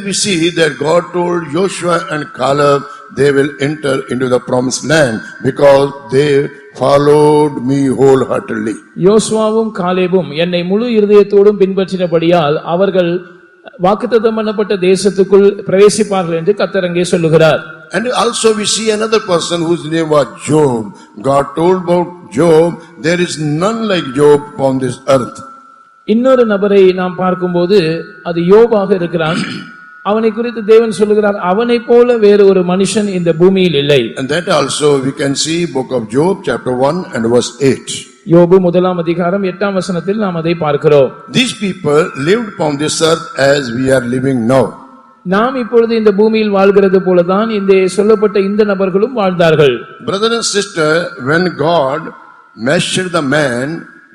We see that God told Joshua and Caleb they will enter into the promised land because they followed me wholeheartedly. யோசுவாவும் காலேபும் என்னை முழு இருதயத்தோடும் பின்பற்றினபடியால் அவர்கள் வாக்குத்தத்தம் பண்ணப்பட்ட தேசத்துக்குள் பிரவேசிப்பார்கள் என்று கர்த்தர் அங்கே சொல்லுகிறார். And also we see another person whose name was Job. God told about Job, there is none like Job upon this earth. இன்னொரு நபரை நாம் பார்க்கும்போது அது யோபாக இருக்கிறான். அவனை குறித்து தேவன் சொல்லுகிறார், அவனை போல வேறு ஒரு மனுஷன் இந்த பூமியில் இல்லை. And that also we can see book of Job chapter 1 and verse 8. யோபு 1ஆம் அதிகாரம் 8ஆம் வசனத்தில் நாம் அதை பார்க்கிறோம். These people lived upon this earth as we are living now. நாம் இப்பொழுது இந்த பூமியில் வாழ்கிறது போலதான் இந்த சொல்லப்பட்ட இந்த நபர்களும் வாழ்ந்தார்கள். Brother and sister, when God measured the man,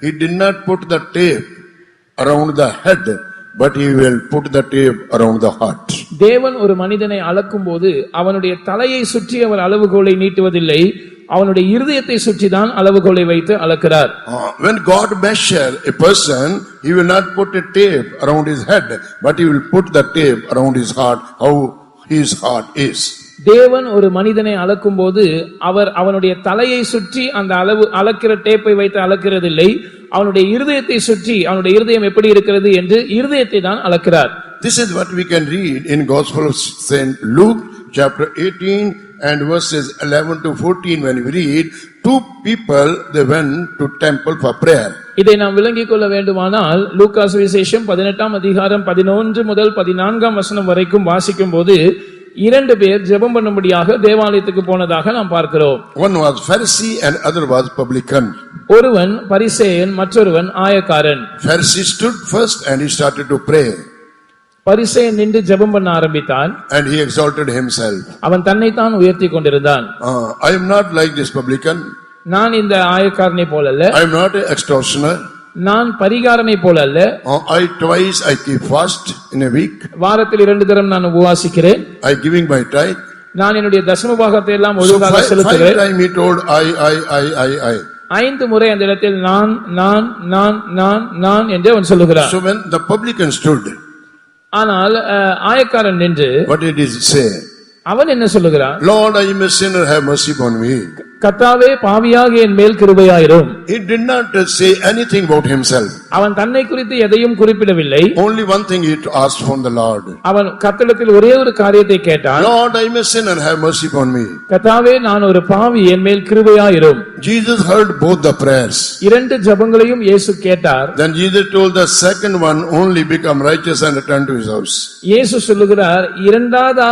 he did not put the tape around the head, but he will put the tape around the heart. தேவன் ஒரு மனிதனை அளக்கும்போது அவனுடைய தலையை சுற்றி அவர் அளவுகோலை நீட்டுவதில்லை, அவனுடைய இருதயத்தை சுற்றி தான் அளவுகோலை வைத்து அளக்கிறார். When God measure a person, he will not put a tape around his head, but he will put the tape around his heart, how his heart is. தேவன் ஒரு மனிதனை அளக்கும்போது அவர் அவனுடைய தலையை சுற்றி அந்த அளக்கிற டேப்பை வைத்து அளக்கிறதில்லை, அவனுடைய இருதயத்தை சுற்றி அவனுடைய இருதயம் எப்படி இருக்கிறது என்று இருதயத்தை தான் அளக்கிறார். This is what we can read in Gospel of Saint Luke chapter 18 and verses 11 to 14. When we read, two people they went to temple for prayer. இதை நாம் விளங்கிக் கொள்ள வேண்டுமானால் லூக்கா சுவிசேஷம் 18ஆம் அதிகாரம் 11 முதல் 14ஆம் வசனம் வரைக்கும் வாசிக்கும் போது இரண்டு பேர் ஜெபம் பண்ணும்படியாக தேவாலயத்துக்கு போனதாக நாம் பார்க்கிறோம். One was Pharisee and other was publican. ஒருவன் பரிசேயன், மற்றொருவன் ஆயக்காரன். Pharisee stood first and he started to pray. பரிசேயன் நின்று ஜெபம் பண்ண ஆரம்பித்தான். And he exalted himself. அவன் தன்னைத்தான் உயர்த்தி கொண்டிருந்தான். I am not like this publican. நான் இந்த ஆயக்காரனை போல அல்ல. I am not an extortioner. நான் பரிகாரனை போல அல்ல. I keep fast in a week. வாரத்தில் 2 தரம் நான் உபவாசிக்கிறேன். I giving my tithe. நான் என்னுடைய தசம பாகத்தை எல்லாம் ஒழுங்காக செலுத்துகிறேன். 5 time he told I. 5 முறை அந்த இடத்தில் நான் என்று அவன் சொல்லுகிறான். So when the publican stood, ஆனால் ஆயக்காரன் நின்று what did he say? அவன் என்ன சொல்லுகிறான்? Lord, I am a sinner, have mercy upon me. கர்த்தாவே, பாவியாக என் மேல் கிருபையாயிரும். He did not say anything about himself. அவன் தன்னை குறித்து எதையும் குறிப்பிடவில்லை. Only one thing he asked from the Lord. அவன் கர்த்தரிடத்தில் ஒரே ஒரு காரியத்தை கேட்டான். Lord, I am a sinner, have mercy upon me. கர்த்தாவே, நான் ஒரு பாவி, என் மேல் கிருபையாயிரும். Jesus heard both the prayers. இரண்டு ஜெபங்களையும் இயேசு கேட்டார். Then Jesus told the second one only become righteous and return to his house. இயேசு சொல்லுகிறார், இரண்டாவது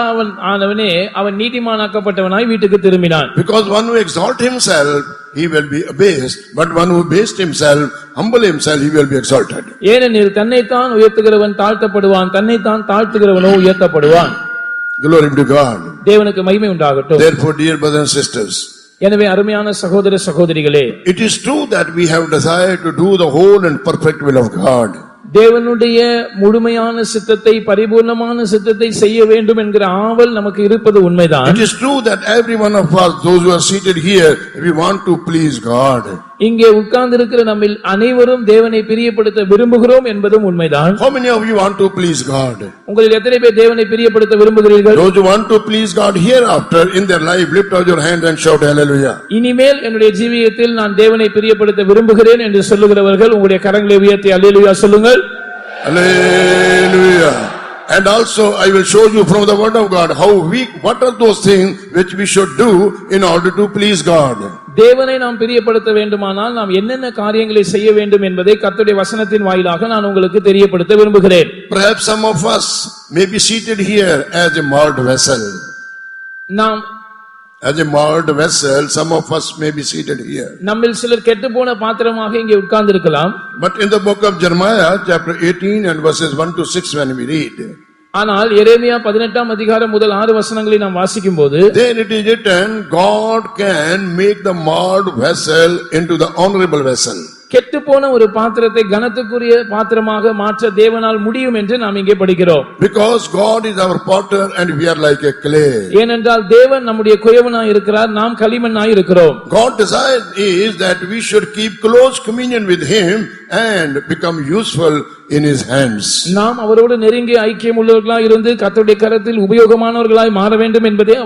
ஆனவனே அவன் நீதிமானாக்கப்பட்டவனாய் வீட்டுக்கு திரும்பினான். Because one who exalt himself, he will be abased, but one who abased himself, humble himself, he will be exalted. ஏனெனில் தன்னைத்தான் உயர்த்துகிறவன் தாழ்த்தப்படுவான், தன்னைத்தான் தாழ்த்துகிறவனோ உயர்த்தப்படுவான். Glory be to God. தேவனுக்கு மகிமை உண்டாகட்டும். Therefore, dear brothers and sisters, எனவே அருமையான சகோதர சகோதரிகளே, it is true that we have desire to do the whole and perfect will of God. தேவனுடைய முழுமையான சித்தத்தை, பரிபூர்ணமான சித்தத்தை செய்ய வேண்டும் என்கிற ஆவல் நமக்கு இருப்பது உண்மைதான். It is true that every one of us, those who are seated here, we want to please God. இங்கே உட்கார்ந்து இருக்கிற நம்மில் அனைவரும் தேவனை பிரியப்படுத்த விரும்புகிறோம் என்பதும் உண்மைதான். How many of you want to please God? உங்களில் எத்தனை பேர் தேவனை பிரியப்படுத்த விரும்புகிறீர்கள்? Those who want to please God hereafter in their life, lift up your hand and shout hallelujah. இனிமேல் என்னுடைய ஜீவியத்தில் நான் தேவனை பிரியப்படுத்த விரும்புகிறேன் என்று சொல்லுகிறவர்கள் உங்களுடைய கரங்களை உயர்த்தி அல்லேலூயா சொல்லுங்கள். Hallelujah. And also I will show you from the word of God what are those things which we should do in order to please God. தேவனை நாம் பிரியப்படுத்த வேண்டுமானால் நாம் என்னென்ன காரியங்களை செய்ய வேண்டும் என்பதை கர்த்தருடைய வசனத்தின் வாயிலாக நான் உங்களுக்கு தெரியப்படுத்த விரும்புகிறேன். Perhaps some of us may be seated here as a marred vessel. As a marred vessel, some of us may be seated here. நம்மில் சிலர் கெட்டுப்போன பாத்திரமாக இங்கே உட்கார்ந்து இருக்கலாம். But in the book of Jeremiah chapter 18 and verses 1 to 6 when we read, ஆனால் எரேமியா 18ஆம் அதிகாரம் முதல் 6 வசனங்களை நாம் வாசிக்கும்போது, then it is written, God can make the marred vessel into the honorable vessel. கெட்டுப்போன ஒரு பாத்திரத்தை கனத்துக்குரிய பாத்திரமாக மாற்ற தேவனால் முடியும் என்று நாம் இங்கே படிக்கிறோம். Because God is our potter and we are like a clay. ஏனென்றால் தேவன் நம்முடைய குயவனாய் இருக்கிறார், நாம் களிமண்ணாய் இருக்கிறோம். God desires is that we should keep close communion with him and become useful in his hands. நாம் அவரோடு நெருங்கிய ஐக்கியம் உள்ளவர்களாய் இருந்து கர்த்தருடைய கரத்தில் உபயோகமானவர்களாய் மாற வேண்டும் என்பதே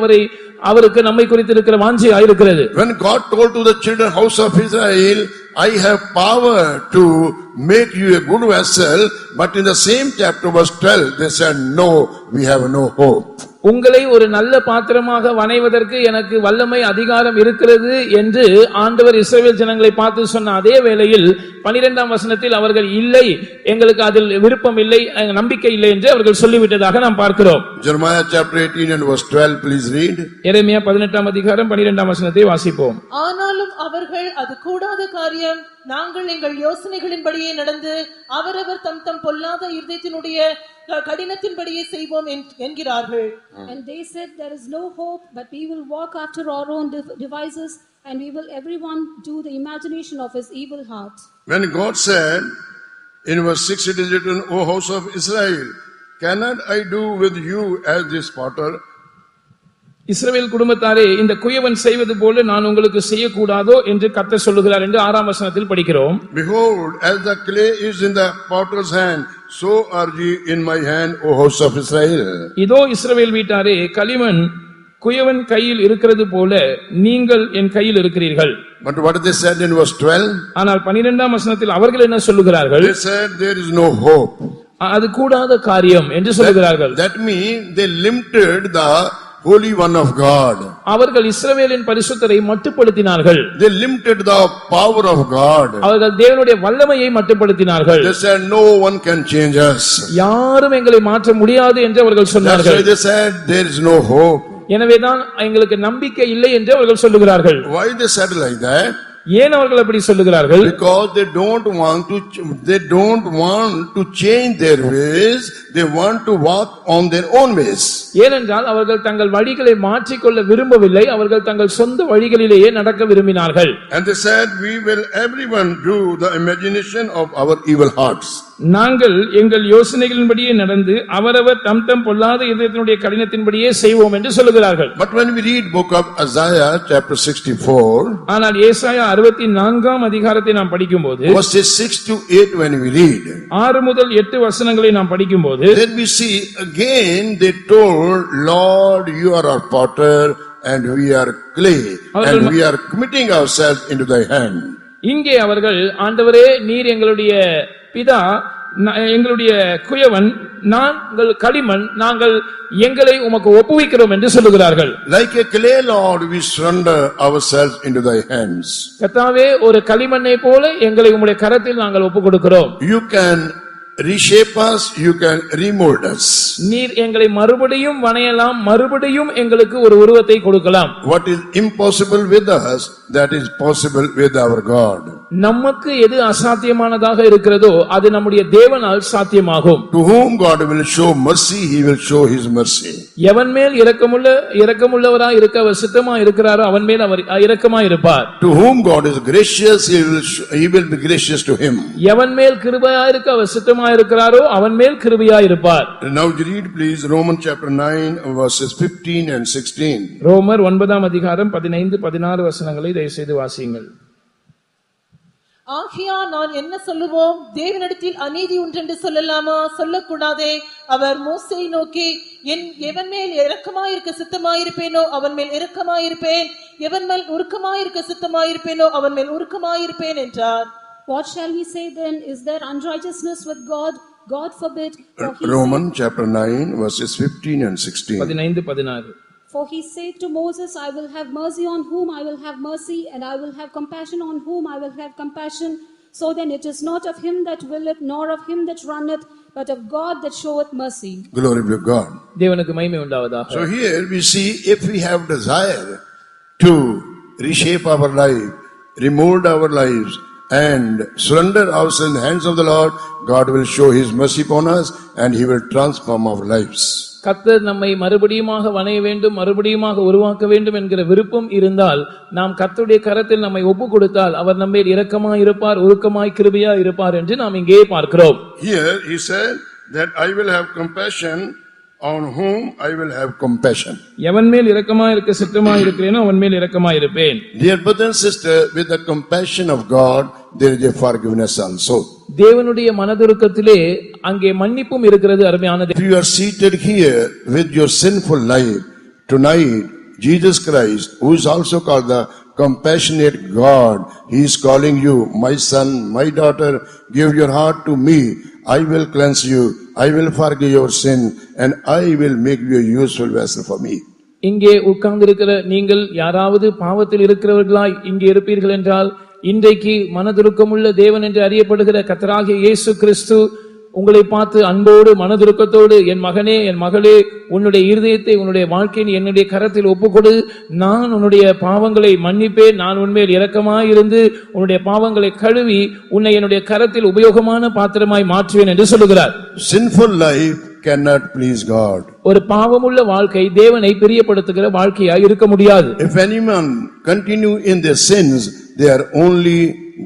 அவருக்கு நம்மை குறித்து இருக்கிற வாஞ்சையாய் இருக்கிறது. When God told to the children house of Israel, I have power to make you a good vessel, but in the same chapter verse 12 they said no, we have no hope. உங்களை ஒரு நல்ல பாத்திரமாக வணைவதற்கு எனக்கு வல்லமை அதிகாரம் இருக்கிறது என்று ஆண்டவர் இஸ்ரவேல் ஜனங்களை பார்த்து சொன்ன அதே வேளையில் 12ஆம் வசனத்தில் அவர்கள் இல்லை, எங்களுக்கு அதில் விருப்பம் இல்லை, நம்பிக்கை இல்லை என்று அவர்கள் சொல்லிவிட்டதாக நாம் பார்க்கிறோம். Jeremiah chapter 18 and verse 12, please read. எரேமியா 18ஆம் அதிகாரம் 12ஆம் வசனத்தை வாசிப்போம். ஆனாலும் அவர்கள் அது கூடாத காரியம், நாங்கள் எங்கள் யோசனைகளின்படியே நடந்து அவரவர் தம் தம் பொல்லாத இருதயத்தினுடைய கடினத்தின்படியே செய்வோம் என்கிறார்கள். And they said, there is no hope, but we will walk after our own devices, and we will everyone do the imagination of his evil heart. When God said in verse 6 it is written, O house of Israel, cannot I do with you as this potter? இஸ்ரவேல் குடும்பத்தாரே, இந்த குயவன் செய்வது போல நான் உங்களுக்கு செய்யக்கூடாதோ என்று கர்த்தர் சொல்லுகிறார் என்று 6ஆம் வசனத்தில் படிக்கிறோம். Behold, as the clay is in the potter's hand, so are ye in my hand, O house of Israel. இதோ இஸ்ரவேல் வீட்டாரே, களிமண் குயவன் கையில் இருக்கிறது போல நீங்கள் என் கையில் இருக்கிறீர்கள். But what they said in verse 12? ஆனால் 12ஆம் வசனத்தில் அவர்கள் என்ன சொல்லுகிறார்கள்? They said there is no hope. அது கூடாத காரியம் என்று சொல்லுகிறார்கள். That means they limited the Holy One of God. அவர்கள் இஸ்ரவேலின் பரிசுத்தரை மட்டுப்படுத்தினார்கள். They limited the power of God. அவர்கள் தேவனுடைய வல்லமையை மட்டுப்படுத்தினார்கள். They said no one can change us. யாரும் எங்களை மாற்ற முடியாது என்று அவர்கள் சொன்னார்கள். That's why they said there is no hope. எனவேதான் எங்களுக்கு நம்பிக்கை இல்லை என்று அவர்கள் சொல்லுகிறார்கள். Why they said like that? ஏன் அவர்கள் அப்படி சொல்லுகிறார்கள்? Because they don't want to change their ways, they want to walk on their own ways. ஏனென்றால் அவர்கள் தங்கள் வழிகளை மாற்றிக்கொள்ள விரும்பவில்லை, அவர்கள் தங்கள் சொந்த வழிகளிலேயே நடக்க விரும்பினார்கள். And they said we will everyone do the imagination of our evil hearts. நாங்கள் எங்கள் யோசனைகளின்படியே நடந்து அவரவர் தம் தம் பொல்லாத இதயத்தினுடைய கடினத்தின்படியே செய்வோம் என்று சொல்லுகிறார்கள். But when we read book of Isaiah chapter 64, ஆனால் ஏசாயா 64ஆம் அதிகாரத்தை நாம் படிக்கும்போது verses 6 to 8, when we read 6 முதல் 8 வசனங்களை நாம் படிக்கும்போது then we see again they told, Lord, you are our potter and we are clay and we are committing ourselves into thy hand. இங்கே அவர்கள், ஆண்டவரே நீர் எங்களுடைய பிதா, எங்களுடைய குயவன், நாங்கள் களிமண், நாங்கள் எங்களை உமக்கு ஒப்புவிக்கிறோம் என்று சொல்லுகிறார்கள். Like a clay, Lord, we surrender ourselves into thy hands. கர்த்தாவே, ஒரு களிமண்ணை போல எங்களை உம்முடைய கரத்தில் நாங்கள் ஒப்புக் கொடுக்கிறோம். You can reshape us, you can remold us. நீர் எங்களை மறுபடியும் வணையலாம், மறுபடியும் எங்களுக்கு ஒரு உருவத்தை கொடுக்கலாம். What is impossible with us, that is possible with our God. நமக்கு எது அசாத்தியமானதாக இருக்கிறதோ அது நம்முடைய தேவனால் சாத்தியமாகும். To whom God will show mercy, he will show his mercy. எவன் மேல் இரக்கமுள்ளவராய் இருக்க அவர் சித்தமா இருக்கிறாரோ அவன் மேல் அவர் இரக்கமாய் இருப்பார். To whom God is gracious, he will be gracious to him. எவன் மேல் கிருபையாய் இருக்க அவர் சித்தமாய் இருக்கிறாரோ அவன் மேல் கிருபையாய் இருப்பார். Now read please Romans chapter 9 verses 15 and 16. ரோமர் 9ஆம் அதிகாரம் 15 16 வசனங்களை தயவு செய்து வாசியுங்கள். ஆகியா நான் என்ன சொல்லுவோம்? தேவனிடத்தில் அநீதி உண்டென்று சொல்லலாமா? சொல்லக்கூடாதே. அவர் மோசேயை நோக்கி, எவன் மேல் இரக்கமாயிருக்க சித்தமாயிருப்பேனோ அவன் மேல் இரக்கமாயிருப்பேன், எவன் மேல் உருக்கமாயிருக்க சித்தமாயிருப்பேனோ அவன் மேல் உருக்கமாயிருப்பேன் என்றார். What shall we say then? Is there unrighteousness with God? God forbid. Romans chapter 9 verses 15 and 16. 15 16. For he said to Moses, I will have mercy on whom I will have mercy, and I will have compassion on whom I will have compassion. So then it is not of him that willeth, nor of him that runneth, but of God that showeth mercy. Glory be to God. தேவனுக்கு மகிமை உண்டாவதாக. So here we see, if we have desire to reshape our life, remold our lives, and surrender ourselves in the hands of the Lord, God will show his mercy upon us and he will transform our lives. கர்த்தர் நம்மை மறுபடியுமாக வணைய வேண்டும், மறுபடியுமாக உருவாக்க வேண்டும் என்கிற விருப்பம் இருந்தால் நாம் கர்த்தருடைய கரத்தில் நம்மை ஒப்பு கொடுத்தால் அவர் நம்மேல் இரக்கமாய் இருப்பார், உருக்கமாய் கிருபையாய் இருப்பார் என்று நாம் இங்கே பார்க்கிறோம். Here he said that I will have compassion on whom I will have compassion. எவன் மேல் இரக்கமாய் இருக்க சித்தமாய் இருக்கிறேனோ அவன் மேல் இரக்கமாய் இருப்பேன். Dear brother and sister, with the compassion of God, there is a forgiveness also. தேவனுடைய மனதுருக்கத்திலே அங்கே மன்னிப்பும் இருக்கிறது. அருமையானது. If you are seated here with your sinful life, tonight, Jesus Christ, who is also called the compassionate God, He is calling you, my son, my daughter, give your heart to me. I will cleanse you, I will forgive your sin, and I will make you a useful vessel for me. இங்கே உட்கார்ந்திருக்கிற நீங்கள் யாராவது பாவத்தில் இருக்கிறவர்களாய் இங்கே இருப்பீர்கள் என்றால், இன்றைக்கு மனதுருக்கமுள்ள தேவன் என்று அறியப்படுகிற கர்த்தராகிய இயேசு கிறிஸ்து உங்களை பார்த்து அன்போடு மனதுருக்கத்தோடு, என் மகனே என் மகளே, உன்னுடைய இருதயத்தை உன்னுடைய வாழ்க்கையின் என்னுடைய கரத்தில் ஒப்புக்கொடு, நான் உன்னுடைய பாவங்களை மன்னிப்பேன், நான் உன்மேல் இரக்கமாய் இருந்து உன்னுடைய பாவங்களை கழுவி உன்னை என்னுடைய கரத்தில் உபயோகமான பாத்திரமாய் மாற்றுவேன் என்று சொல்லுகிறார். Sinful life cannot please God. ஒரு பாவமுள்ள வாழ்க்கை தேவனை பிரியப்படுத்துகிற வாழ்க்கையாய் இருக்க முடியாது. If anyone continue in their sins, they are only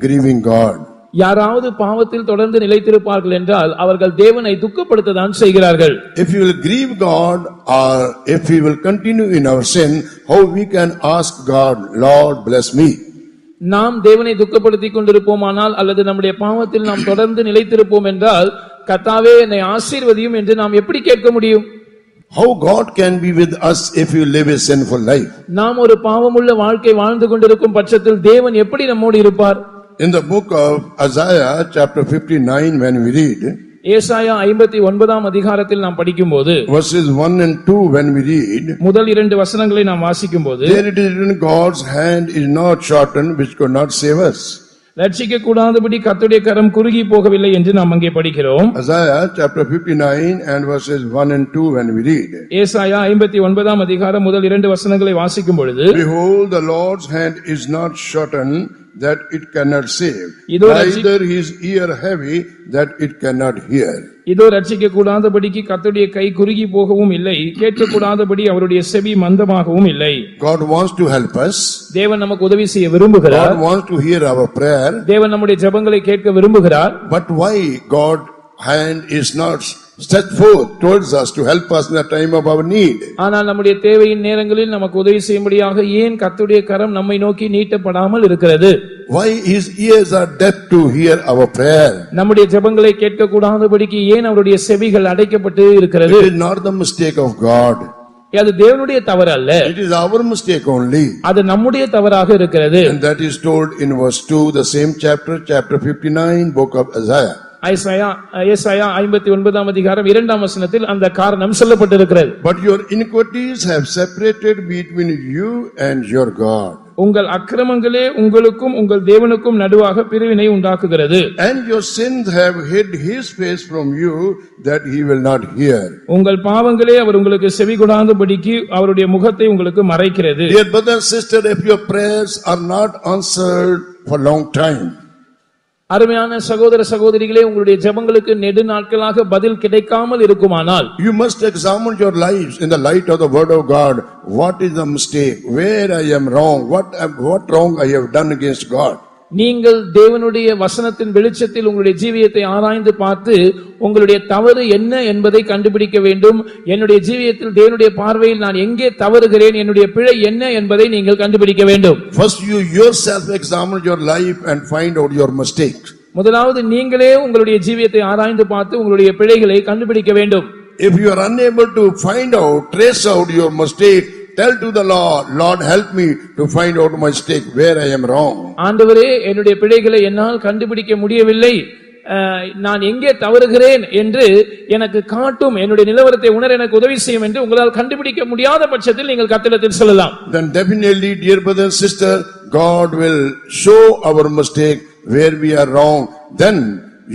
grieving God. யாராவது பாவத்தில் தொடர்ந்து நிலைத்திருப்பார்கள் என்றால் அவர்கள் தேவனை துக்கப்படுத்ததான் செய்கிறார்கள். If you will grieve God, or if we will continue in our sin, how we can ask God, Lord bless me? நாம் தேவனை துக்கப்படுத்திக் கொண்டிருப்போமானால் அல்லது நம்முடைய பாவத்தில் நாம் தொடர்ந்து நிலைத்திருப்போம் என்றால், கர்த்தாவே என்னை ஆசீர்வதியும் என்று நாம் எப்படி கேட்க முடியும்? How God can be with us if you live a sinful life? நாம் ஒரு பாவமுள்ள வாழ்க்கை வாழ்ந்து கொண்டிருக்கும் பட்சத்தில் தேவன் எப்படி நம்மோடு இருப்பார்? In the book of Isaiah chapter 59, when we read ஏசாயா 59ஆம் அதிகாரத்தில் நாம் படிக்கும்போது verses 1 and 2, when we read, முதல் 2 வசனங்களை நாம் வாசிக்கும்போது, there it is written, God's hand is not shortened which could not save us. ரட்சிக்க கூடாதபடி கர்த்தருடைய கரம் குறுகி போகவில்லை என்று நாம் அங்கே படிக்கிறோம். Isaiah chapter 59 and verses 1 and 2, when we read, ஏசாயா 59ஆம் அதிகாரம் முதல் 2 வசனங்களை வாசிக்கும் பொழுது, behold, the Lord's hand is not shortened that it cannot save, இதோ neither his ear heavy that it cannot hear. இதோ ரட்சிக்க கூடாதபடிக்கு கர்த்தருடைய கை குறுகி போகவும் இல்லை, கேட்க கூடாதபடி அவருடைய செவி மந்தமாகவும் இல்லை. God wants to help us. தேவன் நமக்கு உதவி செய்ய விரும்புகிறார். God wants to hear our prayer. தேவன் நம்முடைய ஜெபங்களை கேட்க விரும்புகிறார். But why God hand is not stretched forth towards us to help us in the time of our need? ஆனால் நம்முடைய தேவையின் நேரங்களில் நமக்கு உதவி செய்யும்படியாக ஏன் கர்த்தருடைய கரம் நம்மை நோக்கி நீட்டப்படாமல் இருக்கிறது? Why his ears are deaf to hear our prayer? நம்முடைய ஜெபங்களை கேட்க கூடாதபடிக்கு ஏன் அவருடைய செவிகள் அடைக்கப்பட்டு இருக்கிறது? It is not the mistake of God. அது தேவனுடைய தவறு அல்ல. It is our mistake only. அது நம்முடைய தவறாக இருக்கிறது. And that is told in verse 2, the same chapter 59, book of Isaiah. ஏசாயா 59ஆம் அதிகாரம் 2ஆம் வசனத்தில் அந்த காரணம் சொல்லப்பட்டிருக்கிறது. But your iniquities have separated between you and your God. உங்கள் அக்கிரமங்களே உங்களுக்கும் உங்கள் தேவனுக்கும் நடுவாக பிரிவினை உண்டாக்குகிறது. And your sins have hid his face from you that he will not hear. உங்கள் பாவங்களே அவர் உங்களுக்கு செவி கொடாதபடிக்கு அவருடைய முகத்தை உங்களுக்கு மறைக்கிறது. Dear brother and sister, if your prayers are not answered for long time, அருமையான சகோதர சகோதரிகளே, உங்களுடைய ஜெபங்களுக்கு நெடு நாட்களாக பதில் கிடைக்காமல் இருக்குமானால், you must examine your lives in the light of the word of God. What is the mistake? Where I am wrong? What wrong I have done against God? நீங்கள் தேவனுடைய வசனத்தின் வெளிச்சத்தில் உங்களுடைய ஜீவியத்தை ஆராய்ந்து பார்த்து உங்களுடைய தவறு என்ன என்பதை கண்டுபிடிக்க வேண்டும். என்னுடைய ஜீவியத்தில் தேவனுடைய பார்வையில் நான் எங்கே தவறுகிறேன், என்னுடைய பிழை என்ன என்பதை நீங்கள் கண்டுபிடிக்க வேண்டும். First you yourself examine your life and find out your mistakes. முதலாவது நீங்களே உங்களுடைய ஜீவியத்தை ஆராய்ந்து பார்த்து உங்களுடைய பிழைகளை கண்டுபிடிக்க வேண்டும். If you are unable to find out, trace out your mistake, tell to the Lord, Lord help me to find out my mistake, where I am wrong. ஆண்டவரே, என்னுடைய பிழைகளை என்னால் கண்டுபிடிக்க முடியவில்லை, நான் எங்கே தவறுகிறேன் என்று எனக்கு காட்டும், என்னுடைய நிலவரத்தை உணர எனக்கு உதவி செய்யும் என்று உங்களால் கண்டுபிடிக்க முடியாத பட்சத்தில் நீங்கள் கர்த்தரிடத்தில் சொல்லலாம். Then definitely, dear brother and sister, God will show our mistake where we are wrong. Then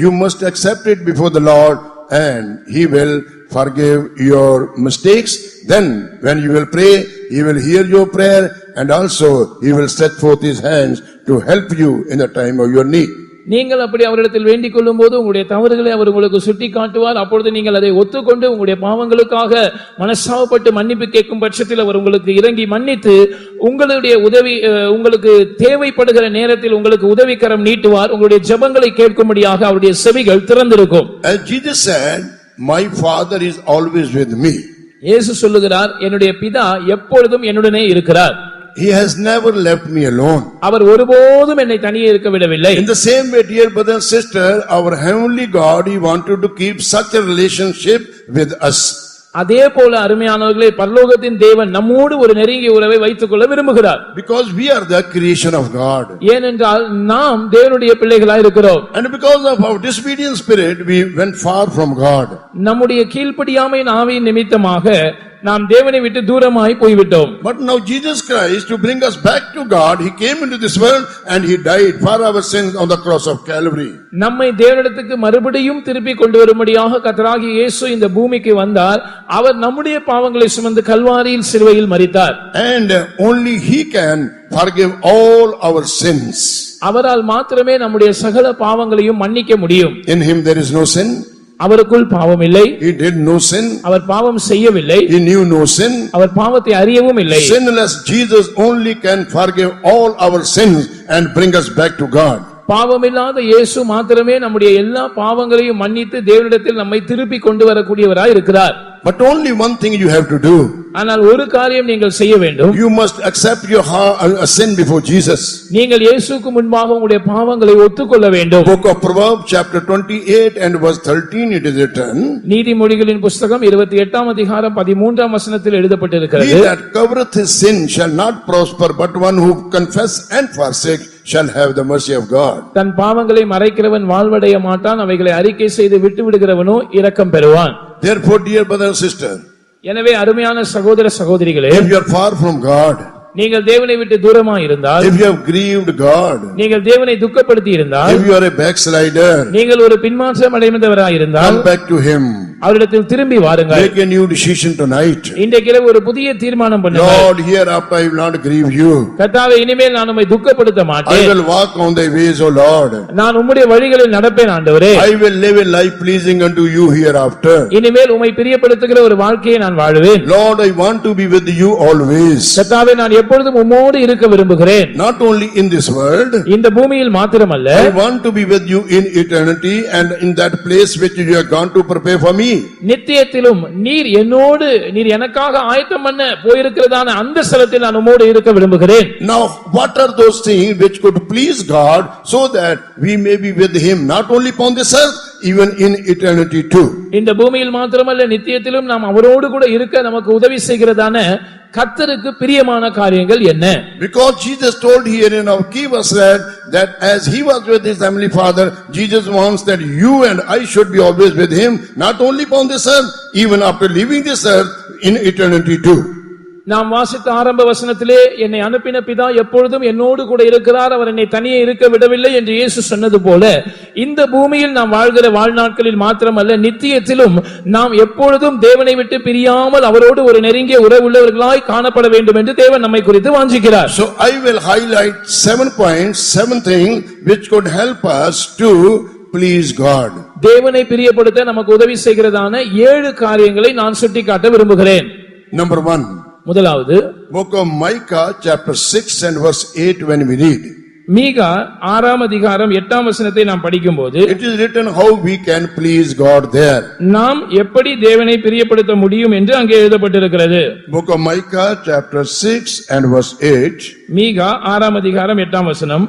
you must accept it before the Lord and he will forgive your mistakes. Then when you will pray, he will hear your prayer and also he will stretch forth his hands to help you in the time of your need. நீங்கள் அப்படி அவரிடத்தில் வேண்டிக் கொள்ளும் போது உங்களுடைய தவறுகளை அவர் உங்களுக்கு சுட்டி காட்டுவார். அப்பொழுது நீங்கள் அதை ஒத்துக்கொண்டு உங்களுடைய பாவங்களுக்காக மனஸ்தாபப்பட்டு மன்னிப்பு கேட்கும் பட்சத்தில் அவர் உங்களுக்கு இறங்கி மன்னித்து உங்களுடைய உதவி, உங்களுக்கு தேவைப்படுகிற நேரத்தில் உங்களுக்கு உதவிக்கரம் நீட்டுவார். உங்களுடைய ஜெபங்களை கேட்கும்படியாக அவருடைய செவிகள் திறந்திருக்கும். As Jesus said, my Father is always with me. இயேசு சொல்லுகிறார், என்னுடைய பிதா எப்பொழுதும் என்னுடனே இருக்கிறார். He has never left me alone. அவர் ஒருபோதும் என்னை தனியே இருக்க விடவில்லை. In the same way, dear brother and sister, our heavenly God, He wanted to keep such a relationship with us. அதே போல அருமையானவர்களே, பரலோகத்தின் தேவன் நம்மோடு ஒரு நெருங்கிய உறவை வைத்துக் கொள்ள விரும்புகிறார். Because we are the creation of God. ஏனென்றால் நாம் தேவனுடைய பிள்ளைகளாய் இருக்கிறோம். And because of our disobedient spirit, we went far from God. நம்முடைய கீழ்ப்படியாமையின் ஆவியின் நிமித்தமாக நாம் தேவனை விட்டு தூரமாய் போய்விட்டோம். But now Jesus Christ, to bring us back to God, He came into this world and He died for our sins on the cross of Calvary. நம்மை தேவனிடத்துக்கு மறுபடியும் திருப்பி கொண்டு வரும்படியாக கர்த்தராகிய இயேசு இந்த பூமிக்கு வந்தார். அவர் நம்முடைய பாவங்களை சுமந்து கல்வாரியில் சிலுவையில் மரித்தார். And only He can forgive all our sins. அவரால் மாத்திரமே நம்முடைய சகல பாவங்களையும் மன்னிக்க முடியும். In Him there is no sin. அவருக்குள் பாவம் இல்லை. He did no sin. அவர் பாவம் செய்யவில்லை. He knew no sin. அவர் பாவத்தை அறியவும் இல்லை. Sinless Jesus only can forgive all our sins and bring us back to God. பாவமில்லாத இயேசு மாத்திரமே நம்முடைய எல்லா பாவங்களையும் மன்னித்து தேவனிடத்தில் நம்மை திருப்பி கொண்டு வரக்கூடியவராய் இருக்கிறார். But only one thing you have to do. ஆனால் ஒரு காரியம் நீங்கள் செய்ய வேண்டும். You must accept your sin before Jesus. நீங்கள் இயேசுவுக்கு முன்பாக உங்களுடைய பாவங்களை ஒத்துக்கொள்ள வேண்டும். Book of Proverbs chapter 28 and verse 13 it is written. நீதிமொழிகளின் புத்தகம் 28ஆம் அதிகாரம் 13ஆம் வசனத்தில் எழுதப்பட்டிருக்கிறது. He that covereth his sin shall not prosper, but one who confess and forsake shall have the mercy of God. தன் பாவங்களை மறைக்கிறவன் வாழ்வடைய மாட்டான், அவைகளை அறிக்கை செய்து விட்டு விடுகிறவனோ இரக்கம் பெறுவான். Therefore, dear brother and sister, எனவே அருமையான சகோதர சகோதரிகளே, if you are far from God, நீங்கள் தேவனை விட்டு தூரமாக இருந்தால், if you have grieved God, நீங்கள் தேவனை துக்கப்படுத்தி இருந்தால், if you are a backslider, நீங்கள் ஒரு பின்மாற்றம் அடைந்தவராய் இருந்தால், come back to Him. அவரிடத்தில் திரும்பி வாருங்கள். Make a new decision tonight. இன்றைக்கு ஒரு புதிய தீர்மானம் பண்ணுங்கள். Lord, hereafter I will not grieve you. கர்த்தாவே, இனிமேல் நான் உம்மை துக்கப்படுத்த மாட்டேன். I will walk on thy ways, O Lord. நான் உம்முடைய வழிகளில் நடப்பேன் ஆண்டவரே. I will live a life pleasing unto you hereafter. இனிமேல் உம்மை பிரியப்படுத்துகிற ஒரு வாழ்க்கையை நான் வாழுவேன். Lord, I want to be with you always. கர்த்தாவே, நான் எப்பொழுதும் உம்மோடு இருக்க விரும்புகிறேன். Not only in this world, இந்த பூமியில் மாத்திரமல்ல, I want to be with you in eternity and in that place which you have gone to prepare for me. நித்தியத்திலும் நீர் என்னோடு, நீர் எனக்காக ஆயத்தம் பண்ண போயிருக்கிறதான அந்த ஸ்தலத்தில் நான் உம்மோடு இருக்க விரும்புகிறேன். Now, what are those things which could please God so that we may be with Him not only upon this earth, even in eternity too? இந்த பூமியில் மாத்திரமல்ல, நித்தியத்திலும் நாம் அவரோடு கூட இருக்க நமக்கு உதவி செய்கிறதான கர்த்தருக்கு பிரியமான காரியங்கள் என்ன? Because Jesus told here in our key verse that as He was with His heavenly Father, Jesus wants that you and I should be always with Him, not only upon this earth, even after leaving this earth, in eternity too. நாம் வாசித்த ஆரம்ப வசனத்திலே, என்னை அனுப்பின பிதா எப்பொழுதும் என்னோடு கூட இருக்கிறார், அவர் என்னை தனியே இருக்க விடவில்லை என்று இயேசு சொன்னது போல, இந்த பூமியில் நாம் வாழ்கிற வாழ்நாட்களில் மாத்திரமல்ல, நித்தியத்திலும் நாம் எப்பொழுதும் தேவனை விட்டு பிரியாமல் அவரோடு ஒரு நெருங்கிய உறவுள்ளவர்களாய் காணப்பட வேண்டும் என்று தேவன் நம்மை குறித்து வாஞ்சிக்கிறார். So I will highlight 7 points, 7 things which could help us to please God. தேவனை பிரியப்படுத்த நமக்கு உதவி செய்கிறதான 7 காரியங்களை நான் சுட்டிக்காட்ட விரும்புகிறேன். Number 1. முதலாவது, Book of Micah chapter 6 and verse 8 when we read. மீகா 6ஆம் அதிகாரம் 8ஆம் வசனத்தை நாம் படிக்கும்போது, It is written how we can please God there. நாம் எப்படி தேவனை பிரியப்படுத்த முடியும் என்று அங்கே எழுதப்பட்டிருக்கிறது. Book of Micah chapter 6 and verse 8. மீகா 6ஆம் அதிகாரம் 8ஆம் வசனம்,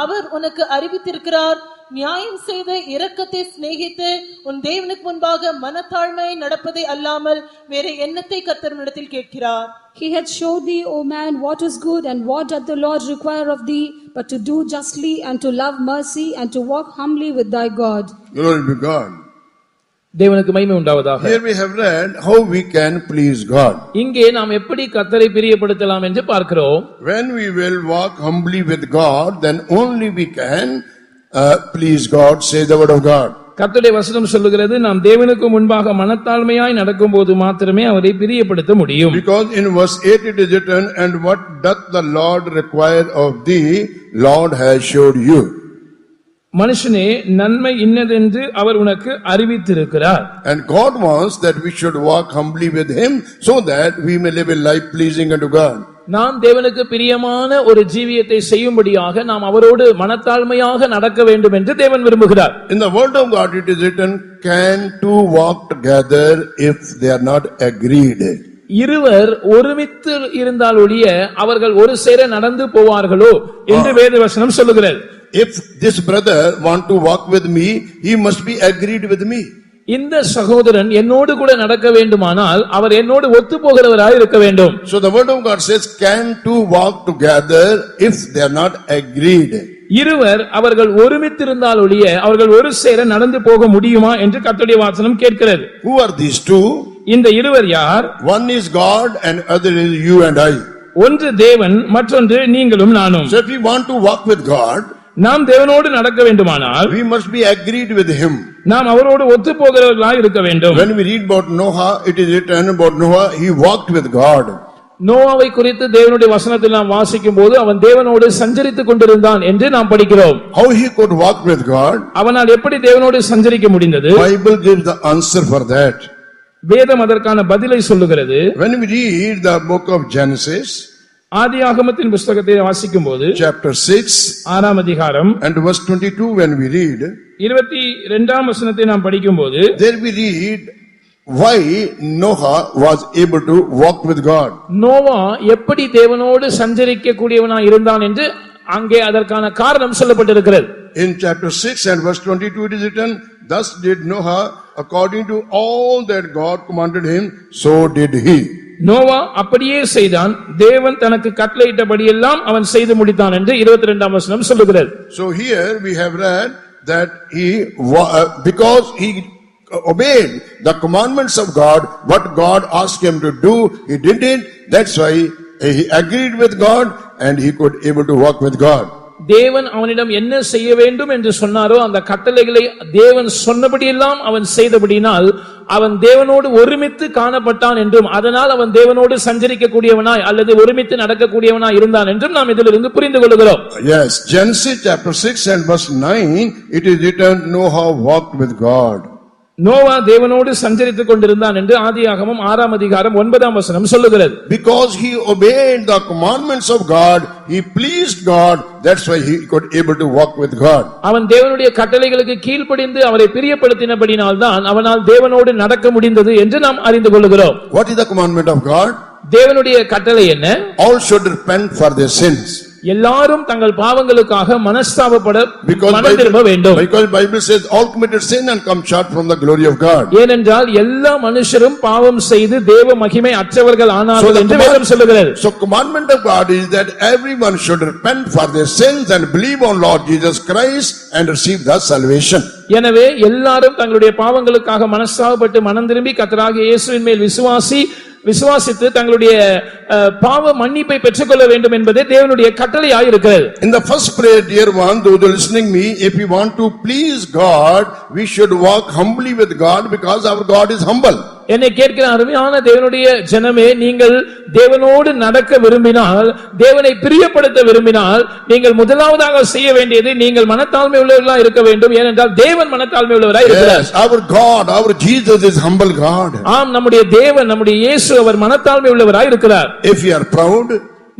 அவர் உனக்கு அறிவித்திருக்கிறார், நியாயம் செய்து இரக்கத்தை சிநேகித்து உன் தேவனுக்கு முன்பாக மனத்தாழ்மை நடப்பதை அல்லாமல் வேற என்னத்தை கர்த்தரிடத்தில் கேட்கிறார்? He hath showed thee, O man, what is good, and what doth the Lord require of thee, but to do justly, and to love mercy, and to walk humbly with thy God. Glory be God. தேவனுக்கு மகிமை உண்டாவதாக. Here we have read how we can please God. இங்கே நாம் எப்படி கர்த்தரை பிரியப்படுத்தலாம் என்று பார்க்கிறோம். When we will walk humbly with God, then only we can please God, say the word of God. கர்த்தருடைய வசனம் சொல்லுகிறது, நாம் தேவனுக்கு முன்பாக மனத்தாழ்மையாய் நடக்கும்போது மாத்திரமே அவரை பிரியப்படுத்த முடியும். Because in verse 8 it is written, and what doth the Lord require of thee, Lord has showed you. மனுஷனே, நன்மை இன்னதென்று அவர் உனக்கு அறிவித்திருக்கிறார். And God wants that we should walk humbly with Him so that we may live a life pleasing unto God. நாம் தேவனுக்கு பிரியமான ஒரு ஜீவியத்தை செய்யும்படியாக நாம் அவரோடு மனத்தாழ்மையாக நடக்க வேண்டும் என்று தேவன் விரும்புகிறார். In the word of God it is written, can two walk together if they are not agreed? இருவர் ஒருமித்து இருந்தால் ஒழிய அவர்கள் ஒரு சேர நடந்து போவார்களோ என்று வேதவசனம் சொல்லுகிறது. If this brother want to walk with me, he must be agreed with me. இந்த சகோதரன் என்னோடு கூட நடக்க வேண்டுமானால் அவர் என்னோடு ஒத்து போகிறவராய் இருக்க வேண்டும். So the word of God says, can two walk together if they are not agreed? இருவர் அவர்கள் ஒருமித்திருந்தால் ஒழிய அவர்கள் ஒரு சேர நடந்து போக முடியுமா என்று கர்த்தருடைய வசனம் கேட்கிறது. Who are these two? இந்த இருவர் யார்? One is God and other is you and I. ஒன்று தேவன், மற்றொன்று நீங்களும் நானும். So if we want to walk with God, நாம் தேவனோடு நடக்க வேண்டுமானால் we must be agreed with him. நாம் அவரோடு ஒத்து போகிறவர்களாய் இருக்க வேண்டும். When we read about Noah, it is written about Noah, he walked with God. நோவாவை குறித்து தேவனுடைய வசனத்தில் நாம் வாசிக்கும் போது அவன் தேவனோடு சஞ்சரித்துக் கொண்டிருந்தான் என்று நாம் படிக்கிறோம். How he could walk with God? அவனால் எப்படி தேவனோடு சஞ்சரிக்க முடிந்தது? Bible gives the answer for that. வேதம் அதற்கான பதிலை சொல்லுகிறது. When we read the book of Genesis, ஆதியாகமத்தின் புத்தகத்தை வாசிக்கும் போது chapter 6 6ஆம் அதிகாரம் and verse 22, when we read, 22ஆம் வசனத்தை நாம் படிக்கும் போது there we read why Noah was able to walk with God. Noah எப்படி தேவனோடு சஞ்சரிக்க கூடியவனாய் இருந்தான் என்று அங்கே அதற்கான காரணம் சொல்லப்பட்டிருக்கிறது. In chapter 6 and verse 22 it is written, thus did Noah according to all that God commanded him, so did he. Noah அப்படியே செய்தான், தேவன் தனக்கு கட்டளையிட்டபடியெல்லாம் அவன் செய்து முடித்தான் என்று 22ஆம் வசனம் சொல்லுகிறது. So here we have read that because he obeyed the commandments of God, what God asked him to do, he did it. That's why he agreed with God and he could able to walk with God. தேவன் அவனிடம் என்ன செய்ய வேண்டும் என்று சொன்னாரோ அந்த கட்டளைகளை தேவன் சொன்னபடியெல்லாம் அவன் செய்தபடினால் அவன் தேவனோடு ஒருமித்து காணப்பட்டான் என்றும் அதனால் அவன் தேவனோடு சஞ்சரிக்க கூடியவனாய் அல்லது ஒருமித்து நடக்கக்கூடியவனாய் இருந்தான் என்றும் நாம் இதிலிருந்து புரிந்து கொள்கிறோம். Yes, Genesis chapter 6 and verse 9 it is written, Noah walked with God. Noah தேவனோடு சஞ்சரித்துக் கொண்டிருந்தான் என்று ஆதியாகமம் 6ஆம் அதிகாரம் 9ஆம் வசனம் சொல்லுகிறது. Because he obeyed the commandments of God, he pleased God, that's why he could able to walk with God. அவன் தேவனுடைய கட்டளைகளுக்கு கீழ்ப்படிந்து அவரை பிரியப்படுத்தினபடினால்தான் அவனால் தேவனோடு நடக்க முடிந்தது என்று நாம் அறிந்து கொள்கிறோம். What is the commandment of God? தேவனுடைய கட்டளை என்ன? All should repent for their sins. எல்லாரும் தங்கள் பாவங்களுக்காக மனஸ்தாபப்பட மனம் திரும்ப வேண்டும். Because Bible says all committed sin and come short from the glory of God. ஏனென்றால் எல்லா மனுஷரும் பாவம் செய்து தேவ மகிமை அற்றவர்கள் ஆனார்கள் என்று வேதம் சொல்லுகிறது. So commandment of God is that everyone should repent for their sins and believe on Lord Jesus Christ and receive the salvation. எனவே எல்லாரும் தங்களுடைய பாவங்களுக்காக மனஸ்தாபப்பட்டு மனம் திரும்பி கர்த்தராகிய இயேசுவின் மேல் விசுவாசித்து தங்களுடைய பாவ மன்னிப்பை பெற்றுக்கொள்ள வேண்டும் என்பதே தேவனுடைய கட்டளையாய் இருக்கிறது. In the first prayer, dear one, those who are listening me, if we want to please God, we should walk humbly with God because our God is humble. என்னை கேட்கிற அருமையான தேவனுடைய ஜனமே, நீங்கள் தேவனோடு நடக்க விரும்பினால், தேவனை பிரியப்படுத்த விரும்பினால், நீங்கள் முதலாவதாக செய்ய வேண்டியது நீங்கள் மனத்தாழ்மை உள்ளவர்களாய் இருக்க வேண்டும். ஏனென்றால் தேவன் மனத்தாழ்மை உள்ளவராய் இருக்கிறார். Yes, our God, our Jesus is humble God. ஆம், நம்முடைய தேவன், நம்முடைய இயேசு அவர் மனத்தாழ்மை உள்ளவராய் இருக்கிறார். If you are proud,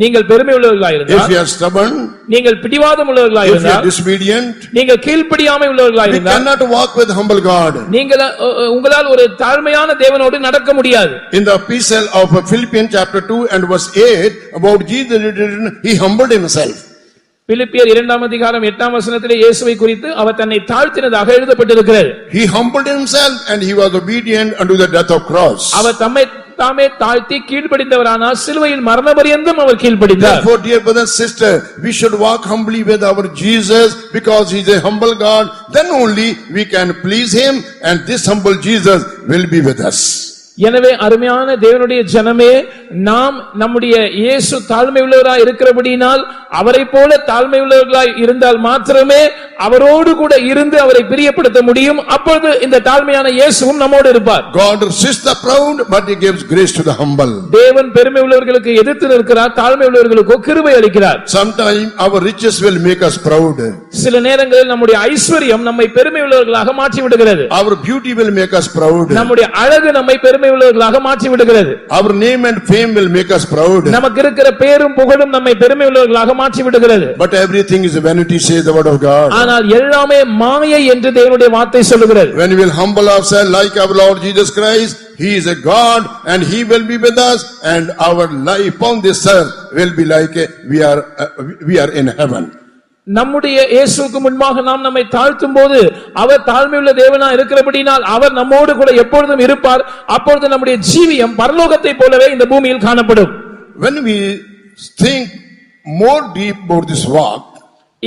நீங்கள் பெருமை உள்ளவர்களாய் இருந்தால், if you are stubborn, நீங்கள் பிடிவாதம் உள்ளவர்களாய் if you இருந்தால், are disobedient, நீங்கள் கீழ்ப்படியாமை உள்ளவர்களாய் we இருந்தால், cannot walk with humble God. நீங்கள் உங்களால் ஒரு தாழ்மையான தேவனோடு நடக்க முடியாது. In the epistle of Philippians chapter 2 and verse 8 about Jesus, he humbled himself. பிலிப்பியர் 2ஆம் அதிகாரம் 8ஆம் வசனத்திலே இயேசுவை குறித்து அவர் தன்னை தாழ்த்தினதாக எழுதப்பட்டிருக்கிறது. He humbled himself and he was obedient unto the death of cross. அவர் தம்மை தாமே தாழ்த்தி கீழ்ப்படிந்தவரானார், சிலுவையில் மரண பரியந்தம் அவர் கீழ்ப்படிந்தார். Therefore, dear brother and sister, we should walk humbly with our Jesus because he is a humble God. Then only we can please him and this humble Jesus will be with us. எனவே அருமையான தேவனுடைய ஜனமே, நாம் நம்முடைய இயேசு தாழ்மை உள்ளவராய் இருக்கிறபடியினால் அவரை போல தாழ்மை உள்ளவர்களாய் இருந்தால் மாத்திரமே அவரோடு கூட இருந்து அவரை பிரியப்படுத்த முடியும். அப்பொழுது இந்த தாழ்மையான இயேசுவும் நம்மோடு இருப்பார். God resists the proud but he gives grace to the humble. தேவன் பெருமை உள்ளவர்களுக்கு எதிர்த்து நிற்கிறார், தாழ்மை உள்ளவர்களுக்கு கிருபை அளிக்கிறார். Sometimes our riches will make us proud. சில நேரங்களில் நம்முடைய ஐஸ்வர்யம் நம்மை பெருமை உள்ளவர்களாக மாற்றி விடுகிறது. Our beauty will make us proud. நம்முடைய அழகு நம்மை பெருமை உள்ளவர்களாக மாற்றி விடுகிறது. Our name and fame will make us proud. நமக்கு இருக்கிற பேரும் புகழும் நம்மை பெருமை உள்ளவர்களாக மாற்றி விடுகிறது. But everything is vanity, says the word of God. ஆனால் எல்லாமே மாயை என்று தேவனுடைய வார்த்தை சொல்லுகிறது. When we will humble ourselves like our Lord Jesus Christ, He is a God and He will be with us, and our life on this earth will be like we are in heaven. நம்முடைய இயேசுவுக்கு முன்பாக நாம் நம்மை தாழ்த்தும் போது அவர் தாழ்மையுள்ள தேவனா இருக்கிறபடியால் அவர் நம்மோடு கூட எப்பொழுதும் இருப்பார். அப்பொழுது நம்முடைய ஜீவியம் பரலோகத்தை போலவே இந்த பூமியில் காணப்படும். When we think more deep about this walk,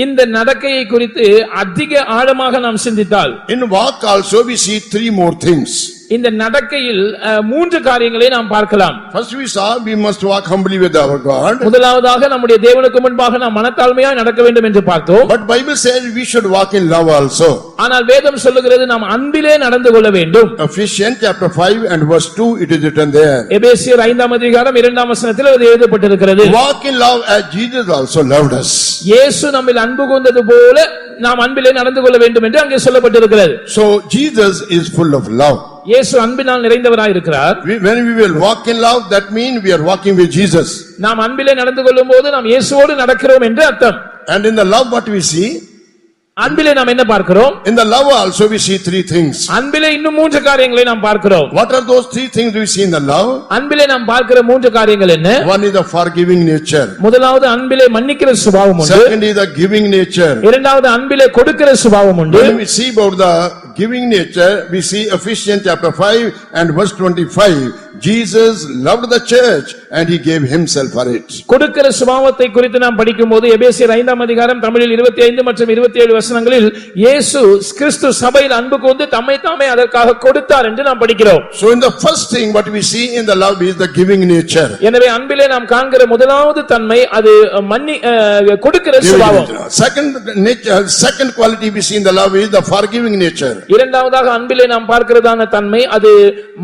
இந்த நடக்கையை குறித்து அதிக ஆழமாக நாம் சிந்தித்தால், in walk also we see three more things. இந்த நடக்கையில் மூன்று காரியங்களை நாம் பார்க்கலாம். First we saw we must walk humbly with our God. முதலாவதாக நம்முடைய தேவனுக்கு முன்பாக நாம் மனத்தாழ்மையாய் நடக்க வேண்டும் என்று பார்த்தோம். But Bible says we should walk in love also. ஆனால் வேதம் சொல்லுகிறது நாம் அன்பிலே நடந்து கொள்ள வேண்டும். Ephesians chapter 5 and verse 2 it is written there. எபேசியர் 5ஆம் அதிகாரம் 2ஆம் வசனத்தில் அது எழுதப்பட்டிருக்கிறது. Walk in love as Jesus also loved us. இயேசு நம்மில் அன்பு கூர்ந்தது போல நாம் அன்பிலே நடந்து கொள்ள வேண்டும் என்று அங்கே சொல்லப்பட்டிருக்கிறது. So Jesus is full of love. இயேசு அன்பினால் நிறைந்தவராய் இருக்கிறார். When we will walk in love, that means we are walking with Jesus. நாம் அன்பிலே நடந்து கொள்ளும்போது நாம் இயேசுவோடு நடக்கிறோம் என்று அர்த்தம். And in the love what we see? அன்பிலே நாம் என்ன பார்க்கிறோம்? In the love also we see three things. அன்பிலே இன்னும் மூன்று காரியங்களை நாம் பார்க்கிறோம். What are those three things we see in the love? அன்பிலே நாம் பார்க்கிற மூன்று காரியங்கள் என்ன? One is the forgiving nature. முதலாவது அன்பிலே மன்னிக்கிற சுபாவம் உண்டு. Second is the giving nature. இரண்டாவது அன்பிலே கொடுக்கிற சுபாவம் உண்டு. When we see about the giving nature, we see Ephesians chapter 5 and verse 25. Jesus loved the church and He gave Himself for it. கொடுக்கிற சுபாவத்தை குறித்து நாம் படிக்கும்போது எபேசியர் 5ஆம் அதிகாரம் தமிழில் 25 மற்றும் 27 வசனங்களில் இயேசு கிறிஸ்து சபையில் அன்பு கூர்ந்து தம்மை தாமே அதற்காக கொடுத்தார் என்று நாம் படிக்கிறோம். So in the first thing what we see in the love is the giving nature. எனவே அன்பிலே நாம் காண்கிற முதலாவது தன்மை அது கொடுக்கிற சுபாவம். Second quality we see in the love is the forgiving nature. இரண்டாவதாக அன்பிலே நாம் பார்க்கிறதான தன்மை அது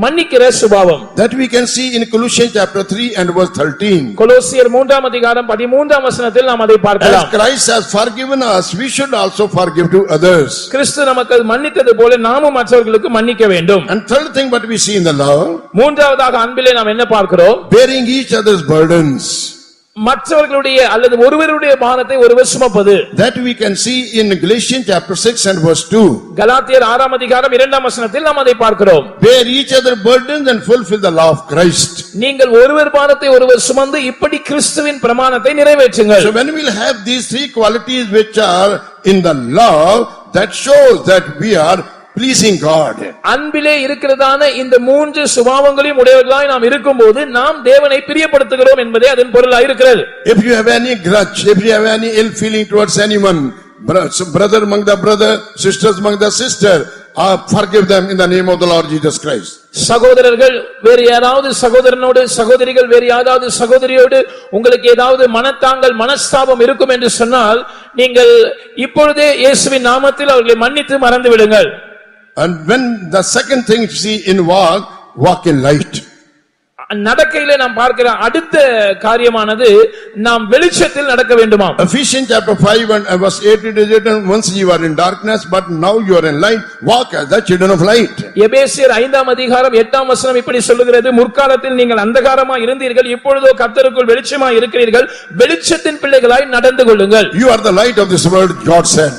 மன்னிக்கிற சுபாவம். That we can see in Colossians chapter 3 and verse 13. கொலோசியர் 3ஆம் அதிகாரம் 13ஆம் வசனத்தில் நாம் அதை பார்க்கலாம். As Christ has forgiven us, we should also forgive to others. கிறிஸ்து நமக்கு மன்னித்தது போல நாமும் மற்றவர்களுக்கு மன்னிக்க வேண்டும். And third thing what we see in the love, மூன்றாவதாக அன்பிலே நாம் என்ன பார்க்கிறோம்? bearing each other's burdens. மற்றவர்களுடைய அல்லது ஒருவருடைய பாரத்தை ஒருவர் சுமப்பது. That we can see in Galatians chapter 6 and verse 2. கலாத்தியர் 6ஆம் அதிகாரம் 2ஆம் வசனத்தில் நாம் அதை பார்க்கிறோம். Bear each other's burdens and fulfill the law of Christ. நீங்கள் ஒருவர் பாரத்தை ஒருவர் சுமந்து இப்படி கிறிஸ்துவின் பிரமாணத்தை நிறைவேற்றுங்கள். So when we will have these three qualities which are in the love, that shows that we are pleasing God. அன்பிலே இருக்கிறதான இந்த மூன்று சுபாவங்களையும் உடையவர்களாய் நாம் இருக்கும்போது நாம் தேவனை பிரியப்படுத்துகிறோம் என்பதே அதன் பொருளாய் இருக்கிறது. If you have any grudge, if you have any ill feeling towards anyone, brother among the brother, sisters among the sister, forgive them in the name of the Lord Jesus Christ. சகோதரர்கள் வேறு யாராவது சகோதரனோடு, சகோதரிகள் வேறு யாராவது சகோதரியோடு உங்களுக்கு ஏதாவது மனத்தாங்கல் மனஸ்தாபம் இருக்கும் என்று சொன்னால் நீங்கள் இப்பொழுதே இயேசுவின் நாமத்தில் அவர்களை மன்னித்து மறந்து விடுங்கள். And when the second thing you see in walk in light. நடக்கையிலே நாம் பார்க்கிற அடுத்த காரியமானது நாம் வெளிச்சத்தில் நடக்க வேண்டுமா? Ephesians chapter 5 and verse 8 it is written, once you were in darkness but now you are in light, walk as the children of light. எபேசியர் 5ஆம் அதிகாரம் 8ஆம் வசனம் இப்படி சொல்லுகிறது, முற்காலத்தில் நீங்கள் அந்தகாரமாய் இருந்தீர்கள், இப்பொழுதோ கர்த்தருக்குள் வெளிச்சமாய் இருக்கிறீர்கள், வெளிச்சத்தின் பிள்ளைகளாய் நடந்து கொள்ளுங்கள். You are the light of this world, God said.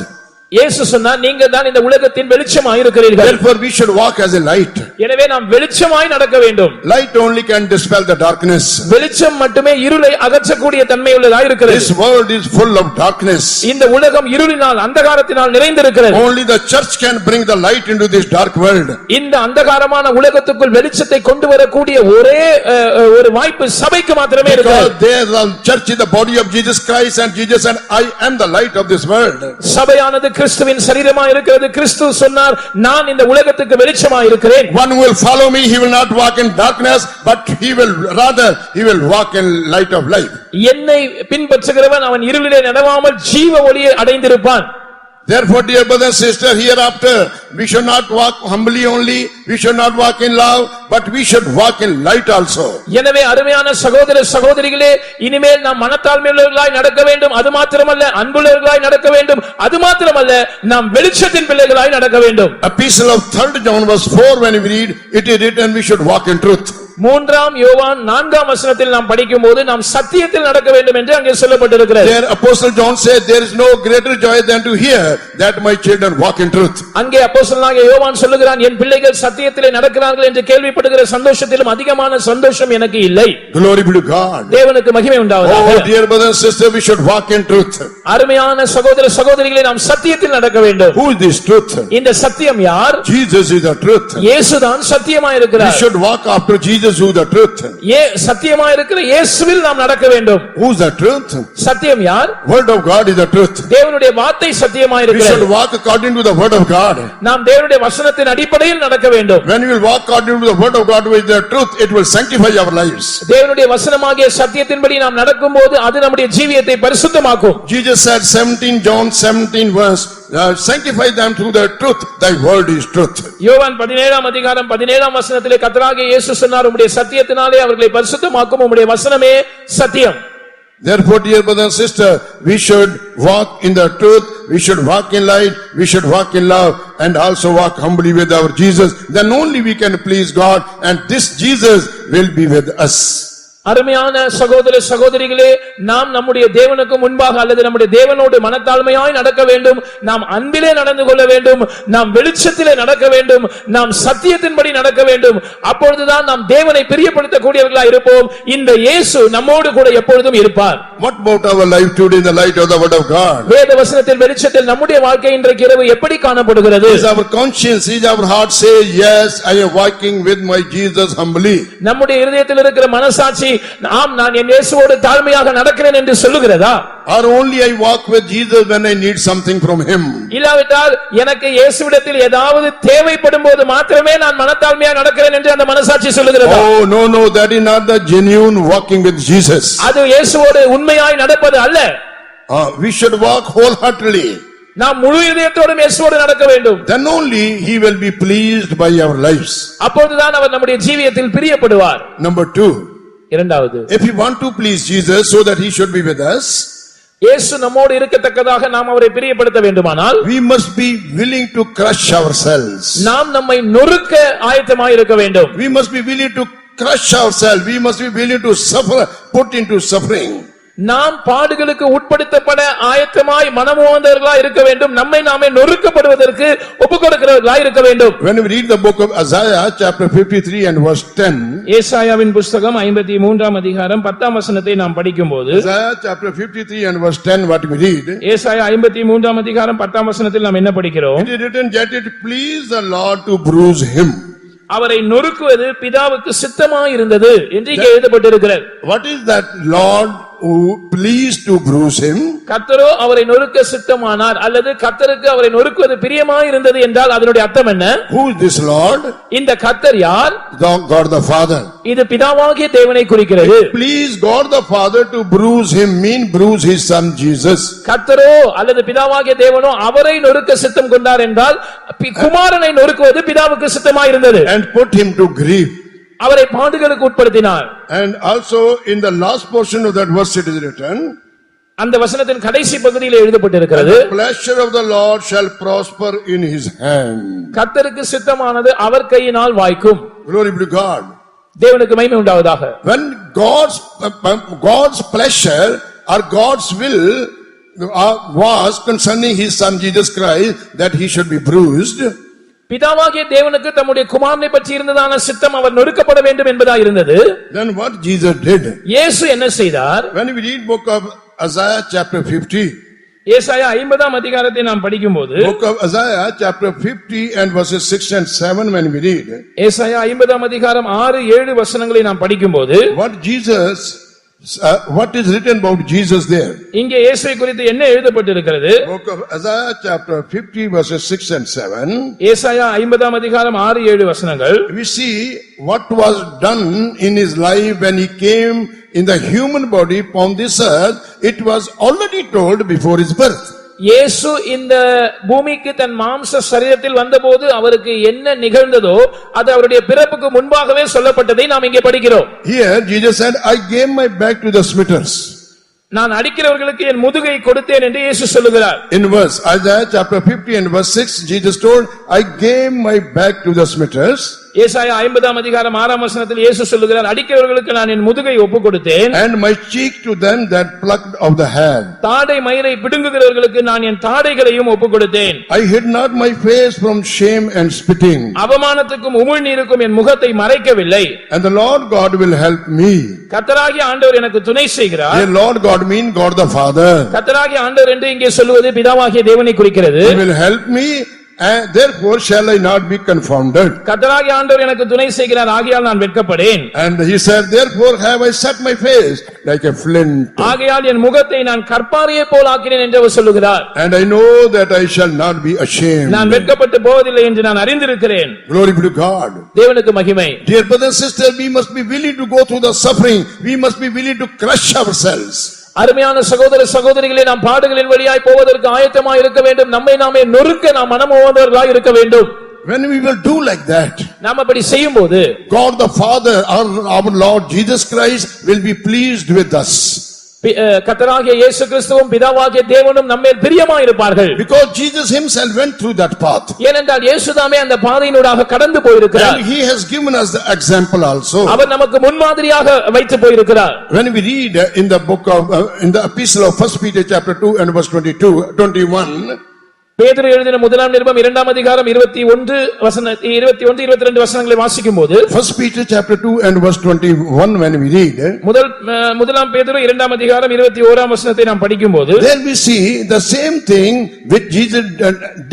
இயேசு சொன்னார், நீங்கள் தான் இந்த உலகத்தின் வெளிச்சமாய் இருக்கிறீர்கள். Therefore we should walk as a light. எனவே நாம் வெளிச்சமாய் நடக்க வேண்டும். Light only can dispel the darkness. வெளிச்சம் மட்டுமே இருளை அகற்றக்கூடிய தன்மை உள்ளதாய் இருக்கிறது. This world is full of darkness. இந்த உலகம் இருளினால் அந்தகாரத்தினால் நிறைந்திருக்கிறது. Only the church can bring the light into this dark world. இந்த அந்தகாரமான உலகத்துக்குள் வெளிச்சத்தை கொண்டு வரக்கூடிய ஒரே ஒரு வாய்ப்பு சபைக்கு மாத்திரமே இருக்கிறது. Because there the church is the body of Jesus Christ and Jesus and I am the light of this world. சபையானது கிறிஸ்துவின் சரீரமாய் இருக்கிறது. கிறிஸ்து சொன்னார், நான் இந்த உலகத்துக்கு வெளிச்சமாய் இருக்கிறேன். One will follow me, he will not walk in darkness, but he will walk in light of life. என்னை பின்பற்றுகிறவன் அவன் இருளிலே நடவாமல் ஜீவ ஒளியை அடைந்திருப்பான். Therefore, dear brother and sister, hereafter, we should not walk humbly only, we should not walk in love, but we should walk in light also. எனவே அருமையான சகோதர சகோதரிகளே, இனிமேல் நாம் மனத்தாழ்மையுள்ளவர்களாய் நடக்க வேண்டும். அது மாத்திரமல்ல, அன்புள்ளவர்களாய் நடக்க வேண்டும். அது மாத்திரமல்ல, நாம் வெளிச்சத்தின் பிள்ளைகளாய் நடக்க வேண்டும். Epistle of 3 John verse 4, when we read, it is written we should walk in truth. 3 யோவான் 4 வசனத்தில் நாம் படிக்கும்போது நாம் சத்தியத்தில் நடக்க வேண்டும் என்று அங்கே சொல்லப்பட்டிருக்கிறது. There Apostle John said, there is no greater joy than to hear that my children walk in truth. அங்கே அப்போஸ்தலனாகிய யோவான் சொல்லுகிறான், என் பிள்ளைகள் சத்தியத்திலே நடக்கிறார்கள் என்று கேள்விப்படுகிற சந்தோஷத்திலும் அதிகமான சந்தோஷம் எனக்கு இல்லை. Glory be to God. தேவனுக்கு மகிமை உண்டாவதாக. Oh dear brother and sister, we should walk in truth. அருமையான சகோதர சகோதரிகளே, நாம் சத்தியத்தில் நடக்க வேண்டும். Who is this truth? இந்த சத்தியம் யார்? Jesus is the truth. இயேசுதான் சத்தியமாய் We இருக்கிறார். should walk after Jesus, who is the truth. சத்தியமாய் இருக்கிற இயேசுவில் நாம் நடக்க வேண்டும். Who is the truth? சத்தியம் யார்? Word of God is the truth. தேவனுடைய வார்த்தை சத்தியமாய் We இருக்கிறது. should walk according to the word of God. நாம் தேவனுடைய வசனத்தின் அடிப்படையில் நடக்க வேண்டும். When we will walk according to the word of God with the truth, it will sanctify our lives. தேவனுடைய வசனமாகிய சத்தியத்தின்படி நாம் நடக்கும்போது அது நம்முடைய ஜீவியத்தை பரிசுத்தமாக்கும். Jesus said 17 John 17 verse, sanctify them through the truth, thy word is truth. யோவான் 17 அதிகாரம் 17 வசனத்திலே கர்த்தராகிய இயேசு சொன்னார், உம்முடைய சத்தியத்தினாலே அவர்களை பரிசுத்தமாக்கும், உம்முடைய வசனமே சத்தியம். Therefore, dear brother and sister, we should walk in the truth, we should walk in light, we should walk in love, and also walk humbly with our Jesus. Then only we can please God, and this Jesus will be with us. அருமையான சகோதர சகோதரிகளே, நாம் நம்முடைய தேவனுக்கு முன்பாக அல்லது நம்முடைய தேவனோடு மனத்தாழ்மையாய் நடக்க வேண்டும். நாம் அன்பிலே நடந்து கொள்ள வேண்டும். நாம் வெளிச்சத்திலே நடக்க வேண்டும். நாம் சத்தியத்தின்படி நடக்க வேண்டும். அப்பொழுதுதான் நாம் தேவனை பிரியப்படுத்தக்கூடியவர்களாய் இருப்போம். இந்த இயேசு நம்மோடு கூட எப்பொழுதும் இருப்பார். What about our life today in the light of the word of God? வேத வசனத்தின் வெளிச்சத்தில் நம்முடைய வாழ்க்கை இன்றைக்கு இரவு எப்படி காணப்படுகிறது? Is our conscience, is our heart say, yes, I am walking with my Jesus humbly? நம்முடைய இதயத்தில் இருக்கிற மனசாட்சி, நான் என் இயேசுவோடு தாழ்மையாக நடக்கிறேன் என்று சொல்லுகிறதா? Or only I walk with Jesus when I need something from him? இல்லாவிட்டால் எனக்கு இயேசுவிடத்தில் ஏதாவது தேவைப்படும் போது மாத்திரமே நான் மனத்தாழ்மையாக நடக்கிறேன் என்று அந்த மனசாட்சி சொல்லுகிறதா? Oh no, that is not the genuine walking with Jesus. அது இயேசுவோடு உண்மையாய் நடப்பது அல்ல. We should walk wholeheartedly. நாம் முழு இதயத்தோடும் இயேசுவோடு நடக்க வேண்டும். Then only he will be pleased by our lives. அப்பொழுதுதான் அவர் நம்முடைய ஜீவியத்தில் பிரியப்படுவார். Number 2, இரண்டாவது, if we want to please Jesus so that he should be with us, இயேசு நம்மோடு இருக்கத்தக்கதாக நாம் அவரை பிரியப்படுத்த வேண்டுமானால் we must be willing to crush ourselves. நாம் நம்மை நொறுக்க ஆயத்தமாய் இருக்க வேண்டும். We must be willing to crush ourselves. We must be willing to suffer, put into suffering. நாம் பாடுகளுக்கு உட்படுத்தப்பட ஆயத்தமாய் மனமுவந்தவர்களாய் இருக்க வேண்டும். நம்மை நாமே நொறுக்கப்படுவதற்கு ஒப்புக்கொடுக்கிறவர்களாய் இருக்க வேண்டும். When we read the book of Isaiah chapter 53 and verse 10, ஏசாயாவின் புத்தகம் 53 அதிகாரம் 10 வசனத்தை நாம் படிக்கும்போது, Isaiah chapter 53 and verse 10, what we read, ஏசாயா 53 அதிகாரம் 10 வசனத்தில் நாம் என்ன படிக்கிறோம்? it is written, yet it pleased the Lord to bruise him. அவரை நொறுக்குவது பிதாவுக்கு சித்தமாய் இருந்தது என்று இங்கே எழுதப்பட்டிருக்கிறது. What is that Lord who pleased to bruise him? கர்த்தரோ அவரை நொறுக்க சித்தமானார் அல்லது கர்த்தருக்கு அவரை நொறுக்குவது பிரியமாய் இருந்தது என்றால் அதனுடைய அர்த்தம் என்ன? Who is this Lord? இந்த கர்த்தர் யார்? God the Father. இது பிதாவாகிய தேவனை குறிக்கிறது. Please God the Father to bruise him, mean bruise his son Jesus. கர்த்தரோ அல்லது பிதாவாகிய தேவனோ அவரை நொறுக்க சித்தம் கொண்டார் என்றால் குமாரனை நொறுக்குவது பிதாவுக்கு சித்தமாய் இருந்தது. And put him to grief. அவரை பாடுகளுக்கு உட்படுத்தினார். And also in the last portion of that verse it is written, அந்த வசனத்தின் கடைசி பகுதியில் எழுதப்பட்டிருக்கிறது, the pleasure of the Lord shall prosper in his hand. கர்த்தருக்கு சித்தமானது அவர் கையினால் வாய்க்கும். Glory be to God. தேவனுக்கு மகிமை உண்டாவதாக. When God's pleasure or God's will was concerning his son Jesus Christ that he should be bruised, பிதாவாகிய தேவனுக்கு தம்முடைய குமாரனை பற்றி இருந்ததான சித்தம் அவர் நொறுக்கப்பட வேண்டும் என்பதாக இருந்தது. then what Jesus did? இயேசு என்ன செய்தார்? When we read book of Isaiah chapter 50, ஏசாயா 50 அதிகாரத்தை நாம் படிக்கும்போது, book of Isaiah chapter 50 and verses 6 and 7, when we read, ஏசாயா 50 அதிகாரம் 6, 7 வசனங்களை நாம் படிக்கும்போது, what is written about Jesus there? இங்கே இயேசுவை குறித்து என்ன எழுதப்பட்டிருக்கிறது? Book of Isaiah chapter 50 verses 6 and 7, ஏசாயா 50 அதிகாரம் 6, 7 வசனங்கள். we see what was done in his life when he came in the human body upon this earth. It was already told before his birth. இயேசு இந்த பூமிக்கு தன் மாம்ச சரீரத்தில் வந்தபோது அவருக்கு என்ன நிகழ்ந்ததோ அது அவருடைய பிறப்புக்கு முன்பாகவே சொல்லப்பட்டதை நாம் இங்கே படிக்கிறோம். Here Jesus said, I gave my back to the smitters. நான் அடிக்கிறவர்களுக்கு என் முதுகை கொடுத்தேன் என்று இயேசு சொல்லுகிறார். In verse Isaiah chapter 50 and verse 6, Jesus told, I gave my back to the smitters. ஏசாயா 50ஆம் அதிகாரம் 6ஆம் வசனத்தில் இயேசு சொல்லுகிறார், அடிக்கிறவர்களுக்கு நான் என் முதுகை ஒப்புக் கொடுத்தேன். And my cheek to them that plucked of the hair. தாடை மயிரை பிடுங்குகிறவர்களுக்கு நான் என் தாடைகளையும் ஒப்புக் கொடுத்தேன். I hid not my face from shame and spitting. அவமானத்துக்கும் உமிழ்நீருக்கும் என் முகத்தை மறைக்கவில்லை. And the Lord God will help me. கர்த்தராகிய ஆண்டவர் எனக்கு துணை செய்கிறார். Here Lord God mean God the Father. கர்த்தராகிய ஆண்டவர் என்று இங்கே சொல்வது பிதாவாகிய தேவனை குறிக்கிறது. He will help me. And therefore shall I not be confounded. கர்த்தராகிய ஆண்டவர் எனக்கு துணை செய்கிறார், ஆகையால் நான் வெட்கப்படேன். And he said, therefore have I set my face like a flint. ஆகையால் என் முகத்தை நான் கற்பாறையை போல் ஆக்கினேன் என்று அவர் சொல்லுகிறார். And I know that I shall not be ashamed. நான் வெட்கப்பட்டு போவதில்லை என்று நான் அறிந்திருக்கிறேன். Glory be to God. தேவனுக்கு மகிமை. Dear brothers and sisters, we must be willing to go through the suffering. We must be willing to crush ourselves. அருமையான சகோதர சகோதரிகளே, நாம் பாடுகளின் வழியாய் போவதற்கு ஆயத்தமாய் இருக்க வேண்டும். நம்மை நாமே நொறுக்க நாம் மனமுவந்தவர்களாய் இருக்க வேண்டும். When we will do like that, நாம் அப்படி செய்யும்போது God the Father, our Lord Jesus Christ will be pleased with us. கர்த்தராகிய இயேசு கிறிஸ்துவும் பிதாவாகிய தேவனும் நம்மேல் பிரியமாய் இருப்பார்கள். Because Jesus himself went through that path. ஏனென்றால் இயேசுதாமே அந்த பாதையினூடாக கடந்து போயிருக்கிறார். And he has given us the example also. அவர் நமக்கு முன்மாதிரியாக வைத்து போயிருக்கிறார். When we read in the book of in the epistle of 1 Peter chapter 2 and verse 21, பேதுரு எழுதின முதலாம் நிருபம் 2ஆம் அதிகாரம் 21 22 வசனங்களை வாசிக்கும்போது, 1 Peter chapter 2 and verse 21, when we read, முதலாம் பேதுரு 2ஆம் அதிகாரம் 21ஆம் வசனத்தை நாம் படிக்கும்போது, there we see the same thing which Jesus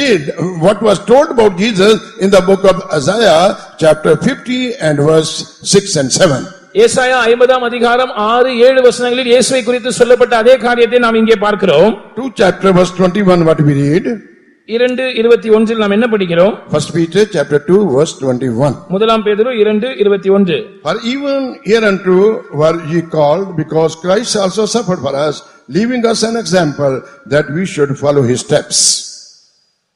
did, what was told about Jesus in the book of Isaiah chapter 50 and verse 6 and 7. ஏசாயா 50ஆம் அதிகாரம் 6 7 வசனங்களில் இயேசுவை குறித்து சொல்லப்பட்ட அதே காரியத்தை நாம் இங்கே பார்க்கிறோம். 2 chapter verse 21, what we read, 2:21 நாம் என்ன படிக்கிறோம்? 1 Peter chapter 2 verse 21. முதலாம் பேதுரு 2:21. For even hereunto were ye called, because Christ also suffered for us, leaving us an example that we should follow his steps.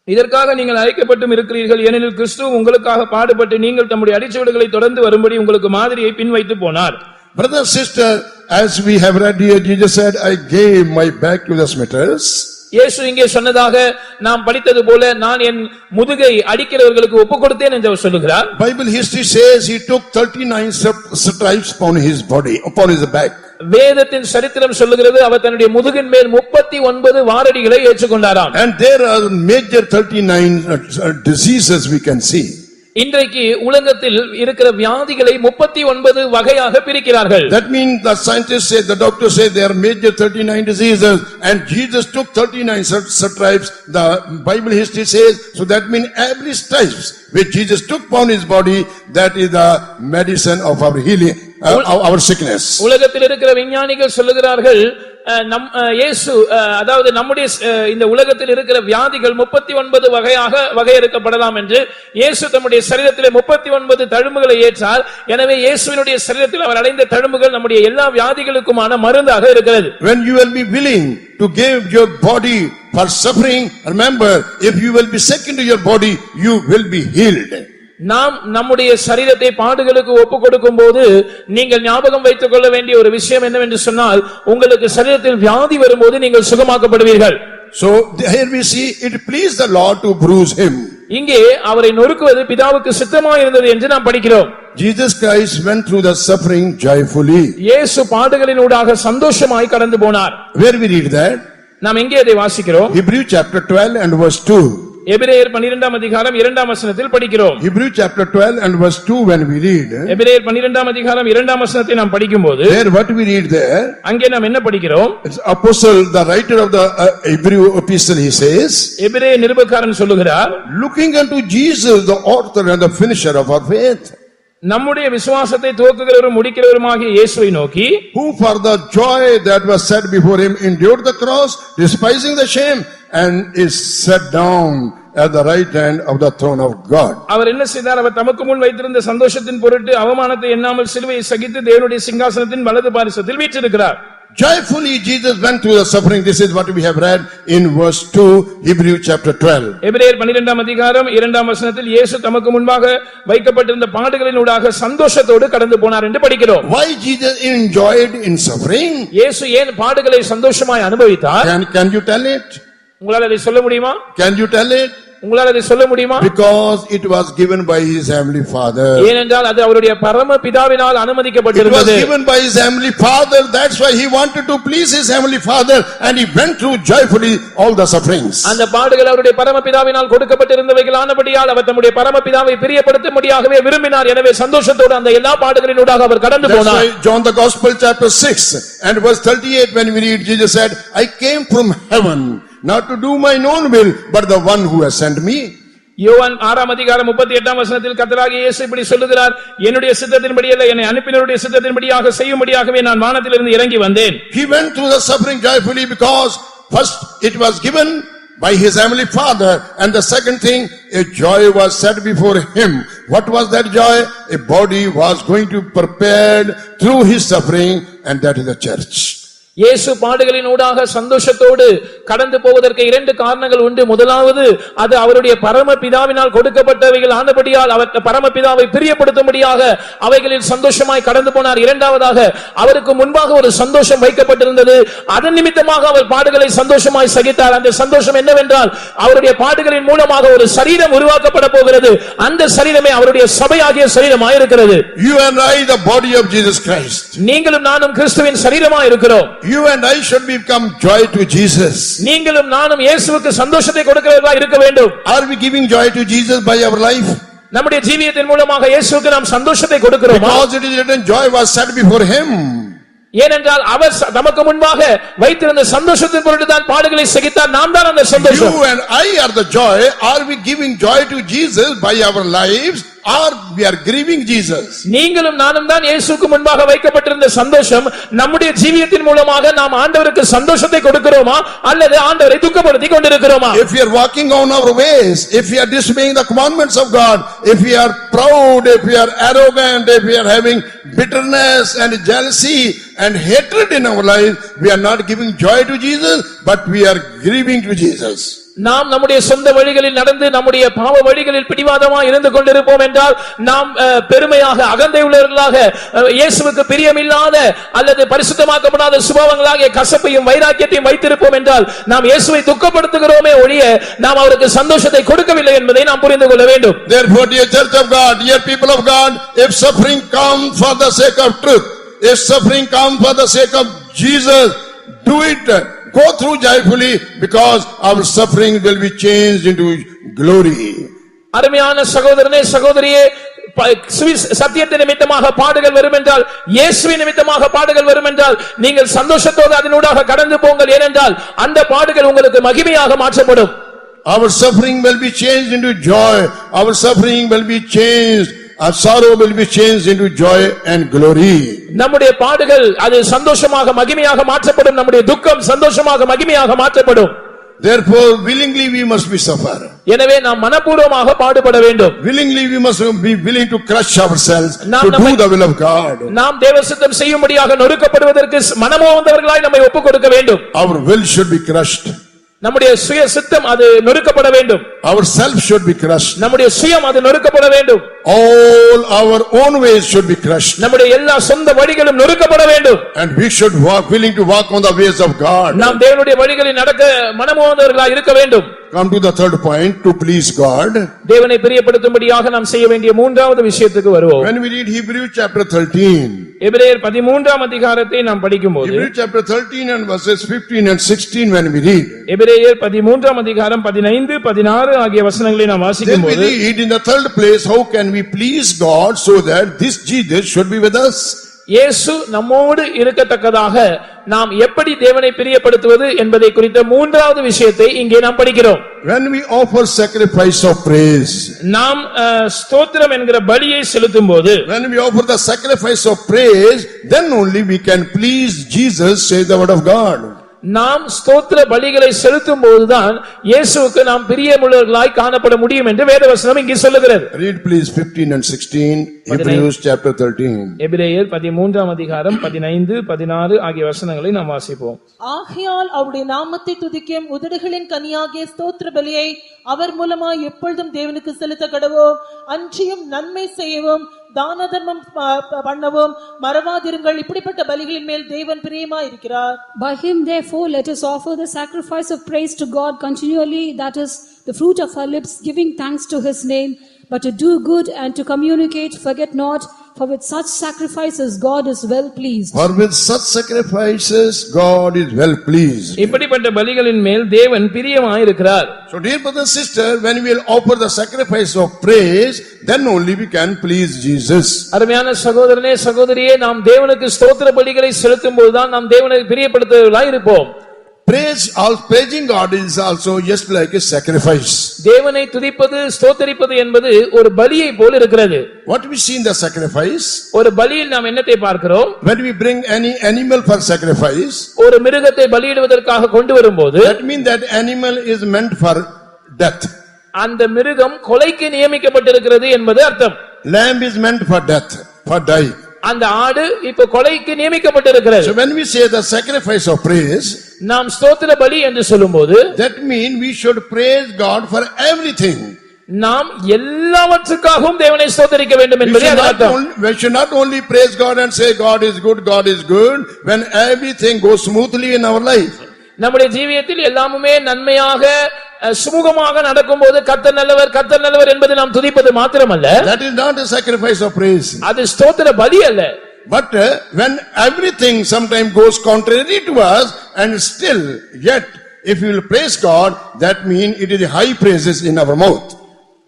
இதற்காக நீங்கள் அழைக்கப்பட்டும் இருக்கிறீர்கள், ஏனெனில் கிறிஸ்து உங்களுக்காக பாடுபட்டு நீங்கள் தம்முடைய அடிச்சுவடுகளை தொடர்ந்து வரும்படி உங்களுக்கு மாதிரியை பின்வைத்து போனார். Brother, sister, as we have read here, Jesus said, I gave my back to the smitters. இயேசு இங்கே சொன்னதாக நாம் படித்தது போல நான் என் முதுகை அடிக்கிறவர்களுக்கு ஒப்புக் கொடுத்தேன் என்று அவர் சொல்லுகிறார். Bible history says he took 39 stripes upon his body, upon his back. வேதத்தின் சரித்திரம் சொல்லுகிறது அவர் தன்னுடைய முதுகின் மேல் 39 வாரடிகளை ஏற்றுக்கொண்டாராம். And there are major 39 diseases we can see. இன்றைக்கு உலகத்தில் இருக்கிற வியாதிகளை 39 வகையாக பிரிக்கிறார்கள். That means the scientists say, the doctors say there are major 39 diseases, and Jesus took 39 stripes, the Bible history says. So that means every stripes which Jesus took upon his body, that is the medicine of our healing, our sickness. உலகத்தில் இருக்கிற விஞ்ஞானிகள் சொல்லுகிறார்கள், இயேசு அதாவது நம்முடைய இந்த உலகத்தில் இருக்கிற வியாதிகள் 39 வகையாக வகையறுக்கப்படலாம் என்று. இயேசு தம்முடைய சரீரத்திலே 39 தழும்புகளை ஏற்றார். எனவே இயேசுவினுடைய சரீரத்தில் அவர் அடைந்த தழும்புகள் நம்முடைய எல்லா வியாதிகளுக்குமான மருந்தாக இருக்கிறது. When you will be willing to give your body for suffering, remember, if you will be sick into your body, you will be healed. நாம் நம்முடைய சரீரத்தை பாடுகளுக்கு ஒப்புக் கொடுக்கும் போது நீங்கள் ஞாபகம் வைத்துக் கொள்ள வேண்டிய ஒரு விஷயம் என்னவென்று சொன்னால், உங்களுக்கு சரீரத்தில் வியாதி வரும்போது நீங்கள் சுகமாக்கப்படுவீர்கள். So here we see it pleased the Lord to bruise him. இங்கே அவரை நொறுக்குவது பிதாவுக்கு சித்தமாய் இருந்தது என்று நாம் படிக்கிறோம். Jesus Christ went through the suffering joyfully. இயேசு பாடுகளினூடாக சந்தோஷமாய் கடந்து போனார். Where we read that? நாம் எங்கே அதை வாசிக்கிறோம்? Hebrew chapter 12 and verse 2. எபிரேயர் 12ஆம் அதிகாரம் 2ஆம் வசனத்தில் படிக்கிறோம். Hebrew chapter 12 and verse 2, when we read, எபிரேயர் 12ஆம் அதிகாரம் 2ஆம் வசனத்தை நாம் படிக்கும்போது, there what we read there, அங்கே நாம் என்ன படிக்கிறோம்? apostle, the writer of the Hebrew epistle, he says, எபிரேய நிருபக்காரன் சொல்லுகிறார், looking unto Jesus, the author and the finisher of our faith, நம்முடைய விசுவாசத்தை துவக்குகிறவரும் முடிக்கிறவருமாகிய இயேசுவை நோக்கி, who for the joy that was set before him endured the cross, despising the shame, and is set down at the right hand of the throne of God. அவர் என்ன செய்தார்? அவர் தமக்கு முன் வைத்திருந்த சந்தோஷத்தின் பொருட்டு அவமானத்தை எண்ணாமல் சிலுவையை சகித்து தேவனுடைய சிங்காசனத்தின் வலது பாரிசத்தில் வீற்றிருக்கிறார். Joyfully Jesus went through the suffering. This is what we have read in verse 2, Hebrews chapter 12. எபிரேயர் 12ஆம் அதிகாரம் 2ஆம் வசனத்தில் இயேசு தமக்கு முன்பாக வைக்கப்பட்டிருந்த பாடுகளினூடாக சந்தோஷத்தோடு கடந்து போனார் என்று படிக்கிறோம். Why Jesus enjoyed in suffering? இயேசு ஏன் பாடுகளை சந்தோஷமாய் அனுபவித்தார்? Can you tell it? உங்களால அதை சொல்ல முடியுமா? Can you tell it? உங்களால அதை சொல்ல முடியுமா? Because it was given by his heavenly Father. ஏனென்றால் அது அவருடைய பரம பிதாவினால் அனுமதிக்கப்பட்டிருந்தது. It was given by his heavenly Father. That's why he wanted to please his heavenly Father and he went through joyfully all the sufferings. அந்த பாடுகள் அவருடைய பரம பிதாவினால் கொடுக்கப்பட்டிருந்தவைகள் ஆனபடியால் அவர் தம்முடைய பரம பிதாவை பிரியப்படுத்தும்படியாகவே விரும்பினார். எனவே சந்தோஷத்தோடு அந்த எல்லா பாடுகளினூடாக அவர் கடந்து That's போனார். why John the Gospel chapter 6 and verse 38 when we read, Jesus said, I came from heaven not to do mine own will but the one who has sent me. யோவான் 6ஆம் அதிகாரம் 38ஆம் வசனத்தில் கர்த்தராகிய இயேசு இப்படி சொல்லுகிறார், என்னுடைய சித்தத்தின்படி அல்ல என்னை அனுப்பினவருடைய சித்தத்தின்படியாக செய்யும்படியாகவே நான் வானத்திலிருந்து இறங்கி வந்தேன். He went through the suffering joyfully because first it was given by his heavenly Father and the second thing, a joy was set before him. What was that joy? A body was going to be prepared through his suffering and that is the church. இயேசு பாடுகளின் ஊடாக சந்தோஷத்தோடு கடந்து போவதற்கு இரண்டு காரணங்கள் உண்டு. முதலாவது, அது அவருடைய பரம பிதாவினால் கொடுக்கப்பட்டவைகள் ஆனபடியால் அவர் பரம பிதாவை பிரியப்படுத்தும்படியாக அவைகளில் சந்தோஷமாய் கடந்து போனார். இரண்டாவதாக, அவருக்கு முன்பாக ஒரு சந்தோஷம் வைக்கப்பட்டிருந்தது. அதன் நிமித்தமாக அவர் பாடுகளை சந்தோஷமாய் சகித்தார். அந்த சந்தோஷம் என்னவென்றால், அவருடைய பாடுகளின் மூலமாக ஒரு சரீரம் உருவாக்கப்பட போகிறது. அந்த சரீரமே அவருடைய சபையாகிய சரீரமாய் இருக்கிறது. You and I, the body of Jesus Christ. நீங்களும் நானும் கிறிஸ்துவின் சரீரமாய் இருக்கிறோம். You and I should become joy to Jesus. நீங்களும் நானும் இயேசுவுக்கு சந்தோஷத்தை கொடுக்கிறவர்களா இருக்க வேண்டும். Are we giving joy to Jesus by our life? நம்முடைய ஜீவியத்தின் மூலமாக இயேசுவுக்கு நாம் சந்தோஷத்தை கொடுக்கிறோமா? Because it is written, joy was set before him. ஏனென்றால் அவர் நமக்கு முன்பாக வைத்திருந்த சந்தோஷத்தின் பொருட்டு தான் பாடுகளை சகித்தார். நாம் தான் அந்த சந்தோஷம். You and I are the joy. Are we giving joy to Jesus by our lives or we are grieving Jesus? நீங்களும் நானும் தான் இயேசுவுக்கு முன்பாக வைக்கப்பட்டிருந்த சந்தோஷம். நம்முடைய ஜீவியத்தின் மூலமாக நாம் ஆண்டவருக்கு சந்தோஷத்தை கொடுக்கிறோமா அல்லது ஆண்டவரை துக்கப்படுத்திக் கொண்டிருக்கிறோமா? If we are walking on our ways, if we are disobeying the commandments of God, if we are proud, if we are arrogant, if we are having bitterness and jealousy and hatred in our life, we are not giving joy to Jesus but we are grieving to Jesus. நாம் நம்முடைய சொந்த வழிகளில் நடந்து நம்முடைய பாவ வழிகளில் பிடிவாதமாக இருந்து கொண்டிருப்போம் என்றால், நாம் பெருமையாக அகந்தை உள்ளவர்களாக இயேசுவுக்கு பிரியமில்லாத அல்லது பரிசுத்தமாக்கப்படாத சுபாவங்களாகிய கசப்பையும் வைராக்கியத்தையும் வைத்திருப்போம் என்றால், நாம் இயேசுவை துக்கப்படுத்துகிறோமே ஒழிய நாம் அவருக்கு சந்தோஷத்தை கொடுக்கவில்லை என்பதை நாம் புரிந்து கொள்ள வேண்டும். Therefore, dear church of God, dear people of God, if suffering comes for the sake of truth, if suffering comes for the sake of Jesus, do it. Go through joyfully because our suffering will be changed into glory. அருமையான சகோதரனே சகோதரியே, சத்தியத்தின் நிமித்தமாக பாடுகள் வரும் என்றால், இயேசுவின் நிமித்தமாக பாடுகள் வரும் என்றால், நீங்கள் சந்தோஷத்தோடு அதனூடாக கடந்து போங்கள். ஏனென்றால் அந்த பாடுகள் உங்களுக்கு மகிமையாக மாற்றப்படும். Our suffering will be changed into joy. Our suffering will be changed. Our sorrow will be changed into joy and glory. நம்முடைய பாடுகள் அது சந்தோஷமாக மகிமையாக மாற்றப்படும். நம்முடைய துக்கம் சந்தோஷமாக மகிமையாக மாற்றப்படும். Therefore, willingly we must be suffer. எனவே நாம் மனப்பூர்வமாக பாடுபட வேண்டும். Willingly we must be willing to crush ourselves to do the will of God. நாம் தேவ சித்தம் செய்யும்படியாக நொறுக்கப்படுவதற்கு மனமோ வந்தவர்களாய் நம்மை ஒப்புக் கொடுக்க வேண்டும். Our will should be crushed. நம்முடைய சுய சித்தம் அது நொறுக்கப்பட வேண்டும். Our self should be crushed. நம்முடைய சுயம் அது நொறுக்கப்பட வேண்டும். All our own ways should be crushed. நம்முடைய எல்லா சொந்த வழிகளும் நொறுக்கப்பட வேண்டும். And we should walk, willing to walk on the ways of God. நாம் தேவனுடைய வழிகளில் நடக்க மனமுவந்தவர்களாய் இருக்க வேண்டும். Come to the third point, to please God. தேவனை பிரியப்படுத்தும்படியாக நாம் செய்ய வேண்டிய மூன்றாவது விஷயத்துக்கு வருவோம். When we read Hebrews chapter 13, எபிரேயர் 13ஆம் அதிகாரத்தை நாம் படிக்கும்போது, Hebrews chapter 13 and verses 15 and 16 when we read, எபிரேயர் 13ஆம் அதிகாரம் 15, 16 ஆகிய வசனங்களை நாம் then we வாசிக்கும்போது, read in the third place, how can we please God so that this Jesus should be with us? இயேசு நம்மோடு இருக்கத்தக்கதாக நாம் எப்படி தேவனை பிரியப்படுத்துவது என்பதை குறித்த மூன்றாவது விஷயத்தை இங்கே நாம் படிக்கிறோம். When we offer sacrifice of praise, நாம் ஸ்தோத்திரம் என்கிற பலியை செலுத்தும்போது, when we offer the sacrifice of praise, then only we can please Jesus, says the word of God. நாம் ஸ்தோத்திர பலிகளை செலுத்தும் போதுதான் இயேசுவுக்கு நாம் பிரியமுள்ளவர்களாய் காணப்பட முடியும் என்று வேதவசனம் இங்கே சொல்லுகிறது. Read please 15 and 16, Hebrews chapter 13. எபிரேயர் 13ஆம் அதிகாரம் 15, 16 ஆகிய வசனங்களை நாம் வாசிப்போம். ஆகையால் அவருடைய நாமத்தை துதிக்கும் உதடுகளின் கனியாகிய ஸ்தோத்திர பலியை அவர் மூலமாய் எப்பொழுதும் தேவனுக்கு செலுத்த கடவோம். அன்றியும் நன்மை செய்யவும் தான தர்மம் பண்ணவும் மறவாதிருங்கள். இப்படிப்பட்ட பலிகளின் மேல் தேவன் பிரியமாய் இருக்கிறார். By him therefore let us offer the sacrifice of praise to God continually, that is the fruit of our lips, giving thanks to his name. But to do good and to communicate, forget not, for with such sacrifices God is well pleased. For with such sacrifices God is well pleased. இப்படிப்பட்ட பலிகளின் மேல் தேவன் பிரியமாய் இருக்கிறார். So dear brother and sister, when we will offer the sacrifice of praise, then only we can please Jesus. அருமையான சகோதரனே சகோதரியே, நாம் தேவனுக்கு ஸ்தோத்திர பலிகளை செலுத்தும் போதுதான் நாம் தேவனை பிரியப்படுத்துவர்களாய் இருப்போம். Praising God is also just like a sacrifice. தேவனை துதிப்பது ஸ்தோத்திரிப்பது என்பது ஒரு பலியை போல இருக்கிறது. What we see in the sacrifice? ஒரு பலியில் நாம் என்னத்தை பார்க்கிறோம்? When we bring any animal for sacrifice, ஒரு மிருகத்தை பலியிடுவதற்காக கொண்டு வரும்போது, that means that animal is meant for death. அந்த மிருகம் கொலைக்கு நியமிக்கப்பட்டிருக்கிறது என்பது அர்த்தம். Lamb is meant for death, for dying. அந்த ஆடு இப்ப கொலைக்கு நியமிக்கப்பட்டிருக்கிறது. So when we say the sacrifice of praise, நாம் ஸ்தோத்திர பலி என்று சொல்லும்போது, that means we should praise God for everything. நாம் எல்லாவற்றுக்காகவும் தேவனை ஸ்தோத்திரிக்க வேண்டும் என்பதே அர்த்தம். We should not only praise God and say God is good when everything goes smoothly in our life. நம்முடைய ஜீவியத்தில் எல்லாமுமே நன்மையாக சுமூகமாக நடக்கும்போது கர்த்தர் நல்லவர் என்பதை நாம் துதிப்பது மாத்திரமல்ல. That is not a sacrifice of praise. அது ஸ்தோத்திர பலி அல்ல. But when everything sometimes goes contrary to us and still yet if you will praise God, that means it is high praises in our mouth.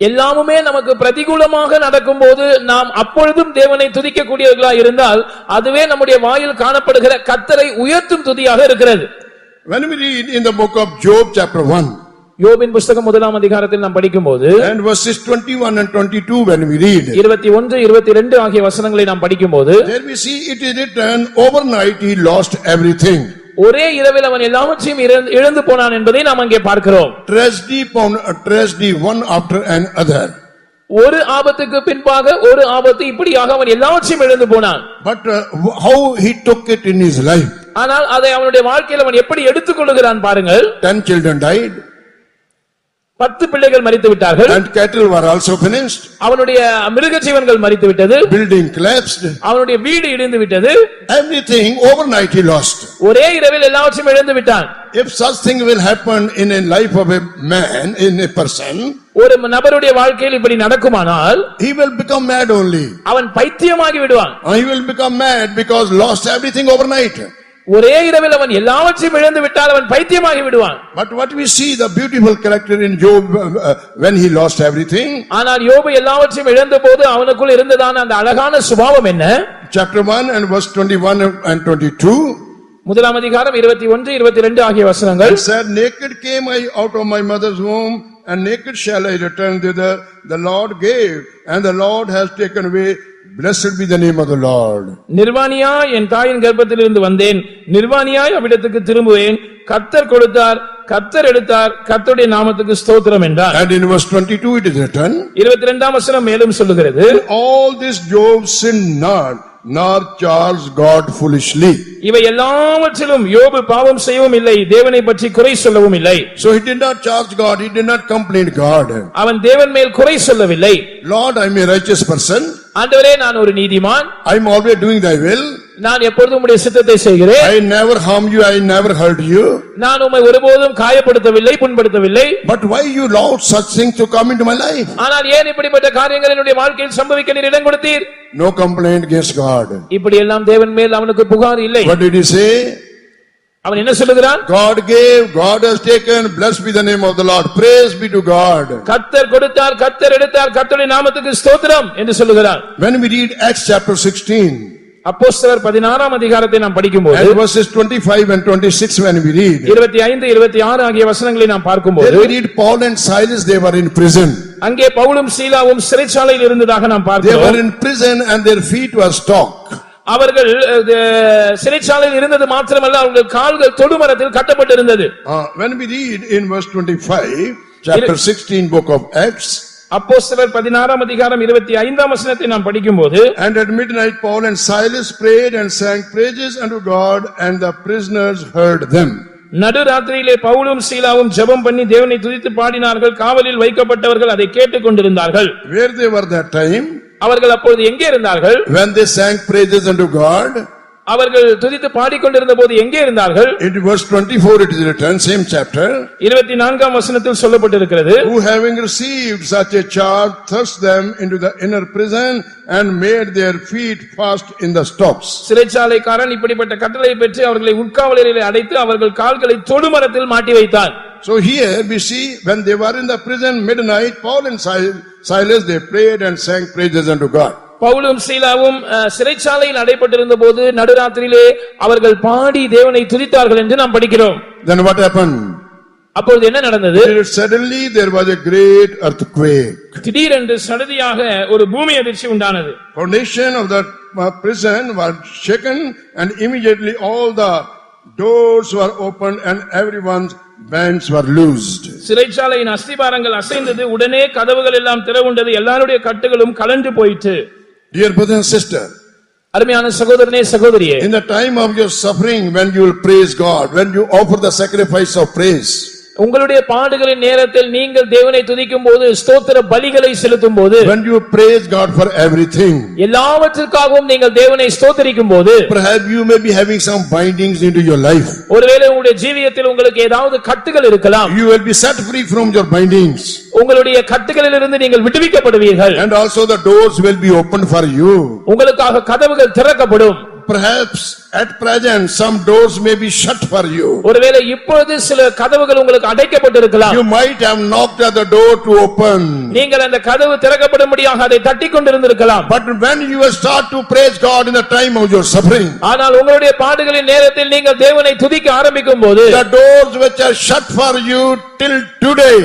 எல்லாமுமே நமக்கு பிரதிகூலமாக நடக்கும்போது நாம் அப்பொழுதும் தேவனை துதிக்க கூடியவர்களாய் இருந்தால் அதுவே நம்முடைய வாயில் காணப்படுகிற கர்த்தரை உயர்த்தும் துதியாக இருக்கிறது. When we read in the book of Job chapter 1, யோபின் புத்தகம் 1ஆம் அதிகாரத்தில் நாம் படிக்கும்போது, and verses 21 and 22 when we read, 21 22 ஆகிய வசனங்களை நாம் படிக்கும்போது, there we see it is written, overnight he lost everything. ஒரே இரவில் அவன் எல்லாவற்றையும் இழந்து போனான் என்பதை நாம் அங்கே பார்க்கிறோம். Tragedy one after another. ஒரு ஆபத்துக்கு பின்பாக ஒரு ஆபத்து, இப்படியாக அவன் எல்லாவற்றையும் இழந்து போனான். But how he took it in his life? ஆனால் அதை அவனுடைய வாழ்க்கையில் அவன் எப்படி எடுத்துக்கொள்கிறான் பாருங்கள். 10 children died. 10 பிள்ளைகள் மரித்து விட்டார்கள். And cattle were also finished. அவனுடைய மிருக ஜீவன்கள் மரித்து விட்டது. Building collapsed. அவனுடைய வீடு இடிந்து விட்டது. Everything overnight he lost. ஒரே இரவில் எல்லாவற்றையும் இழந்து விட்டான். If such thing will happen in a life of a man, in a person, ஒரு நபருடைய வாழ்க்கையில் இப்படி நடக்குமானால் he will become mad only. அவன் பைத்தியமாகி விடுவான். He will become mad because lost everything overnight. ஒரே இரவில் அவன் எல்லாவற்றையும் இழந்து விட்டால் அவன் பைத்தியமாகி விடுவான். But what we see the beautiful character in Job when he lost everything. ஆனால் யோபு எல்லாவற்றையும் இழந்தபோது அவனுக்குள் இருந்ததான அந்த அழகான சுபாவம் என்ன? Chapter 1 and verse 21 and 22. முதலாம் அதிகாரம் 21 22 ஆகிய வசனங்கள். He said, naked came I out of my mother's womb and naked shall I return thither. The Lord gave and the Lord has taken away. Blessed be the name of the Lord. நிர்வாணியா என் தாயின் கர்ப்பத்திலிருந்து வந்தேன், நிர்வாணியாய் அவ்விடத்துக்கு திரும்புவேன். கர்த்தர் கொடுத்தார், கர்த்தர் எடுத்தார், கர்த்தருடைய நாமத்துக்கு ஸ்தோத்திரம் என்றார். And in verse 22 it is written, 22ஆம் வசனம் மேலும் சொல்லுகிறது, all this Job sinned not, nor charged God foolishly. இவை எல்லாவற்றிலும் யோபு பாவம் செய்யவும் இல்லை, தேவனை பற்றி குறை சொல்லவும் இல்லை. So he did not charge God, he did not complain God. அவன் தேவன் மேல் குறை சொல்லவில்லை. Lord, I am a righteous person. ஆண்டவரே, நான் ஒரு நீதிமான், I am always doing thy will. நான் எப்பொழுதும் உம்முடைய சித்தத்தை செய்கிறேன். I never harm you, I never hurt you. நான் உம்மை ஒருபோதும் காயப்படுத்தவில்லை, புண்படுத்தவில்லை. But why you allowed such things to come into my life? ஆனால் ஏன் இப்படிப்பட்ட காரியங்கள் என்னுடைய வாழ்க்கையில் சம்பவிக்க நீர் இடம் கொடுத்தீர்? No complaint against God. இப்படி எல்லாம் தேவன் மேல் அவனுக்கு புகார் இல்லை. What did he say? அவன் என்ன சொல்லுகிறான்? God gave, God has taken, blessed be the name of the Lord. Praise be to God. கர்த்தர் கொடுத்தார், கர்த்தர் எடுத்தார், கர்த்தருடைய நாமத்துக்கு ஸ்தோத்திரம் என்று சொல்லுகிறான். When we read Acts chapter 16, அப்போஸ்தலர் 16ஆம் அதிகாரத்தை நாம் படிக்கும்போது, and verses 25 and 26 when we read, 25 26 ஆகிய வசனங்களை நாம் பார்க்கும்போது, we read Paul and Silas, they were in prison. அங்கே பவுலும் சீலாவும் சிறைச்சாலையில் இருந்ததாக நாம் They பார்க்கிறோம். were in prison and their feet were stocked. அவர்கள் சிறைச்சாலையில் இருந்தது மாத்திரமல்ல அவர்கள் கால்கள் தொடுமரத்தில் கட்டப்பட்டிருந்தது. When we read in verse 25, chapter 16 book of Acts, அப்போஸ்தலர் 16ஆம் அதிகாரம் 25ஆம் வசனத்தை நாம் படிக்கும்போது, and at midnight Paul and Silas prayed and sang praises unto God, and the prisoners heard them. நடுராத்திரியிலே பவுலும் சீலாவும் ஜெபம் பண்ணி தேவனை துதித்து பாடினார்கள். காவலில் வைக்கப்பட்டவர்கள் அதை கேட்டுக் கொண்டிருந்தார்கள். Where they were that time? அவர்கள் அப்பொழுது எங்கே இருந்தார்கள்? When they sang praises unto God, அவர்கள் துதித்து பாடிக்கொண்டிருந்த போது எங்கே இருந்தார்கள்? in verse 24 it is written, same chapter, 24ஆம் வசனத்தில் சொல்லப்பட்டிருக்கிறது, who having received such a charge thrust them into the inner prison and made their feet fast in the stocks. சிறைச்சாலைக்காரன் இப்படிப்பட்ட கட்டளை பெற்று அவர்களை உட்காவலரிலே அடைத்து அவர்கள் கால்களை தொடுமரத்தில் மாட்டி வைத்தான். So here we see when they were in the prison midnight, Paul and Silas they prayed and sang praises unto God. பவுலும் சீலாவும் சிறைச்சாலையில் அடைபட்டிருந்த போது நடுராத்திரியிலே அவர்கள் பாடி தேவனை துதித்தார்கள் என்று நாம் படிக்கிறோம். Then what happened? அப்பொழுது என்ன நடந்தது? Suddenly there was a great earthquake. திடீரென்று சடதியாக ஒரு பூமி அதிர்ச்சி உண்டானது. Foundation of the prison was shaken and immediately all the doors were opened and everyone's bands were loosed. சிறைச்சாலையின் அஸ்திபாரங்கள் அசைந்தது. உடனே கதவுகள் எல்லாம் திறவுண்டது. எல்லாருடைய கட்டுகளும் கலண்டு போயிற்று. Dear brother and sister, அருமையான சகோதரனே சகோதரியே, in the time of your suffering, when you will praise God, when you offer the sacrifice of praise, உங்களுடைய பாடுகளின் நேரத்தில் நீங்கள் தேவனை துதிக்கும் போது, ஸ்தோத்திர பலிகளை செலுத்தும் போது, when you praise God for everything, எல்லாவற்றிற்காகவும் நீங்கள் தேவனை ஸ்தோத்திரிக்கும் போது, perhaps you may be having some bindings into your life. ஒருவேளை உங்களுடைய ஜீவியத்தில் உங்களுக்கு ஏதாவது கட்டுகள் இருக்கலாம். You will be set free from your bindings. உங்களுடைய கட்டுகளிலிருந்து நீங்கள் விடுவிக்கப்படுவீர்கள். And also the doors will be opened for you. உங்களுக்காக கதவுகள் திறக்கப்படும். Perhaps at present some doors may be shut for you. ஒருவேளை இப்பொழுது சில கதவுகள் உங்களுக்கு அடைக்கப்பட்டிருக்கலாம். You might have knocked at the door to open. நீங்கள் அந்த கதவு திறக்கப்படும்படியாக அதை தட்டிக் கொண்டிருந்திருக்கலாம். But when you will start to praise God in the time of your suffering, ஆனால் உங்களுடைய பாடுகளின் நேரத்தில் நீங்கள் தேவனை துதிக்க ஆரம்பிக்கும் போது, the doors which are shut for you till today,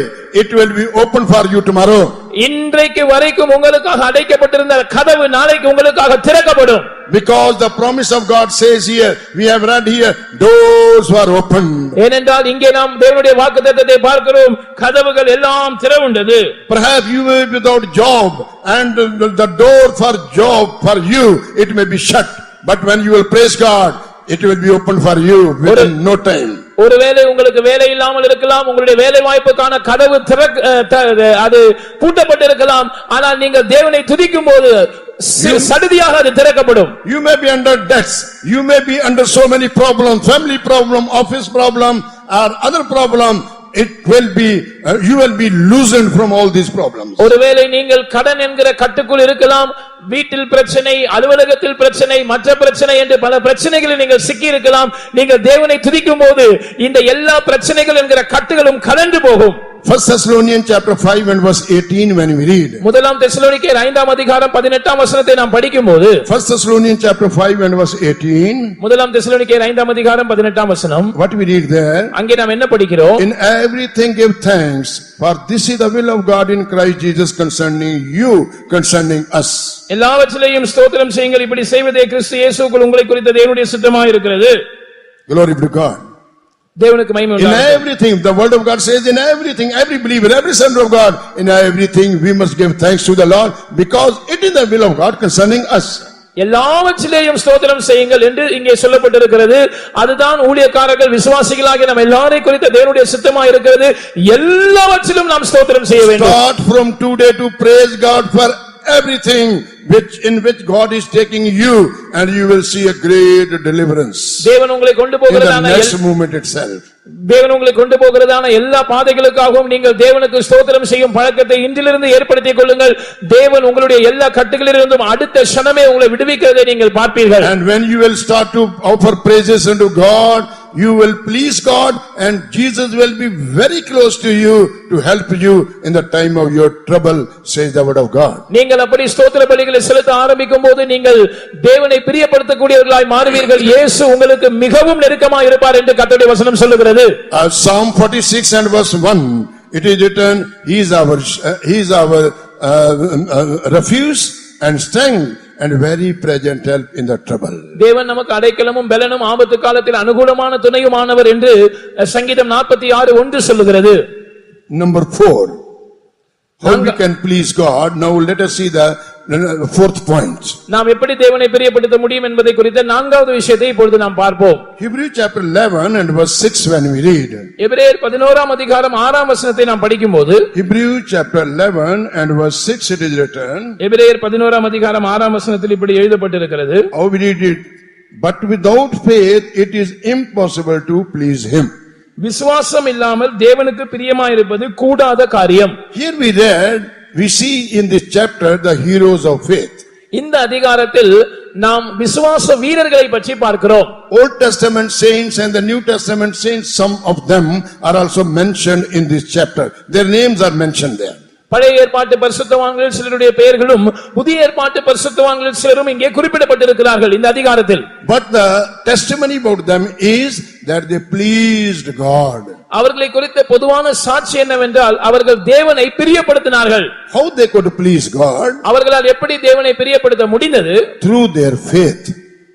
it will be open for you tomorrow. இன்றைக்கு வரைக்கும் உங்களுக்காக அடைக்கப்பட்டிருந்த கதவு நாளைக்கு உங்களுக்காக திறக்கப்படும். Because the promise of God says here, we have read here, doors were opened. ஏனென்றால் இங்கே நாம் தேவனுடைய வாக்குத்தத்தத்தை பார்க்கிறோம், கதவுகள் எல்லாம் திறவுண்டது. Perhaps you may be without job and the door for job for you, it may be shut. But when you will praise God, it will be open for you within no time. ஒருவேளை உங்களுக்கு வேலை இல்லாமல் இருக்கலாம், உங்களுடைய வேலை வாய்ப்புக்கான கதவு அது பூட்டப்பட்டிருக்கலாம். ஆனால் நீங்கள் தேவனை துதிக்கும் போது சடுதியாக அது திறக்கப்படும். You may be under debts, you may be under so many problems, family problem, office problem or other problem. It will be you will be loosened from all these problems. ஒருவேளை நீங்கள் கடன் என்கிற கட்டுக்குள் இருக்கலாம், வீட்டில் பிரச்சனை, அலுவலகத்தில் பிரச்சனை, மற்ற பிரச்சனை என்று பல பிரச்சனைகளில் நீங்கள் சிக்கி இருக்கலாம். நீங்கள் தேவனை துதிக்கும் போது இந்த எல்லா பிரச்சனைகள் என்கிற கட்டுகளும் கலந்து போகும். 1 Thessalonians chapter 5 and verse 18 when we read. முதலாம் தெசலோனிக்கேயர் 5ஆம் அதிகாரம் 18ஆம் வசனத்தை நாம் படிக்கும்போது, 1 Thessalonians chapter 5 and verse 18. முதலாம் தெசலோனிக்கேயர் 5ஆம் அதிகாரம் 18ஆம் வசனம். What we read there? அங்கே நாம் என்ன படிக்கிறோம்? In everything give thanks, for this is the will of God in Christ Jesus concerning you, concerning us. எல்லாவற்றிலேயும் ஸ்தோத்திரம் செய்யுங்கள், இப்படி செய்வதே கிறிஸ்து இயேசுவுக்குள் உங்களை குறித்த தேவனுடைய சித்தமாய் இருக்கிறது. Glory be to God. தேவனுக்கு மகிமை In உண்டாகட்டும். everything, the word of God says, in everything, every believer, every son of God, in everything we must give thanks to the Lord, because it is the will of God concerning us. எல்லாவற்றிலேயும் ஸ்தோத்திரம் செய்யுங்கள் என்று இங்கே சொல்லப்பட்டிருக்கிறது. அதுதான் ஊழியக்காரர்கள் விசுவாசிகளாகிய நாம் எல்லாரையும் குறித்த தேவனுடைய சித்தமாய் இருக்கிறது. எல்லாவற்றிலும் நாம் ஸ்தோத்திரம் செய்ய வேண்டும். Start from today to praise God for everything in which God is taking you, and you will see a great deliverance தேவன் உங்களை கொண்டு in the போகிறதான next moment itself. தேவன் உங்களை கொண்டு போகிறதான எல்லா பாதைகளுக்காகவும் நீங்கள் தேவனுக்கு ஸ்தோத்திரம் செய்யும் பழக்கத்தை இன்றிலிருந்து ஏற்படுத்திக் கொள்ளுங்கள். தேவன் உங்களுடைய எல்லா கட்டுகளிலிருந்தும் அடுத்த க்ஷணமே உங்களை விடுவிக்கிறதை நீங்கள் பார்ப்பீர்கள். And when you will start to offer praises unto God, you will please God, and Jesus will be very close to you to help you in the time of your trouble, says the word of God. நீங்கள் அப்படி ஸ்தோத்திர பலிகளை செலுத்த ஆரம்பிக்கும் போது நீங்கள் தேவனை பிரியப்படுத்தக்கூடியவர்களாய் மாறுவீர்கள். இயேசு உங்களுக்கு மிகவும் நெருக்கமாய் இருப்பார் என்று கர்த்தருடைய வசனம் சொல்லுகிறது. Psalm 46 and verse 1, it is written, he is our refuge and strength, and very present help in the trouble. தேவன் நமக்கு அடைக்கலமும் பெலனும் ஆபத்து காலத்தில் அனுகூலமான துணையுமானவர் என்று சங்கீதம் 46:1 சொல்லுகிறது. Number 4, how we can please God. Now let us see the fourth point. நாம் எப்படி தேவனை பிரியப்படுத்த முடியும் என்பதை குறித்த நான்காவது விஷயத்தை இப்பொழுது நாம் பார்ப்போம். Hebrews chapter 11 and verse 6 when we read. எபிரேயர் 11ஆம் அதிகாரம் 6ஆம் வசனத்தை நாம் படிக்கும்போது, Hebrews chapter 11 and verse 6 it is written. எபிரேயர் 11ஆம் அதிகாரம் 6ஆம் வசனத்தில் இப்படி எழுதப்பட்டிருக்கிறது. How we read it? But without faith it is impossible to please him. விசுவாசம் இல்லாமல் தேவனுக்கு பிரியமாயிருப்பது கூடாத காரியம். Here we read, we see in this chapter the heroes of faith. இந்த அதிகாரத்தில் நாம் விசுவாச வீரர்களை பற்றி பார்க்கிறோம். Old Testament saints and the New Testament saints, some of them are also mentioned in this chapter. Their names are mentioned there. பழைய ஏற்பாட்டு பரிசுத்தவான்கள் சிலருடைய பெயர்களும் புதிய ஏற்பாட்டு பரிசுத்தவான்கள் சிலரும் இங்கே குறிப்பிடப்பட்டிருக்கிறார்கள் இந்த அதிகாரத்தில். But the testimony about them is that they pleased God. அவர்களை குறித்த பொதுவான சாட்சி என்னவென்றால் அவர்கள் தேவனை பிரியப்படுத்தினார்கள். How they could please God? அவர்களால் எப்படி தேவனை பிரியப்படுத்த முடிந்தது? Through their faith.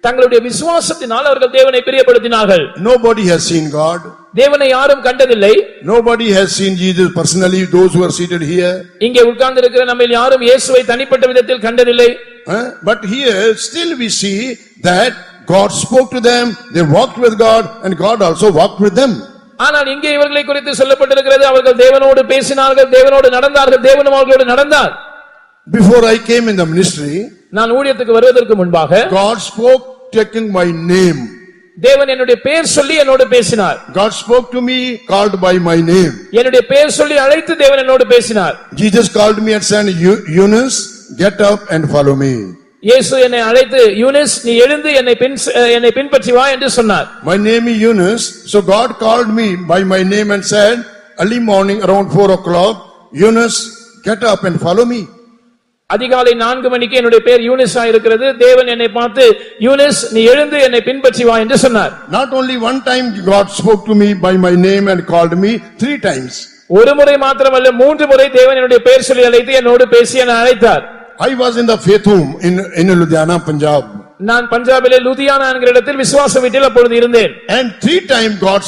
தங்களுடைய விசுவாசத்தினால் அவர்கள் தேவனை பிரியப்படுத்தினார்கள். Nobody has seen God. தேவனை யாரும் கண்டதில்லை. Nobody has seen Jesus personally, those who are seated here. இங்கே உட்கார்ந்து இருக்கிற நம்மில் யாரும் இயேசுவை தனிப்பட்ட விதத்தில் கண்டதில்லை. But here still we see that God spoke to them, they walked with God and God also walked with them. ஆனால் இங்கே இவர்களை குறித்து சொல்லப்பட்டிருக்கிறது அவர்கள் தேவனோடு பேசினார்கள், தேவனோடு நடந்தார்கள், தேவனும் அவர்களோடு நடந்தார். Before I came in the ministry, நான் ஊழியத்துக்கு வருவதற்கு முன்பாக God spoke taking my name. தேவன் என்னுடைய பெயர் சொல்லி என்னோடு பேசினார். God spoke to me, called by my name. என்னுடைய பெயர் சொல்லி அழைத்து தேவன் என்னோடு பேசினார். Jesus called me and said, Eunice, get up and follow me. இயேசு என்னை அழைத்து, யூனிஸ் நீ எழுந்து என்னை பின்பற்றி வா என்று சொன்னார். My name is Eunice, so God called me by my name and said, early morning around 4 o'clock, Eunice, get up and follow me. அதிகாலை 4 மணிக்கு என்னுடைய பேர் யூனிஸா இருக்கிறது. தேவன் என்னை பார்த்து, யூனிஸ் நீ எழுந்து என்னை பின்பற்றி வா என்று சொன்னார். Not only one time God spoke to me by my name and called me, 3 times. ஒரு முறை மாத்திரமல்ல 3 முறை தேவன் என்னுடைய பெயர் சொல்லி அழைத்து என்னோடு பேசி என்னை அழைத்தார். I was in the faith home in Ludhiana, Punjab. நான் பஞ்சாபிலே லூதியானா என்கிற இடத்தில் விசுவாச வீட்டில் அப்பொழுது இருந்தேன். And 3 times God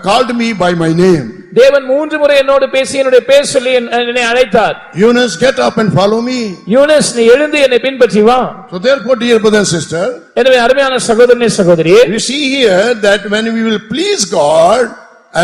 called me by my name. தேவன் 3 முறை என்னோடு பேசி என்னுடைய பெயர் சொல்லி என்னை அழைத்தார். Eunice, get up and follow me. Younis நீ எழுந்து என்னை பின்பற்றி வா. So therefore, dear brother and sister, எனவே அருமையான சகோதரனே சகோதரியே, we see here that when we will please God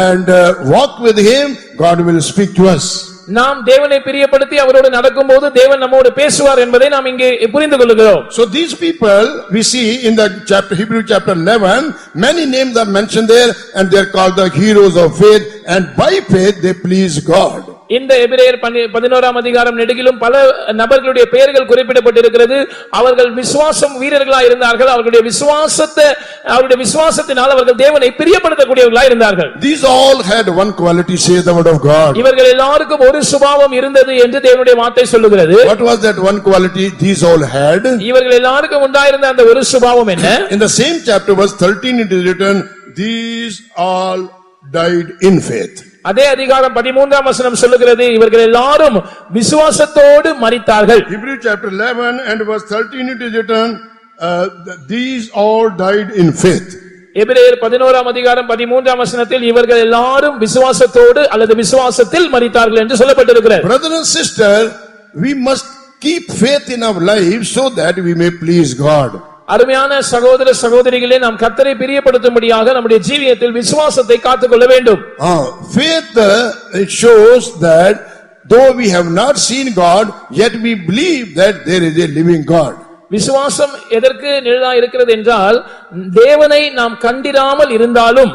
and walk with him, God will speak to us. நாம் தேவனை பிரியப்படுத்தி அவரோடு நடக்கும்போது தேவன் நம்மோடு பேசுவார் என்பதை நாம் இங்கே புரிந்து கொள்கிறோம். So these people we see in the chapter Hebrew chapter 11, many names are mentioned there and they are called the heroes of faith, and by faith they please God. இந்த எபிரேயர் 11ஆம் அதிகாரம் நெடுகிலும் பல நபர்களுடைய பெயர்கள் குறிப்பிடப்பட்டிருக்கிறது. அவர்கள் விசுவாசம் வீரர்களாய் இருந்தார்கள். அவர்களுடைய விசுவாசத்தினால் அவர்கள் தேவனை பிரியப்படுத்தக்கூடியவர்களாய் இருந்தார்கள். These all had one quality, says the word of God. இவர்கள் எல்லாருக்கும் ஒரு சுபாவம் இருந்தது என்று தேவனுடைய வார்த்தை சொல்லுகிறது. What was that one quality these all had? இவர்கள் எல்லாருக்கும் உண்டாயிருந்த அந்த ஒரு சுபாவம் என்ன? In the same chapter verse 13 it is written, these all died in faith. அதே அதிகாரம் 13ஆம் வசனம் சொல்லுகிறது இவர்கள் எல்லாரும் விசுவாசத்தோடு மரித்தார்கள். Hebrew chapter 11 and verse 13 it is written, these all died in faith. எபிரேயர் 11ஆம் அதிகாரம் 13ஆம் வசனத்தில் இவர்கள் எல்லாரும் விசுவாசத்தோடு அல்லது விசுவாசத்தில் மரித்தார்கள் என்று சொல்லப்பட்டிருக்கிறது. Brother and sister, we must keep faith in our lives so that we may please God. அருமையான சகோதர சகோதரிகளே, நாம் கர்த்தரை பிரியப்படுத்தும்படியாக நம்முடைய ஜீவியத்தில் விசுவாசத்தை காத்துக்கொள்ள வேண்டும். Faith it shows that though we have not seen God, yet we believe that there is a living God. விசுவாசம் எதற்கு நிழலாய் இருக்கிறது என்றால், தேவனை நாம் கண்டிராமல் இருந்தாலும்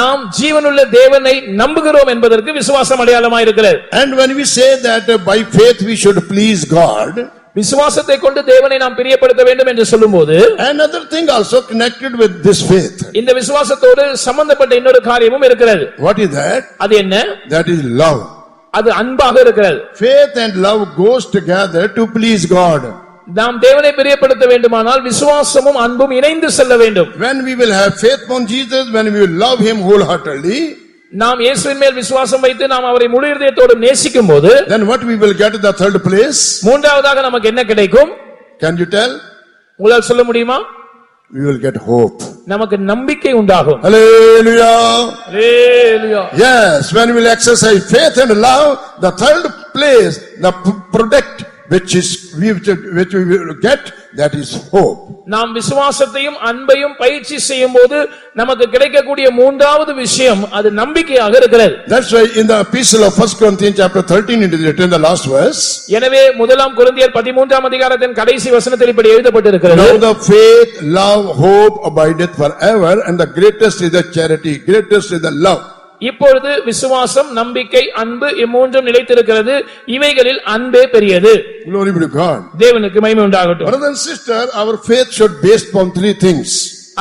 நாம் ஜீவனுள்ள தேவனை நம்புகிறோம் என்பதற்கு விசுவாசம் அடையாளமாய் இருக்கிறது. And when we say that by faith we should please God, விசுவாசத்தை கொண்டு தேவனை நாம் பிரியப்படுத்த வேண்டும் என்று சொல்லும்போது, another thing also connected with this faith. இந்த விசுவாசத்தோடு சம்பந்தப்பட்ட இன்னொரு காரியமும் இருக்கிறது. What is that? அது என்ன? That is love. அது அன்பாக இருக்கிறது. Faith and love goes together to please God. நாம் தேவனை பிரியப்படுத்த வேண்டுமானால் விசுவாசமும் அன்பும் இணைந்து செல்ல வேண்டும். When we will have faith on Jesus, when we will love him wholeheartedly, நாம் இயேசுவின் மேல் விசுவாசம் வைத்து நாம் அவரை முழு இதயத்தோடு நேசிக்கும்போது, then what we will get in the third place? மூன்றாவதாக நமக்கு என்ன கிடைக்கும்? Can you tell? உங்களால் சொல்ல முடியுமா? We will get hope. நமக்கு நம்பிக்கை உண்டாகும். Hallelujah. Hallelujah. Yes, when we will exercise faith and love, the third place, the product which we will get, that is hope. நாம் விசுவாசத்தையும் அன்பையும் பயிற்சி செய்யும்போது நமக்கு கிடைக்கக்கூடிய மூன்றாவது விஷயம் அது நம்பிக்கையாக இருக்கிறது. That's why in the epistle of 1 Corinthians chapter 13 it is written in the last verse. எனவே முதலாம் கொரிந்தியர் 13ஆம் அதிகாரத்தின் கடைசி வசனத்தில் இப்படி எழுதப்பட்டிருக்கிறது. Now the faith, love, hope abideth forever, and the greatest is the charity, greatest is the love. இப்பொழுது விசுவாசம், நம்பிக்கை, அன்பு இம்மூன்றும் நிலைத்திருக்கிறது. இவைகளில் அன்பே பெரியது. Glory be to God. தேவனுக்கு மகிமை உண்டாகட்டும். Brother and sister, our faith should be based upon three things.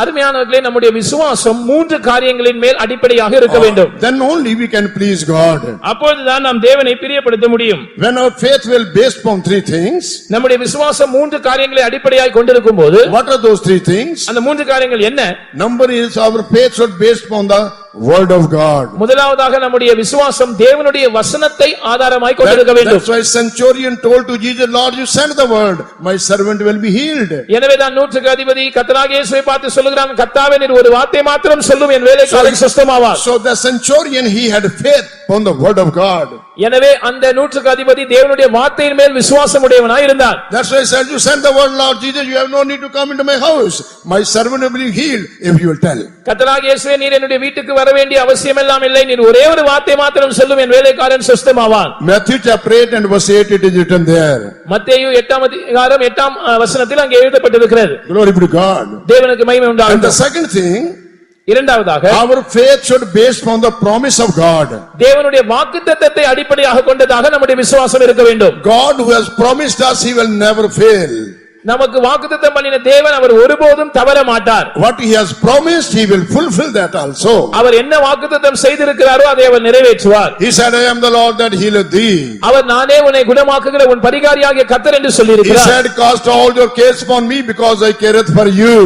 அருமையானவர்களே, நம்முடைய விசுவாசம் மூன்று காரியங்களின் மேல் அடிப்படையாக இருக்க வேண்டும். Then only we can please God. அப்பொழுதுதான் நாம் தேவனை பிரியப்படுத்த முடியும். When our faith will based upon three things, நம்முடைய விசுவாசம் மூன்று காரியங்களை அடிப்படையாய் கொண்டிருக்கும் போது, what are those three things? அந்த மூன்று காரியங்கள் என்ன? Number is our faith should based upon the word of God. முதலாவதாக நம்முடைய விசுவாசம் தேவனுடைய வசனத்தை ஆதாரமாய் கொண்டிருக்க வேண்டும். That's why centurion told to Jesus, Lord, you send the word, my servant will be healed. எனவேதான் நூற்றுக்கு அதிபதி கர்த்தராகிய இயேசுவை பார்த்து சொல்லுகிறான், கர்த்தாவே நீர் ஒரு வார்த்தை மாத்திரம் சொல்லும், என் வேலைக்காரன் சுத்தமாவார். So the centurion, he had faith upon the word of God. எனவே அந்த நூற்றுக்கு அதிபதி தேவனுடைய வார்த்தையின் மேல் விசுவாசம் உடையவனாய் இருந்தார். That's why he said, you send the word, Lord Jesus, you have no need to come into my house, my servant will be healed if you will tell. கர்த்தராகிய இயேசுவே, நீர் என்னுடைய வீட்டுக்கு வர வேண்டிய அவசியம் எல்லாம் இல்லை, நீர் ஒரே ஒரு வார்த்தை மாத்திரம் சொல்லும், என் வேலைக்காரன் சுத்தமாவான். Matthew chapter 8 and verse 8 it is written there. மத்தேயு 8ஆம் அதிகாரம் 8ஆம் வசனத்தில் அங்கே எழுதப்பட்டிருக்கிறது. Glory be to God. தேவனுக்கு மகிமை And the உண்டாகட்டும். second thing, இரண்டாவதாக our faith should be based on the promise of God. தேவனுடைய வாக்குத்தத்தத்தை அடிப்படையாக கொண்டதாக நம்முடைய விசுவாசம் இருக்க வேண்டும். God who has promised us, he will never fail. நமக்கு வாக்குத்தத்தம் பண்ணின தேவன் அவர் ஒருபோதும் தவற மாட்டார். What he has promised, he will fulfill that also. அவர் என்ன வாக்குத்தத்தம் செய்திருக்கிறாரோ அதை அவர் நிறைவேற்றுவார். He said, I am the Lord that healeth thee. அவர் நானே உன்னை குணமாக்குகிற உன் பரிகாரியாகிய கர்த்தர் என்று சொல்லி He இருக்கிறார். said, cast all your cares upon me because I careth for you.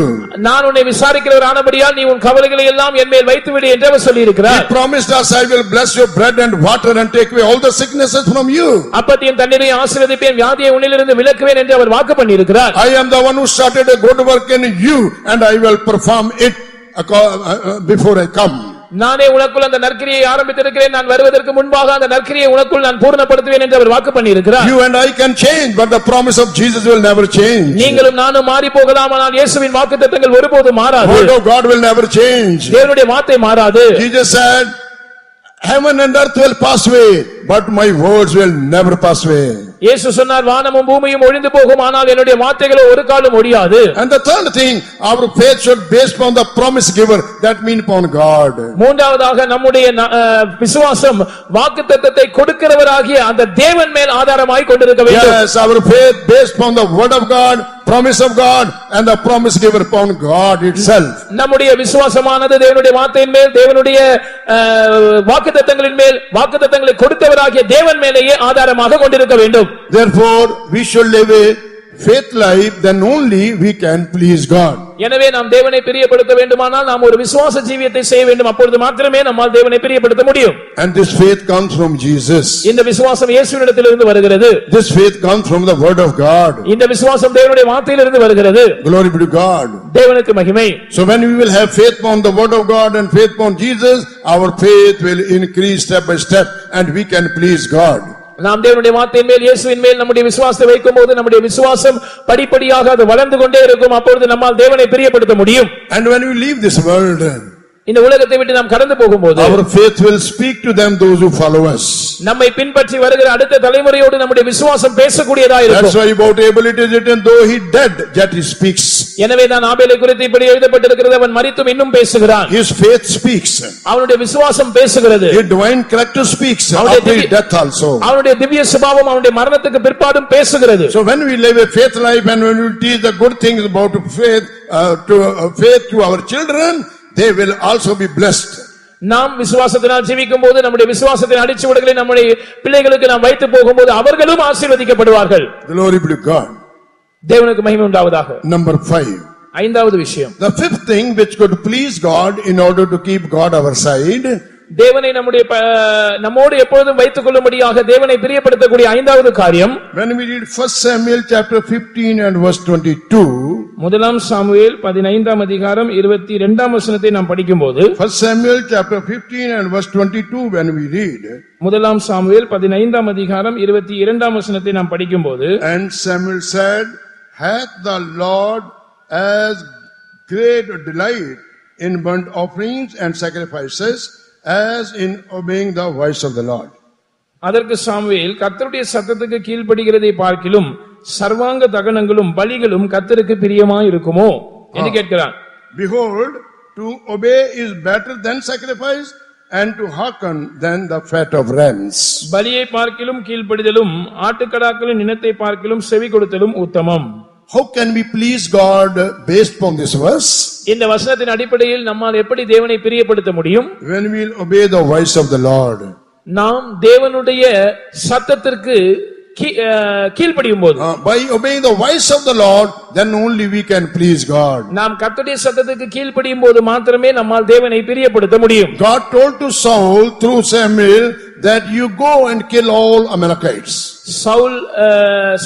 நான் உன்னை விசாரிக்கிறவர் ஆனபடியால் நீ உன் கவலைகளை எல்லாம் என் மேல் வைத்து விடு என்று அவர் சொல்லி He இருக்கிறார். promised us, I will bless your bread and water and take away all the sicknesses from you. அப்பத்தையும் தண்ணீரையும் ஆசீர்வதிப்பேன், வியாதியை உன்னிலிருந்து விலக்குவேன் என்று அவர் வாக்கு பண்ணியிருக்கிறார். I am the one who started a good work in you and I will perform it before I come. நானே உனக்குள் அந்த நற்கிரியை ஆரம்பித்திருக்கிறேன், நான் வருவதற்கு முன்பாக அந்த நற்கிரியை உனக்குள் நான் பூர்ணப்படுத்துவேன் என்று அவர் வாக்கு பண்ணியிருக்கிறார். You and I can change, but the promise of Jesus will never change. நீங்களும் நானும் மாறி போகலாம், ஆனால் இயேசுவின் வாக்குத்தத்தங்கள் ஒருபோதும் மாறாது. Word of God will never change. தேவனுடைய வார்த்தை மாறாது. Jesus said, heaven and earth will pass away, but my words will never pass away. இயேசு சொன்னார், வானமும் பூமியும் ஒழிந்து போகும், ஆனால் என்னுடைய வார்த்தைகளோ ஒரு காலம் ஒழியாது. And the third thing, our faith should be based upon the promise giver, that means upon God. மூன்றாவதாக நம்முடைய விசுவாசம் வாக்குத்தத்தத்தை கொடுக்கிறவராகிய அந்த தேவன் மேல் ஆதாரமாய் கொண்டிருக்க வேண்டும். Yes, our faith based upon the word of God, promise of God, and the promise giver upon God itself. நம்முடைய விசுவாசமானது தேவனுடைய வார்த்தையின் மேல், தேவனுடைய வாக்குத்தத்தங்களின் மேல், வாக்குத்தத்தங்களை கொடுத்தவராகிய தேவன் மேலேயே ஆதாரமாக கொண்டிருக்க வேண்டும். Therefore, we should live a faith life, then only we can please God. எனவே நாம் தேவனை பிரியப்படுத்த வேண்டுமானால் நாம் ஒரு விசுவாச ஜீவியத்தை செய்ய வேண்டும். அப்பொழுது மாத்திரமே நம்மால் தேவனை பிரியப்படுத்த முடியும். And this faith comes from Jesus. இந்த விசுவாசம் இயேசுவினிடத்திலிருந்து வருகிறது. This faith comes from the word of God. இந்த விசுவாசம் தேவனுடைய வார்த்தையிலிருந்து வருகிறது. Glory be to God. தேவனுக்கு மகிமை. So when we will have faith upon the word of God and faith upon Jesus, our faith will increase step by step and we can please God. நாம் தேவனுடைய வார்த்தையின் மேல், இயேசுவின் மேல் நம்முடைய விசுவாசத்தை வைக்கும்போது நம்முடைய விசுவாசம் படிப்படியாக அது வளர்ந்து கொண்டே இருக்கும். அப்பொழுது நம்மால் தேவனை பிரியப்படுத்த முடியும். And when we leave this world, இந்த உலகத்தை விட்டு நாம் கடந்து போகும்போது our faith will speak to them, those who follow us. நம்மை பின்பற்றி வருகிற அடுத்த தலைமுறையோடு நம்முடைய விசுவாசம் பேசக்கூடியதா இருக்கும். That's why about Abel it is written, though he dead, yet he speaks. எனவே தான் ஆபேலை குறித்து இப்படி எழுதப்பட்டிருக்கிறது, அவன் மரித்தும் இன்னும் பேசுகிறான். His faith speaks. அவனுடைய விசுவாசம் பேசுகிறது. His divine character speaks after his death also. அவனுடைய திவ்ய சுபாவம் அவனுடைய மரணத்துக்கு பிற்பாடும் பேசுகிறது. So when we live a faith life and when we teach the good things about faith to our children, they will also be blessed. நாம் விசுவாசத்தினால் ஜீவிக்கும் போது நம்முடைய விசுவாசத்தின் அடிச்சுவடுகளை நம்முடைய பிள்ளைகளுக்கு நாம் வைத்து போகும்போது அவர்களும் ஆசீர்வதிக்கப்படுவார்கள். Glory be to God. தேவனுக்கு மகிமை உண்டாவதாக. Number 5. ஐந்தாவது விஷயம், The fifth thing which could please God in order to keep God our side, தேவனை நம்மோடு எப்பொழுதும் வைத்துக் கொள்ளும்படியாக தேவனை பிரியப்படுத்தக்கூடிய ஐந்தாவது காரியம், when we read 1 Samuel chapter 15 and verse 22, முதலாம் சாமுவேல் 15ஆம் அதிகாரம் 22ஆம் வசனத்தை நாம் படிக்கும்போது, 1 Samuel chapter 15 and verse 22, when we read, முதலாம் சாமுவேல் 15ஆம் அதிகாரம் 22ஆம் வசனத்தை நாம் படிக்கும்போது, and Samuel said, hath the Lord as great delight in burnt offerings and sacrifices as in obeying the voice of the Lord. அதற்கு சாமுவேல், கர்த்தருடைய சத்தத்துக்கு கீழ்ப்படிகிறதை பார்க்கிலும் சர்வாங்க தகனங்களும் பலிகளும் கர்த்தருக்கு பிரியமாய் இருக்குமோ என்று கேட்கிறான். Behold, to obey is better than sacrifice, and to hearken than the fat of rams. பலியை பார்க்கிலும் கீழ்ப்படிதலும் ஆட்டுக்கடாக்களின் இனத்தை பார்க்கிலும் செவி கொடுத்தலும் உத்தமம். How can we please God based upon this verse? இந்த வசனத்தின் அடிப்படையில் நம்மால் எப்படி தேவனை பிரியப்படுத்த முடியும்? When we will obey the voice of the Lord. நாம் தேவனுடைய சத்தத்திற்கு கீழ்ப்படியும் போது, By obeying the voice of the Lord, then only we can please God. நாம் கர்த்தருடைய சத்தத்துக்கு கீழ்ப்படியும் போது மாத்திரமே நம்மால் தேவனை பிரியப்படுத்த முடியும். God told to Saul through Samuel that you go and kill all Amalekites.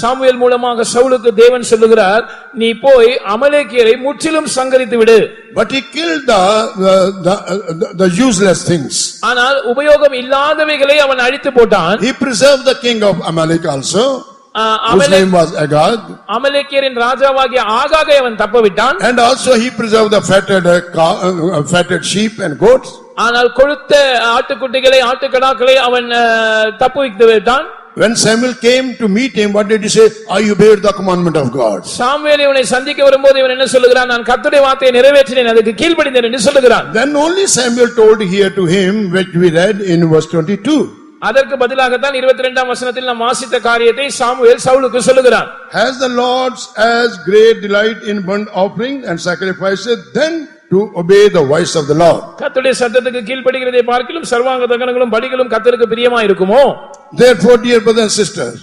Samuel மூலமாக சவுலுக்கு தேவன் சொல்லுகிறார், நீ போய் அமலேக்கியரை முற்றிலும் சங்கரித்து விடு. But he killed the useless things. ஆனால் உபயோகம் இல்லாதவைகளை அவன் அழித்து போட்டான். He preserved the king of Amalek also, whose name was Agag. அமலேக்கியரின் ராஜாவாகிய ஆகாகை அவன் தப்பவிட்டான். And also he preserved the fatted sheep and goats. ஆனால் கொழுத்த ஆட்டுக்குட்டிகளை ஆட்டுக்கடாக்களை அவன் தப்புவித்து விட்டான். When Samuel came to meet him, what did he say? I obeyed the commandment of God. Samuel இவனை சந்திக்க வரும்போது இவன் என்ன சொல்லுகிறான்? நான் கர்த்தருடைய வார்த்தையை நிறைவேற்றினேன், அதுக்கு கீழ்ப்படிந்தேன் என்று சொல்லுகிறான். Then only Samuel told here to him, which we read in verse 22. அதற்கு பதிலாகத்தான் 22ஆம் வசனத்தில் நாம் வாசித்த காரியத்தை சாமுவேல் சவுலுக்கு சொல்லுகிறான். Has the Lord as great delight in burnt offering and sacrifices then to obey the voice of the Lord? கர்த்தருடைய சத்தத்துக்கு கீழ்ப்படிகிறதை பார்க்கிலும் சர்வாங்க தகனங்களும் பலிகளும் கர்த்தருக்கு பிரியமாய் இருக்குமோ? Therefore, dear brothers and sisters,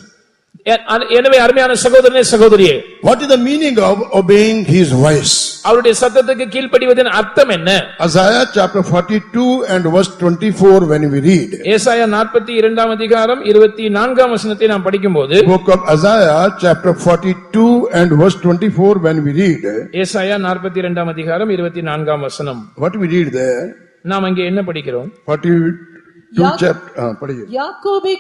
எனவே அருமையான சகோதரனே சகோதரியே, what is the meaning of obeying his voice? அவருடைய சத்தத்துக்கு கீழ்ப்படிவதன் அர்த்தம் என்ன? Isaiah chapter 42 and verse 24, when we read, ஏசாயா 42ஆம் அதிகாரம் 24ஆம் வசனத்தை நாம் படிக்கும்போது, book of Isaiah chapter 42 and verse 24, when we read, ஏசாயா 42ஆம் அதிகாரம் 24ஆம் வசனம், what we read there? நாம் அங்கே என்ன படிக்கிறோம்? 42 chapter, படிங்க. யாக்கோபை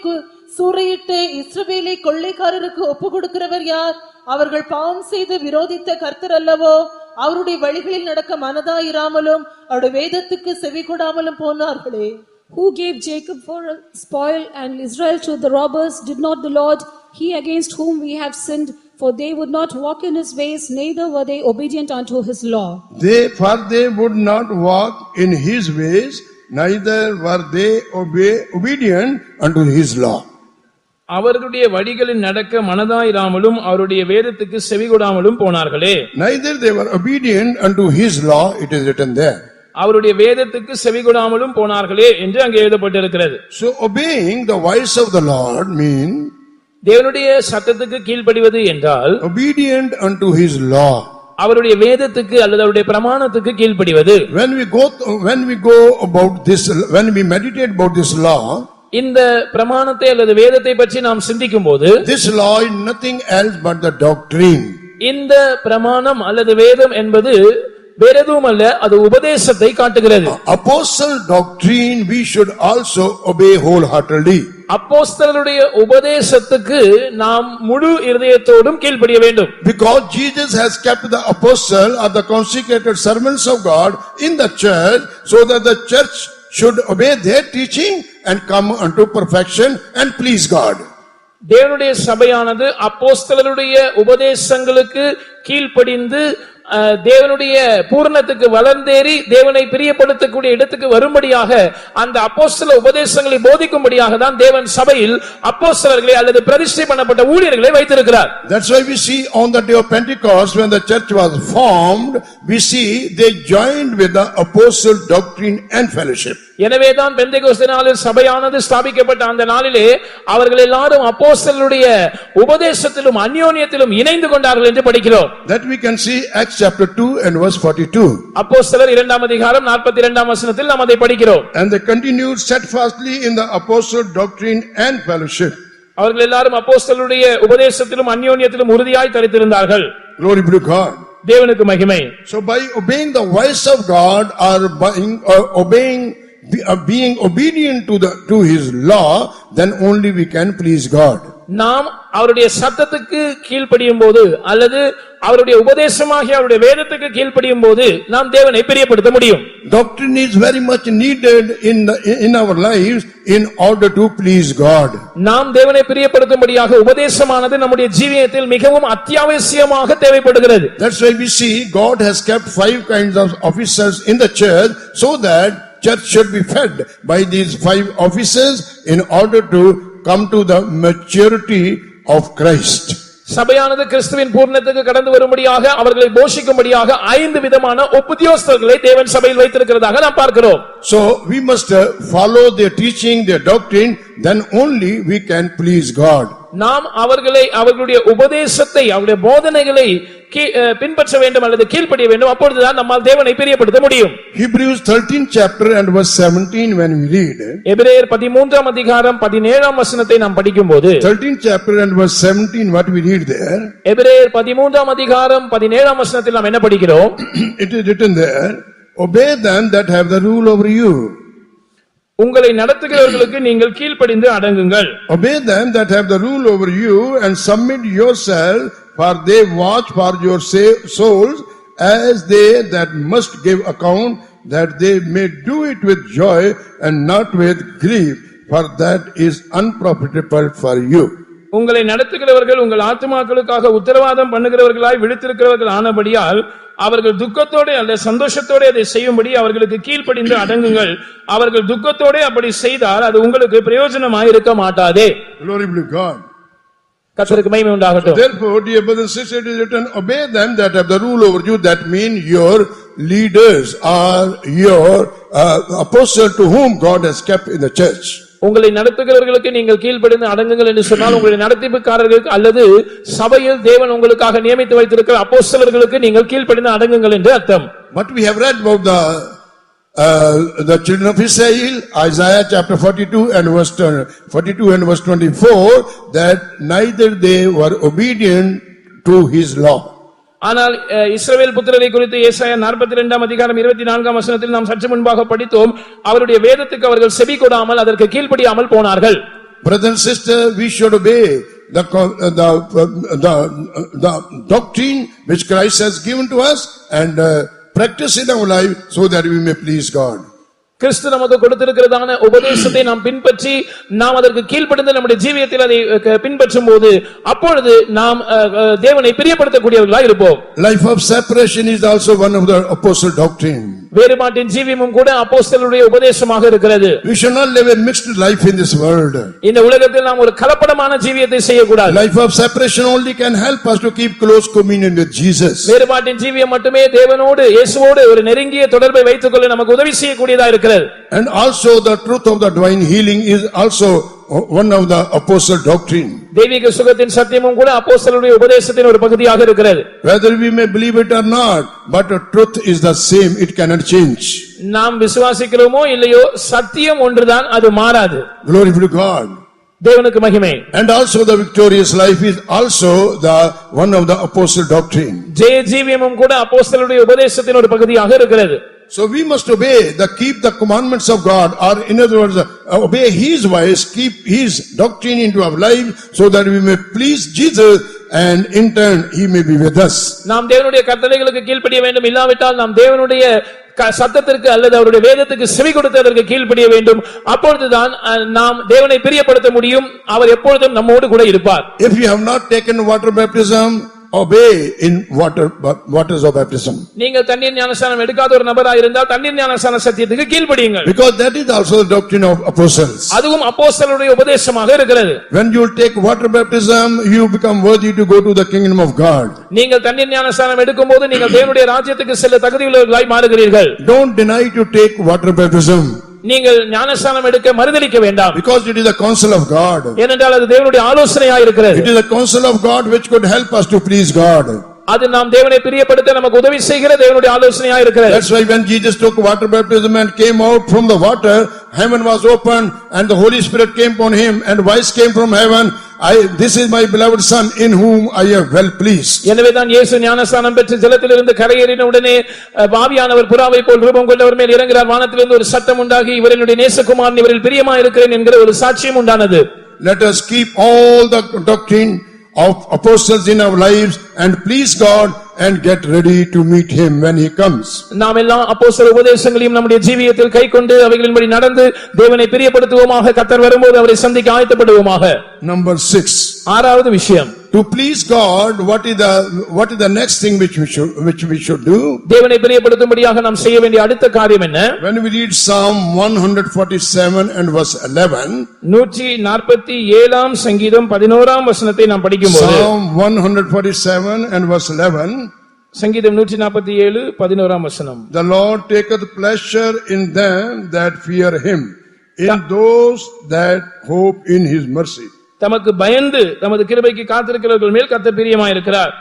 சூறையிட்டு இஸ்ரவேலை கொள்ளைக்காரருக்கு ஒப்பு கொடுக்கிறவர் யார்? அவர்கள் பாவம் செய்து விரோதித்த கர்த்தர் அல்லவோ? அவருடைய வழிகளில் நடக்க மனதாயிராமலும் அவருடைய வேதத்துக்கு செவி கொடாமலும் போனார்களே. Who gave Jacob for a spoil and Israel to the robbers? Did not the Lord, he against whom we have sinned? For they would not walk in his ways, neither were they obedient unto his law. They would not walk in his ways, neither were they obedient unto his law. அவர்களுடைய வழிகளில் நடக்க மனதாயிராமலும் அவருடைய வேதத்துக்கு செவிகொடாமலும் போனார்களே. Neither they were obedient unto his law, it is written there. அவருடைய வேதத்துக்கு செவிகொடாமலும் போனார்களே என்று அங்கே எழுதப்பட்டிருக்கிறது. So obeying the voice of the Lord mean தேவனுடைய சத்தத்துக்கு கீழ்ப்படிவது என்றால் obedient unto his law. அவருடைய வேதத்துக்கு அல்லது அவருடைய பிரமாணத்துக்கு கீழ்ப்படிவது. When we meditate about this law, இந்த பிரமாணத்தை அல்லது வேதத்தை பற்றி நாம் சிந்திக்கும் போது, this law is nothing else but the doctrine. இந்த பிரமாணம் அல்லது வேதம் என்பது வேறெதுவும் அல்ல, அது உபதேசத்தை காட்டுகிறது. Apostle doctrine we should also obey wholeheartedly. அப்போஸ்தலருடைய உபதேசத்துக்கு நாம் முழு இருதயத்தோடும் கீழ்ப்படிய வேண்டும். Because Jesus has kept the apostle or the consecrated servants of God in the church, so that the church should obey their teaching and come unto perfection and please God. தேவனுடைய சபையானது அப்போஸ்தலருடைய உபதேசங்களுக்கு கீழ்ப்படிந்து தேவனுடைய பூரணத்துக்கு வளர்ந்தேறி தேவனை பிரியப்படுத்தக்கூடிய இடத்துக்கு வரும்படியாக அந்த அப்போஸ்தல உபதேசங்களை போதிக்கும்படியாக தான் தேவன் சபையில் அப்போஸ்தலர்களை அல்லது பிரதிஷ்டை பண்ணப்பட்ட ஊழியர்களை வைத்திருக்கிறார். That's why we see on the day of Pentecost, when the church was formed, we see they joined with the apostle doctrine and fellowship. எனவேதான் பெந்தெகோஸ்தே நாளில் சபையானது ஸ்தாபிக்கப்பட்ட அந்த நாளிலே அவர்கள் எல்லாரும் அப்போஸ்தலருடைய உபதேசத்திலும் அந்யோன்யத்திலும் இணைந்து கொண்டார்கள் என்று படிக்கிறோம். That we can see Acts chapter 2 and verse 42. அப்போஸ்தலர் 2ஆம் அதிகாரம் 42ஆம் வசனத்தில் நாம் அதை படிக்கிறோம். And they continued steadfastly in the apostle doctrine and fellowship. அவர்கள் எல்லாரும் அப்போஸ்தலருடைய உபதேசத்திலும் அந்யோன்யத்திலும் உறுதியாய் தரித்திருந்தார்கள். Glory be to God. தேவனுக்கு மகிமை. So by obeying the voice of God or being obedient to his law, then only we can please God. நாம் அவருடைய சத்தத்துக்கு கீழ்ப்படியும் போது அல்லது அவருடைய உபதேசமாகிய அவருடைய வேதத்துக்கு கீழ்ப்படியும் போது நாம் தேவனை பிரியப்படுத்த முடியும். Doctrine is very much needed in our lives in order to please God. நாம் தேவனை பிரியப்படுத்தும்படியாக உபதேசமானது நம்முடைய ஜீவியத்தில் மிகவும் அத்தியாவசியமாக தேவைப்படுகிறது. That's why we see God has kept 5 kinds of officers in the church so that church should be fed by these 5 officers in order to come to the maturity of Christ. சபையானது கிறிஸ்துவின் பூர்ணத்துக்கு கடந்து வரும்படியாக அவர்களை போஷிக்கும்படியாக 5 விதமான உபதேசகர்களை தேவன் சபையில் வைத்திருக்கிறதாக நாம் பார்க்கிறோம். So we must follow their teaching, their doctrine, then only we can please God. நாம் அவர்களுடைய உபதேசத்தை அவருடைய போதனைகளை பின்பற்ற வேண்டும் அல்லது கீழ்ப்படிய வேண்டும். அப்பொழுதுதான் நம்மால் தேவனை பிரியப்படுத்த முடியும். Hebrews 13th chapter and verse 17 when we read. எபிரேயர் 13ஆம் அதிகாரம் 17ஆம் வசனத்தை நாம் படிக்கும்போது 13th chapter and verse 17 what we read there. எபிரேயர் 13ஆம் அதிகாரம் 17ஆம் வசனத்தில் நாம் என்ன படிக்கிறோம்? It is written there, obey them that have the rule over you. உங்களை நடத்துகிறவர்களுக்கு நீங்கள் கீழ்ப்படிந்து அடங்குங்கள். Obey them that have the rule over you and submit yourself, for they watch for your souls as they that must give account, that they may do it with joy and not with grief, for that is unprofitable for you. உங்களை நடத்துகிறவர்கள் உங்கள் ஆத்துமாக்களுக்காக உத்தரவாதம் பண்ணுகிறவர்களாய் விழித்திருக்கிறவர்கள் ஆனபடியால் அவர்கள் துக்கத்தோட அல்ல சந்தோஷத்தோட அதை செய்யும்படி அவர்களுக்கு கீழ்ப்படிந்து அடங்குங்கள். அவர்கள் துக்கத்தோட அப்படி செய்தால் அது உங்களுக்கு பிரயோஜனமாய் இருக்க மாட்டாதே. Glory be to God. கர்த்தருக்கு மகிமை உண்டாகட்டும். Therefore, dear brothers and sisters, it is written, obey them that have the rule over you. That means your leaders are your apostle to whom God has kept in the church. உங்களை நடத்துகிறவர்களுக்கு நீங்கள் கீழ்ப்படிந்து அடங்குங்கள் என்று சொன்னால் உங்களுடைய நடத்திப்புக்காரர்களுக்கு அல்லது சபையில் தேவன் உங்களுக்காக நியமித்து வைத்திருக்கிற அப்போஸ்தலர்களுக்கு நீங்கள் கீழ்ப்படிந்து அடங்குங்கள் என்று அர்த்தம். But we have read about the children of Israel, Isaiah chapter 42 and verse 24, that neither they were obedient to his law. ஆனால் இஸ்ரவேல் புத்திரரை குறித்து ஏசாயா 42ஆம் அதிகாரம் 24ஆம் வசனத்தில் நாம் சற்று முன்பாக படித்தோம். அவருடைய வேதத்துக்கு அவர்கள் செவி கொடாமல் அதற்கு கீழ்ப்படியாமல் போனார்கள். Brother and sister, we should obey the doctrine which Christ has given to us and practice in our life so that we may please God. கிறிஸ்து நமக்கு கொடுத்திருக்கிறதான உபதேசத்தை நாம் பின்பற்றி நாம் அதற்கு கீழ்ப்படிந்து நம்முடைய ஜீவியத்தில் அதை பின்பற்றும் போது அப்பொழுது நாம் தேவனை பிரியப்படுத்தக்கூடியவர்களாய் இருப்போம். Life of separation is also one of the apostle doctrine. வேறுபாட்டின் ஜீவியமும் கூட அப்போஸ்தலருடைய உபதேசமாக இருக்கிறது. We should not live a mixed life in this world. இந்த உலகத்தில் நாம் ஒரு கலப்படமான ஜீவியத்தை செய்யக்கூடாது. Life of separation only can help us to keep close communion with Jesus. வேறுபாட்டின் ஜீவியம் மட்டுமே தேவனோடு இயேசுவோடு ஒரு நெருங்கிய தொடர்பை வைத்துக்கொள்ள நமக்கு உதவி செய்யக்கூடியதா இருக்கிறது. And also the truth of the divine healing is also one of the apostle doctrine. தெய்வீக சுகத்தின் சத்தியமும் கூட அப்போஸ்தலருடைய உபதேசத்தின் ஒரு பகுதியாக இருக்கிறது. Whether we may believe it or not, but the truth is the same, it cannot change. நாம் விசுவாசிக்கிறோமோ இல்லையோ சத்தியம் ஒன்றுதான், அது மாறாது. Glory be to God. தேவனுக்கு மகிமை. And also the victorious life is also the one of the apostle doctrine. ஜெய ஜீவியமும் கூட அப்போஸ்தலருடைய உபதேசத்தின் ஒரு பகுதியாக இருக்கிறது. So we must keep the commandments of God, or in other words, obey his voice, keep his doctrine into our life so that we may please Jesus and in turn he may be with us. நாம் தேவனுடைய கட்டளைகளுக்கு கீழ்ப்படிய வேண்டும். இல்லாவிட்டால் நாம் தேவனுடைய சத்தத்திற்கு அல்லது அவருடைய வேதத்துக்கு செவி கொடுத்ததற்கு கீழ்ப்படிய வேண்டும். அப்பொழுதுதான் நாம் தேவனை பிரியப்படுத்த முடியும். அவர் எப்பொழுதும் நம்மோடு கூட இருப்பார். If you have not taken water baptism, obey in waters of baptism. நீங்கள் தண்ணீர் ஞானஸ்நானம் எடுக்காத ஒரு நபராக இருந்தால் தண்ணீர் ஞானஸ்நான சத்தியத்துக்கு கீழ்ப்படியுங்கள். Because that is also the doctrine of apostles. அதுவும் அப்போஸ்தலருடைய உபதேசமாக இருக்கிறது. When you take water baptism, you become worthy to go to the kingdom of God. நீங்கள் தண்ணீர் ஞானஸ்நானம் எடுக்கும்போது நீங்கள் தேவனுடைய ராஜ்யத்துக்கு செல்ல தகுதியுள்ளவர்களாய் மாறுகிறீர்கள். Don't deny to take water baptism. நீங்கள் ஞானஸ்நானம் எடுக்க மறுதலிக்க வேண்டாம். Because it is the counsel of God. ஏனென்றால் அது தேவனுடைய ஆலோசனையாக இருக்கிறது. It is the counsel of God which could help us to please God. அது நாம் தேவனை பிரியப்படுத்த நமக்கு உதவி செய்கிற தேவனுடைய ஆலோசனையாக இருக்கிறது. That's why when Jesus took water baptism and came out from the water, heaven was opened and the Holy Spirit came upon him and voice came from heaven, this is my beloved son in whom I am well pleased. எனவேதான் இயேசு ஞானஸ்நானம் பெற்று ஜலத்திலிருந்து கரையேறின உடனே ஆவியானவர் புறாவை போல் ரூபம் கொண்டவர் மேல் இறங்குகிறார். வானத்திலிருந்து ஒரு சத்தம் உண்டாகி, இவர் என்னுடைய நேசகுமாரன், இவரில் பிரியமாய் இருக்கிறேன் என்கிற ஒரு சாட்சியம் உண்டானது. Let us keep all the doctrine of apostles in our lives and please God and get ready to meet him when he comes. நாம் எல்லாம் அப்போஸ்தல உபதேசங்களையும் நம்முடைய ஜீவியத்தில் கைக்கொண்டு அவைகளின்படி நடந்து தேவனை பிரியப்படுத்துவோமாக. கர்த்தர் வரும்போது அவரை சந்திக்க ஆயத்தப்படுவோமாக. Number 6. ஆறாவது விஷயம், To please God, what is the next thing which we should do? தேவனை பிரியப்படுத்தும்படியாக நாம் செய்ய வேண்டிய அடுத்த காரியம் என்ன? When we read Psalm 147 and verse 11, 147ஆம் சங்கீதம் 11ஆம் வசனத்தை நாம் படிக்கும்போது, Psalm 147 and verse 11, சங்கீதம் 147 11ஆம் வசனம், the Lord taketh pleasure in them that fear him, in those that hope in his mercy. தமக்கு பயந்து தமது கிருபைக்கு காத்திருக்கிறவர்கள் மேல் கர்த்தர் பிரியமாயிருக்கிறார்.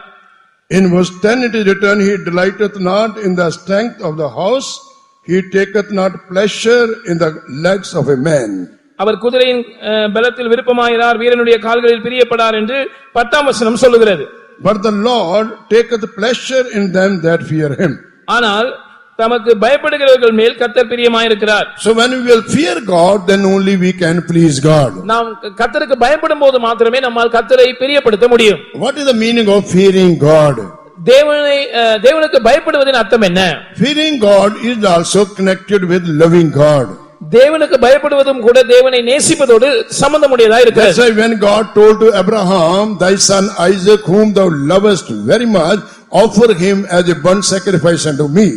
In verse 10 it is written, he delighteth not in the strength of the house, he taketh not pleasure in the legs of a man. அவர் குதிரையின் பலத்தில் விருப்பமாயிரார், வீரனுடைய கால்களில் பிரியப்படார் என்று 10ஆம் வசனம் சொல்லுகிறது. But the Lord taketh pleasure in them that fear him. ஆனால் தமக்கு பயப்படுகிறவர்கள் மேல் கர்த்தர் பிரியமாயிருக்கிறார். So when we will fear God, then only we can please God. நாம் கர்த்தருக்கு பயப்படும் போது மாத்திரமே நம்மால் கர்த்தரை பிரியப்படுத்த முடியும். What is the meaning of fearing God? தேவனுக்கு பயப்படுவதின் அர்த்தம் என்ன? Fearing God is also connected with loving God. தேவனுக்கு பயப்படுவதும் கூட தேவனை நேசிப்பதோடு சம்பந்தமுடையதா இருக்கிறது. That's why when God told to Abraham, thy son Isaac whom thou lovest very much, offer him as a burnt sacrifice unto me.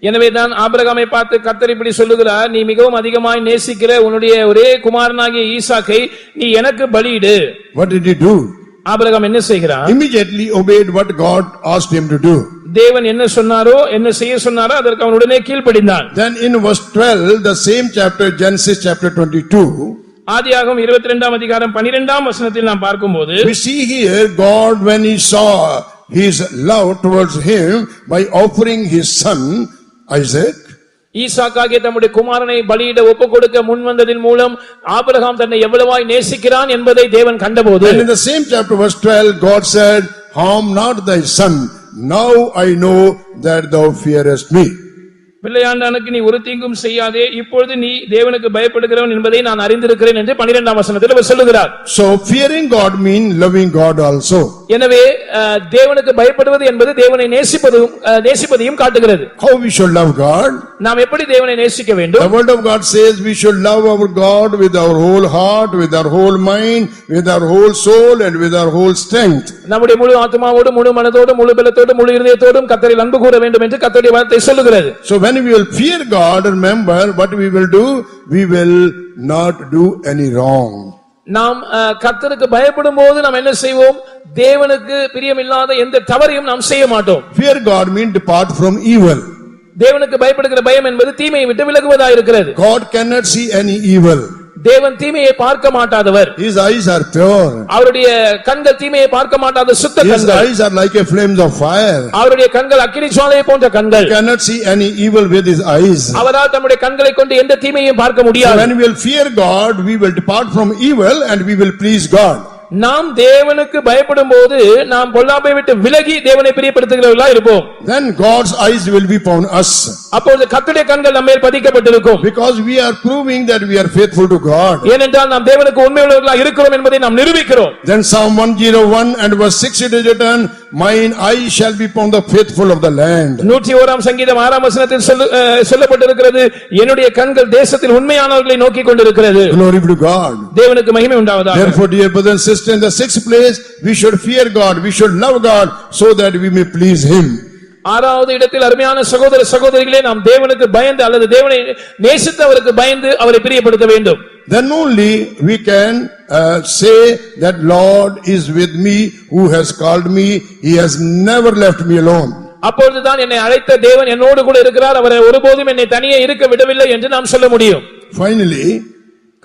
எனவேதான் ஆபிரகாமை பார்த்து கர்த்தர் இப்படி சொல்லுகிறார், நீ மிகவும் அதிகமாய் நேசிக்கிற உன்னுடைய ஒரே குமாரனாகிய ஈசாக்கை நீ எனக்கு பலியிடு. What did he do? Abraham என்ன செய்கிறார்? Immediately obeyed what God asked him to do. தேவன் என்ன சொன்னாரோ, என்ன செய்ய சொன்னாரோ அதற்கு அவன் உடனே கீழ்ப்படிந்தான். Then in verse 12, the same chapter, Genesis chapter 22, ஆதியாகமம் 22ஆம் அதிகாரம் 12ஆம் வசனத்தில் நாம் பார்க்கும்போது, we see here God when he saw his love towards him by offering his son Isaac, ஈசாக்காகிய தம்முடைய குமாரனை பலியிட ஒப்புக்கொடுக்க முன்வந்ததின் மூலம் ஆபிரகாம் தன்னை எவ்வளவாய் நேசிக்கிறான் என்பதை தேவன் கண்டபோது, and in the same chapter verse 12 God said, harm not thy son, now I know that thou fearest me. பிள்ளையாண்டானுக்கு நீ ஒரு தீங்கும் செய்யாதே, இப்பொழுது நீ தேவனுக்கு பயப்படுகிறவன் என்பதை நான் அறிந்திருக்கிறேன் என்று 12ஆம் வசனத்தில் அவர் சொல்லுகிறார். So fearing God means loving God also. எனவே தேவனுக்கு பயப்படுவது என்பது தேவனை நேசிப்பதையும் காட்டுகிறது. How we should love God? நாம் எப்படி தேவனை நேசிக்க வேண்டும்? The word of God says we should love our God with our whole heart, with our whole mind, with our whole soul and with our whole strength. நம்முடைய முழு ஆத்துமாவோடு, முழு மனதோடு, முழு பலத்தோடு, முழு இருதயத்தோடும் கர்த்தரில் அன்பு கூர வேண்டும் என்று கர்த்தருடைய வார்த்தை சொல்லுகிறது. So when we will fear God, remember what we will do, we will not do any wrong. நாம் கர்த்தருக்கு பயப்படும் போது நாம் என்ன செய்வோம்? தேவனுக்கு பிரியமில்லாத எந்த தவறையும் நாம் செய்ய மாட்டோம். Fear God means depart from evil. தேவனுக்கு பயப்படுகிற பயம் என்பது தீமையை விட்டு விலகுவதாக இருக்கிறது. God cannot see any evil. தேவன் தீமையை பார்க்க மாட்டாதவர். His eyes are pure. அவருடைய கண்கள் தீமையை பார்க்க மாட்டாத சுத்த கண்கள். His eyes are like a flames of fire. அவருடைய கண்கள் அக்கினி ஜுவாலையை போன்ற கண்கள். He cannot see any evil with his eyes. அவரால் தம்முடைய கண்களை கொண்டு எந்த தீமையையும் பார்க்க முடியாது. So when we will fear God, we will depart from evil and we will please God. நாம் தேவனுக்கு பயப்படும் போது நாம் பொல்லாப்பை விட்டு விலகி தேவனை பிரியப்படுத்துகிறவர்களா இருப்போம். Then God's eyes will be upon us. அப்பொழுது கர்த்தருடைய கண்கள் நம்ம மேல் பதிக்கப்பட்டிருக்கும். Because we are proving that we are faithful to God. ஏனென்றால் நாம் தேவனுக்கு உண்மையுள்ளவர்களாக இருக்கிறோம் என்பதை நாம் நிரூபிக்கிறோம். Then Psalm 101 and verse 6 it is written, mine eye shall be upon the faithful of the land. 101ஆம் சங்கீதம் 6ஆம் வசனத்தில் சொல்லப்பட்டிருக்கிறது, என்னுடைய கண்கள் தேசத்தில் உண்மையானவர்களை நோக்கிக் கொண்டிருக்கிறது. Glory be to God. தேவனுக்கு மகிமை உண்டாவதாக. Therefore dear brothers and sisters, in the sixth place we should fear God, we should love God so that we may please him. ஆறாவது இடத்தில் அருமையான சகோதர சகோதரிகளே, நாம் தேவனுக்கு பயந்து அல்லது தேவனை நேசித்து அவருக்கு பயந்து அவரை பிரியப்படுத்த வேண்டும். Then only we can say that Lord is with me, who has called me, he has never left me alone. அப்பொழுதுதான் என்னை அழைத்த தேவன் என்னோடு கூட இருக்கிறார், அவர் ஒருபோதும் என்னை தனியே இருக்க விடவில்லை என்று நாம் சொல்ல முடியும். Finally,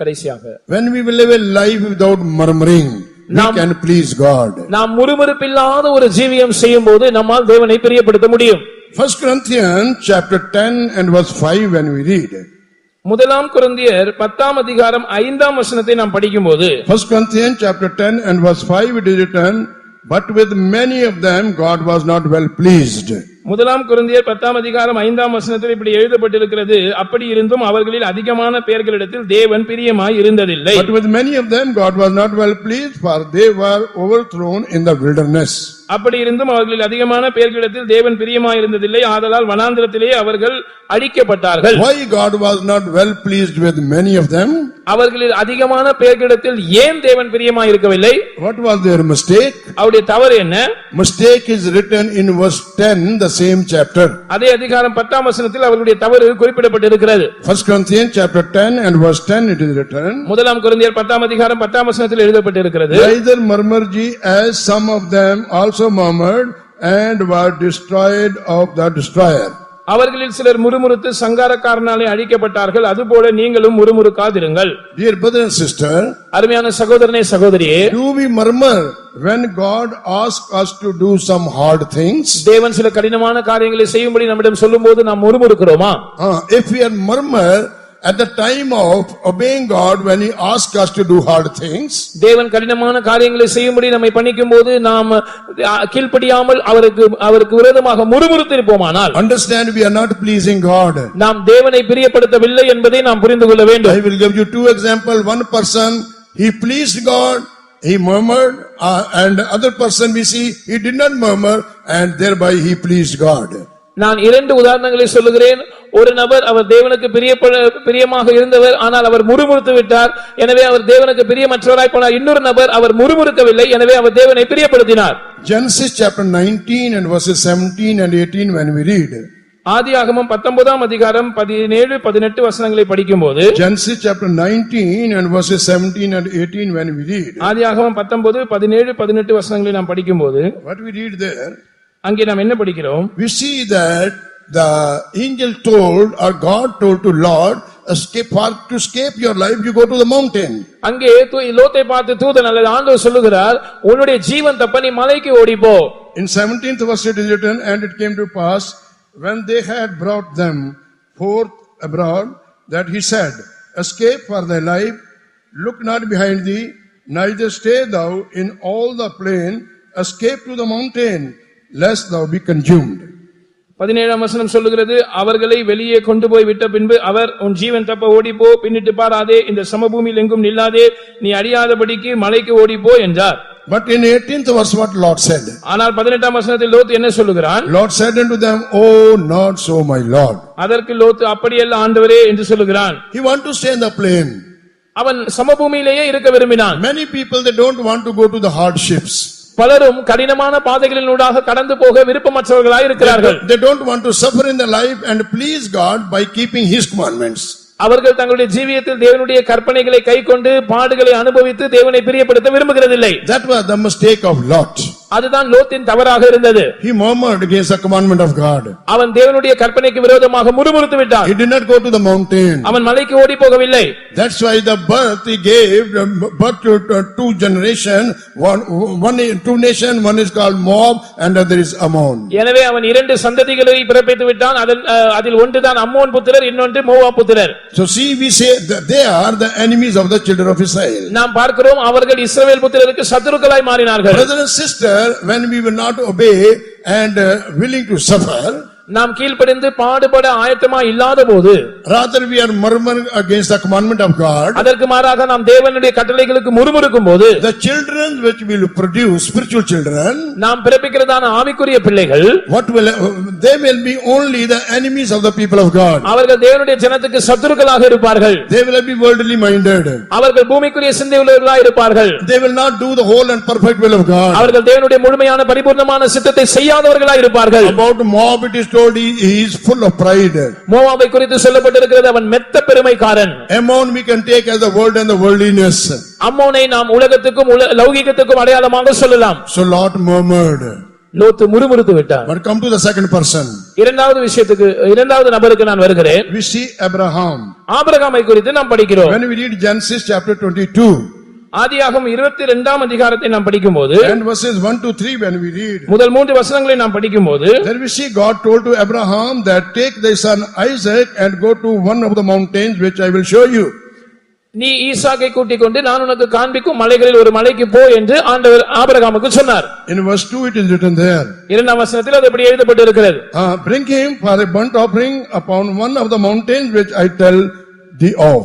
கடைசியாக when we will live a life without murmuring, we can please God. நாம் முறுமுறுப்பில்லாத ஒரு ஜீவியம் செய்யும்போது நம்மால் தேவனை பிரியப்படுத்த முடியும். 1 Corinthians chapter 10 and verse 5 when we read. முதலாம் கொரிந்தியர் 10ஆம் அதிகாரம் 5ஆம் வசனத்தை நாம் படிக்கும்போது 1 Corinthians chapter 10 and verse 5 it is written, but with many of them God was not well pleased. முதலாம் கொரிந்தியர் 10ஆம் அதிகாரம் 5ஆம் வசனத்தில் இப்படி எழுதப்பட்டிருக்கிறது, அப்படி இருந்தும் அவர்களில் அதிகமான பேர்களிடத்தில் தேவன் பிரியமாய் இருந்ததில்லை. But with many of them God was not well pleased, for they were overthrown in the wilderness. அப்படி இருந்தும் அவர்களில் அதிகமான பேர்களிடத்தில் தேவன் பிரியமாய் இருந்ததில்லை, ஆதலால் வனாந்திரத்திலே அவர்கள் அழிக்கப்பட்டார்கள். Why God was not well pleased with many of them? அவர்களில் அதிகமான பேர்களிடத்தில் ஏன் தேவன் பிரியமாய் இருக்கவில்லை? What was their mistake? அவருடைய தவறு என்ன? Mistake is written in verse 10, the same chapter. அதே அதிகாரம் 10ஆம் வசனத்தில் அவர்களுடைய தவறு குறிப்பிடப்பட்டிருக்கிறது. 1 Corinthians chapter 10 and verse 10 it is written, முதலாம் கொரிந்தியர் 10ஆம் அதிகாரம் 10ஆம் வசனத்தில் எழுதப்பட்டிருக்கிறது, neither murmur ye as some of them also murmured and were destroyed of the destroyer. அவர்களில் சிலர் முறுமுறுத்து சங்காரக்காரனாலே அழிக்கப்பட்டார்கள், அதுபோல நீங்களும் முறுமுறுக்காதிருங்கள். Dear brother and sister, அருமையான சகோதரனே சகோதரியே, do we murmur when God asks us to do some hard things? தேவன் சில கடினமான காரியங்களை செய்யும்படி நம்மிடம் சொல்லும்போது நாம் முறுமுறுக்கிறோமா? If we are murmur at the time of obeying God when he asks us to do hard things, தேவன் கடினமான காரியங்களை செய்யும்படி நம்மை பணிக்கும்போது நாம் கீழ்ப்படியாமல் அவருக்கு விரோதமாக முறுமுறுத்திருப்போமானால், understand we are not pleasing God. நாம் தேவனை பிரியப்படுத்தவில்லை என்பதை நாம் புரிந்து கொள்ள வேண்டும். I will give you two examples. One person, he pleased God, he murmured, and other person we see, he did not murmur and thereby he pleased God. நான் இரண்டு உதாரணங்களை சொல்லுகிறேன். ஒரு நபர் அவர் தேவனுக்கு பிரியமாக இருந்தவர், ஆனால் அவர் முறுமுறுத்து விட்டார், எனவே அவர் தேவனுக்கு பிரியமற்றவராய் போனார். இன்னொரு நபர் அவர் முறுமுறுக்கவில்லை, எனவே அவர் தேவனை பிரியப்படுத்தினார். Genesis chapter 19 and verses 17 and 18 when we read. ஆதியாகமம் 19ஆம் அதிகாரம் 17 18 வசனங்களை படிக்கும்போது, Genesis chapter 19 and verses 17 and 18 when we read. ஆதியாகமம் 19 17 18 வசனங்களை நாம் படிக்கும்போது, What we read there, அங்கே நாம் என்ன படிக்கிறோம்? we see that the angel told or God told to Lord, to escape your life you go to the mountain. அங்கே லோத்தை பார்த்து தூதன் அல்லது ஆண்டவர் சொல்லுகிறார், உன்னுடைய ஜீவன் தப்ப நீ மலைக்கு ஓடிப்போ. In 17th verse it is written, and it came to pass when they had brought them forth abroad that he said, escape for thy life, look not behind thee, neither stay thou in all the plain, escape to the mountain, lest thou be consumed. 17ஆம் வசனம் சொல்லுகிறது, அவர்களை வெளியே கொண்டு போய் விட்ட பின்பு அவர், உன் ஜீவன் தப்ப ஓடிப்போ, பின்னிட்டு பாராதே, இந்த சமபூமியில் எங்கும் நில்லாதே, நீ அழியாதபடிக்கு மலைக்கு ஓடிப்போ என்றார். But in 18th verse what Lord said? ஆனால் 18ஆம் வசனத்தில் லோத் என்ன சொல்லுகிறான்? Lord said unto them, oh not so my Lord. அதற்கு லோத், அப்படியல்ல ஆண்டவரே என்று சொல்லுகிறான். He want to stay in the plain. அவன் சமபூமியிலேயே இருக்க விரும்பினான். Many people they don't want to go to the hardships. பலரும் கடினமான பாதைகளினூடாக கடந்து போக விருப்பமற்றவர்களாய் இருக்கிறார்கள். They don't want to suffer in their life and please God by keeping his commandments. அவர்கள் தங்களுடைய ஜீவியத்தில் தேவனுடைய கற்பனைகளை கைக்கொண்டு பாடுகளை அனுபவித்து தேவனை பிரியப்படுத்த விரும்புகிறதில்லை. That was the mistake of Lot. அதுதான் லோத்தின் தவறாக இருந்தது. He murmured against the commandment of God. அவன் தேவனுடைய கற்பனைக்கு விரோதமாக முறுமுறுத்து விட்டான். He did not go to the mountain. அவன் மலைக்கு ஓடி போகவில்லை. That's why the birth he gave birth to two generation, two nation, one is called Moab and other is Ammon. எனவே அவன் இரண்டு சந்ததிகளை பிறப்பித்து விட்டான். அதில் ஒன்றுதான் அம்மோன் புத்திரர், இன்னொன்று மோவாப் புத்திரர். So see, we say that they are the enemies of the children of Israel. நாம் பார்க்கிறோம், அவர்கள் இஸ்ரவேல் புத்திரருக்கு சத்துருக்களாய் மாறினார்கள். Brother and sister, when we will not obey and willing to suffer, நாம் கீழ்ப்படிந்து பாடுபட ஆயத்தமா இல்லாத போது, rather we are murmuring against the commandment of God. அதற்கு மாறாக நாம் தேவனுடைய கட்டளைகளுக்கு முறுமுறுக்கும் போது, the children which will produce, spiritual children, நாம் பிறப்பிக்கிறதான ஆவிக்குரிய பிள்ளைகள், what will they will be only the enemies of the people of God. அவர்கள் தேவனுடைய ஜனத்துக்கு சத்துருக்களாக இருப்பார்கள். They will be worldly minded. அவர்கள் பூமிக்குரிய சிந்தை உள்ளவர்களாய் இருப்பார்கள். They will not do the whole and perfect will of God. அவர்கள் தேவனுடைய முழுமையான பரிபூர்ணமான சித்தத்தை செய்யாதவர்களாய் இருப்பார்கள். About Moab it is told he is full of pride. மோவாபை குறித்து சொல்லப்பட்டிருக்கிறது, அவன் மெத்த பெருமைக்காரன். Ammon we can take as the world and the worldliness. அம்மோனை நாம் உலகத்துக்கும் லௌகிகத்துக்கும் அடையாளமாக சொல்லலாம். So Lot murmured. லோத்து முறுமுறுத்து விட்டார். But come to the second person. இரண்டாவது நபருக்கு நான் வருகிறேன். We see Abraham. ஆபிரகாமை குறித்து நாம் படிக்கிறோம். When we read Genesis chapter 22. ஆதியாகமம் 22ஆம் அதிகாரத்தை நாம் படிக்கும்போது And verses 1 to 3 when we read. முதல் 3 வசனங்களை நாம் படிக்கும்போது Then we see God told to Abraham that take thy son Isaac and go to one of the mountains which I will show you. நீ ஈசாக்கை கூட்டிக் கொண்டு நான் உனக்கு காண்பிக்கும் மலைகளில் ஒரு மலைக்கு போ என்று ஆண்டவர் ஆபிரகாமுக்கு சொன்னார். In verse 2 it is written there. இரண்டாம் வசனத்தில் அது இப்படி எழுதப்பட்டிருக்கிறது. Bring him for a burnt offering upon one of the mountains which I tell thee of.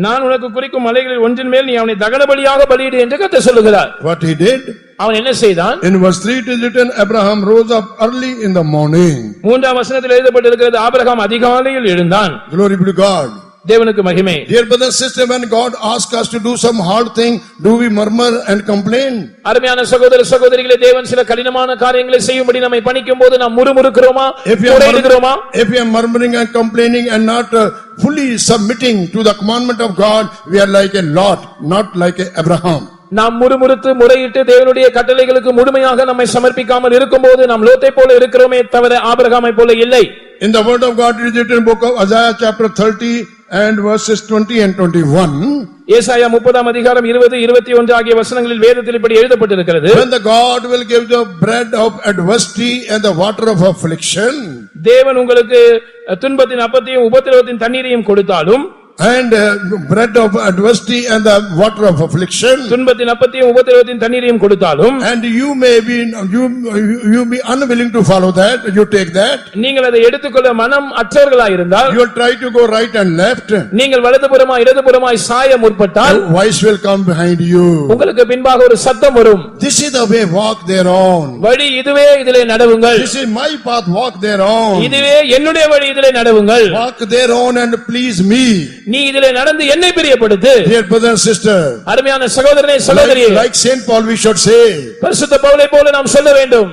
நான் உனக்கு குறிக்கும் மலைகளில் ஒன்றின் மேல் நீ அவனை தகனபலியாக பலியிடு என்று கர்த்தர் சொல்லுகிறார். What he did? அவன் என்ன செய்தான்? In verse 3 it is written Abraham rose up early in the morning. மூன்றாம் வசனத்தில் எழுதப்பட்டிருக்கிறது ஆபிரகாம் அதிகாலையில் எழுந்தான். Glory be to God. தேவனுக்கு மகிமை. Dear brother and sister, when God asks us to do some hard thing, do we murmur and complain? அருமையான சகோதர சகோதரிகளே, தேவன் சில கடினமான காரியங்களை செய்யும்படி நம்மை பணிக்கும்போது நாம் முறுமுறுக்கிறோமா, முறையிடுகிறோமா? If we are murmuring and complaining and not fully submitting to the commandment of God, we are like a Lot, not like a Abraham. நாம் முறுமுறுத்து முறையிட்டு தேவனுடைய கட்டளைகளுக்கு முழுமையாக நம்மை சமர்ப்பிக்காமல் இருக்கும்போது நாம் லோத்தை போல இருக்கிறோமே தவிர ஆபிரகாமை போல இல்லை. In the word of God it is written in book of Isaiah chapter 30 and verses 20 and 21. ஏசாயா 30ஆம் அதிகாரம் 20 21 ஆகிய வசனங்களில் வேதத்தில் இப்படி எழுதப்பட்டிருக்கிறது. When the God will give the bread of adversity and the water of affliction. தேவன் உங்களுக்கு துன்பத்தின் அப்பத்தையும் உபத்திரவத்தின் தண்ணீரையும் கொடுத்தாலும் and bread of adversity and the water of affliction. துன்பத்தின் அப்பத்தையும் உபத்திரவத்தின் தண்ணீரையும் கொடுத்தாலும் and you may be you be unwilling to follow that, you take that. நீங்கள் அதை எடுத்துக்கொள்ள மனம் அற்றவர்களாய் இருந்தால் you will try to go right and left. நீங்கள் வலதுபுறமாய் இடதுபுறமாய் சாய முற்பட்டால் voice will come behind you. உங்களுக்கு பின்பாக ஒரு சத்தம் வரும். This is the way, walk thereon. வழி இதுவே, இதிலே நடவுங்கள். This is my path, walk thereon. இதுவே என்னுடைய வழி, இதிலே நடவுங்கள். walk thereon and please me. நீ இதிலே நடந்து என்னை பிரியப்படுத்து. Dear brother and sister, அருமையான சகோதரனே சகோதரியே, like Saint Paul we should say, பரிசுத்த பவுலை போல நாம் சொல்ல வேண்டும்.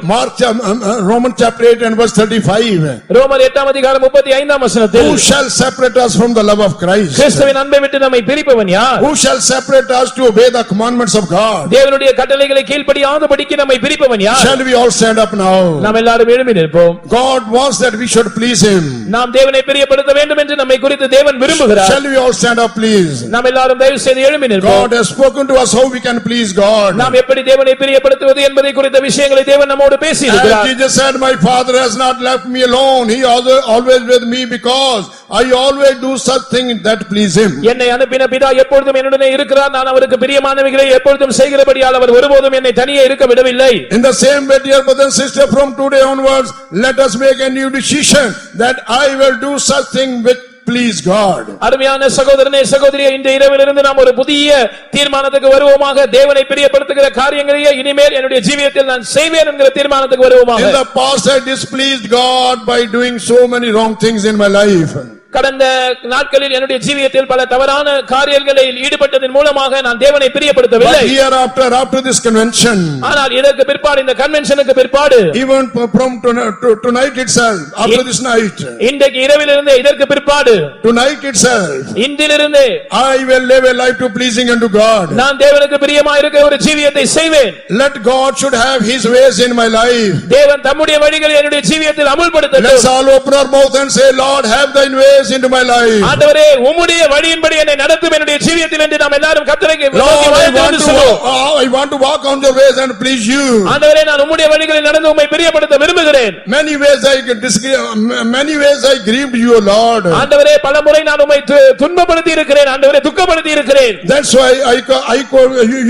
Romans chapter 8 and verse 35. ரோமர் 8ஆம் அதிகாரம் 35ஆம் வசனத்தில் who shall separate us from the love of Christ? கிறிஸ்துவின் அன்பை விட்டு நம்மை பிரிப்பவன் யார்? who shall separate us to obey the commandments of God? தேவனுடைய கட்டளைகளை கீழ்ப்படியாதபடிக்கு நம்மை பிரிப்பவன் யார்? shall we all stand up now? நாம் எல்லாரும் எழும்பி நிற்போம். God wants that we should please him. நாம் தேவனை பிரியப்படுத்த வேண்டும் என்று நம்மை குறித்து தேவன் விரும்புகிறார். shall we all stand up please? நாம் எல்லாரும் தயவு செய்து எழும்பி நிற்போம். God has spoken to us how we can please God. நாம் எப்படி தேவனை பிரியப்படுத்துவது என்பதை குறித்த விஷயங்களை தேவன் நம்மோடு பேசி இருக்கிறார். Jesus said, my Father has not left me alone, he always with me, because I always do such things that please him. என்னை அனுப்பின பிதா எப்பொழுதும் என்னுடனே இருக்கிறார், நான் அவருக்கு பிரியமானவைகளை எப்பொழுதும் செய்கிறபடியால் அவர் ஒருபோதும் என்னை தனியே இருக்க விடவில்லை. In the same way, dear brother and sister, from today onwards let us make a new decision that I will do such thing which please God. அருமையான சகோதரனே சகோதரியே, இந்த இரவிலிருந்து நாம் ஒரு புதிய தீர்மானத்துக்கு வருவோமாக. தேவனை பிரியப்படுத்துகிற காரியங்களையே இனிமேல் என்னுடைய ஜீவியத்தில் நான் செய்வேன் என்கிற தீர்மானத்துக்கு வருவோமாக. In the past I displeased God by doing so many wrong things in my life. கடந்த நாட்களில் என்னுடைய ஜீவியத்தில் பல தவறான காரியங்களில் ஈடுபட்டதன் மூலமாக நான் தேவனை பிரியப்படுத்தவில்லை. But hereafter, after this convention, ஆனால் இதற்கு பிற்பாடு, இந்த கன்வென்ஷனுக்கு பிற்பாடு, even from tonight itself, after this night, இன்றைக்கு இரவிலிருந்து இதற்கு பிற்பாடு, tonight itself, இன்றிலிருந்து I will live a life to pleasing unto God. நான் தேவனுக்கு பிரியமாய் இருக்கிற ஒரு ஜீவியத்தை செய்வேன். Let God should have his ways in my life. தேவன் தம்முடைய வழிகளை என்னுடைய ஜீவியத்தில் அமுல்படுத்தட்டும். Let's all open our mouth and say, Lord, have thine ways into my life. ஆண்டவரே, உம்முடைய வழியின்படி என்னை நடத்தும் என்னுடைய ஜீவியத்தில் என்று நாம் எல்லாரும் கர்த்தருக்கு Lord, I want to walk on your ways and please you. ஆண்டவரே, நான் உம்முடைய வழிகளில் நடந்து உம்மை பிரியப்படுத்த விரும்புகிறேன். Many ways I grieved you, Lord. ஆண்டவரே, பலமுறை நான் உம்மை துன்பப்படுத்தி இருக்கிறேன். ஆண்டவரே, துக்கப்படுத்தி இருக்கிறேன். That's why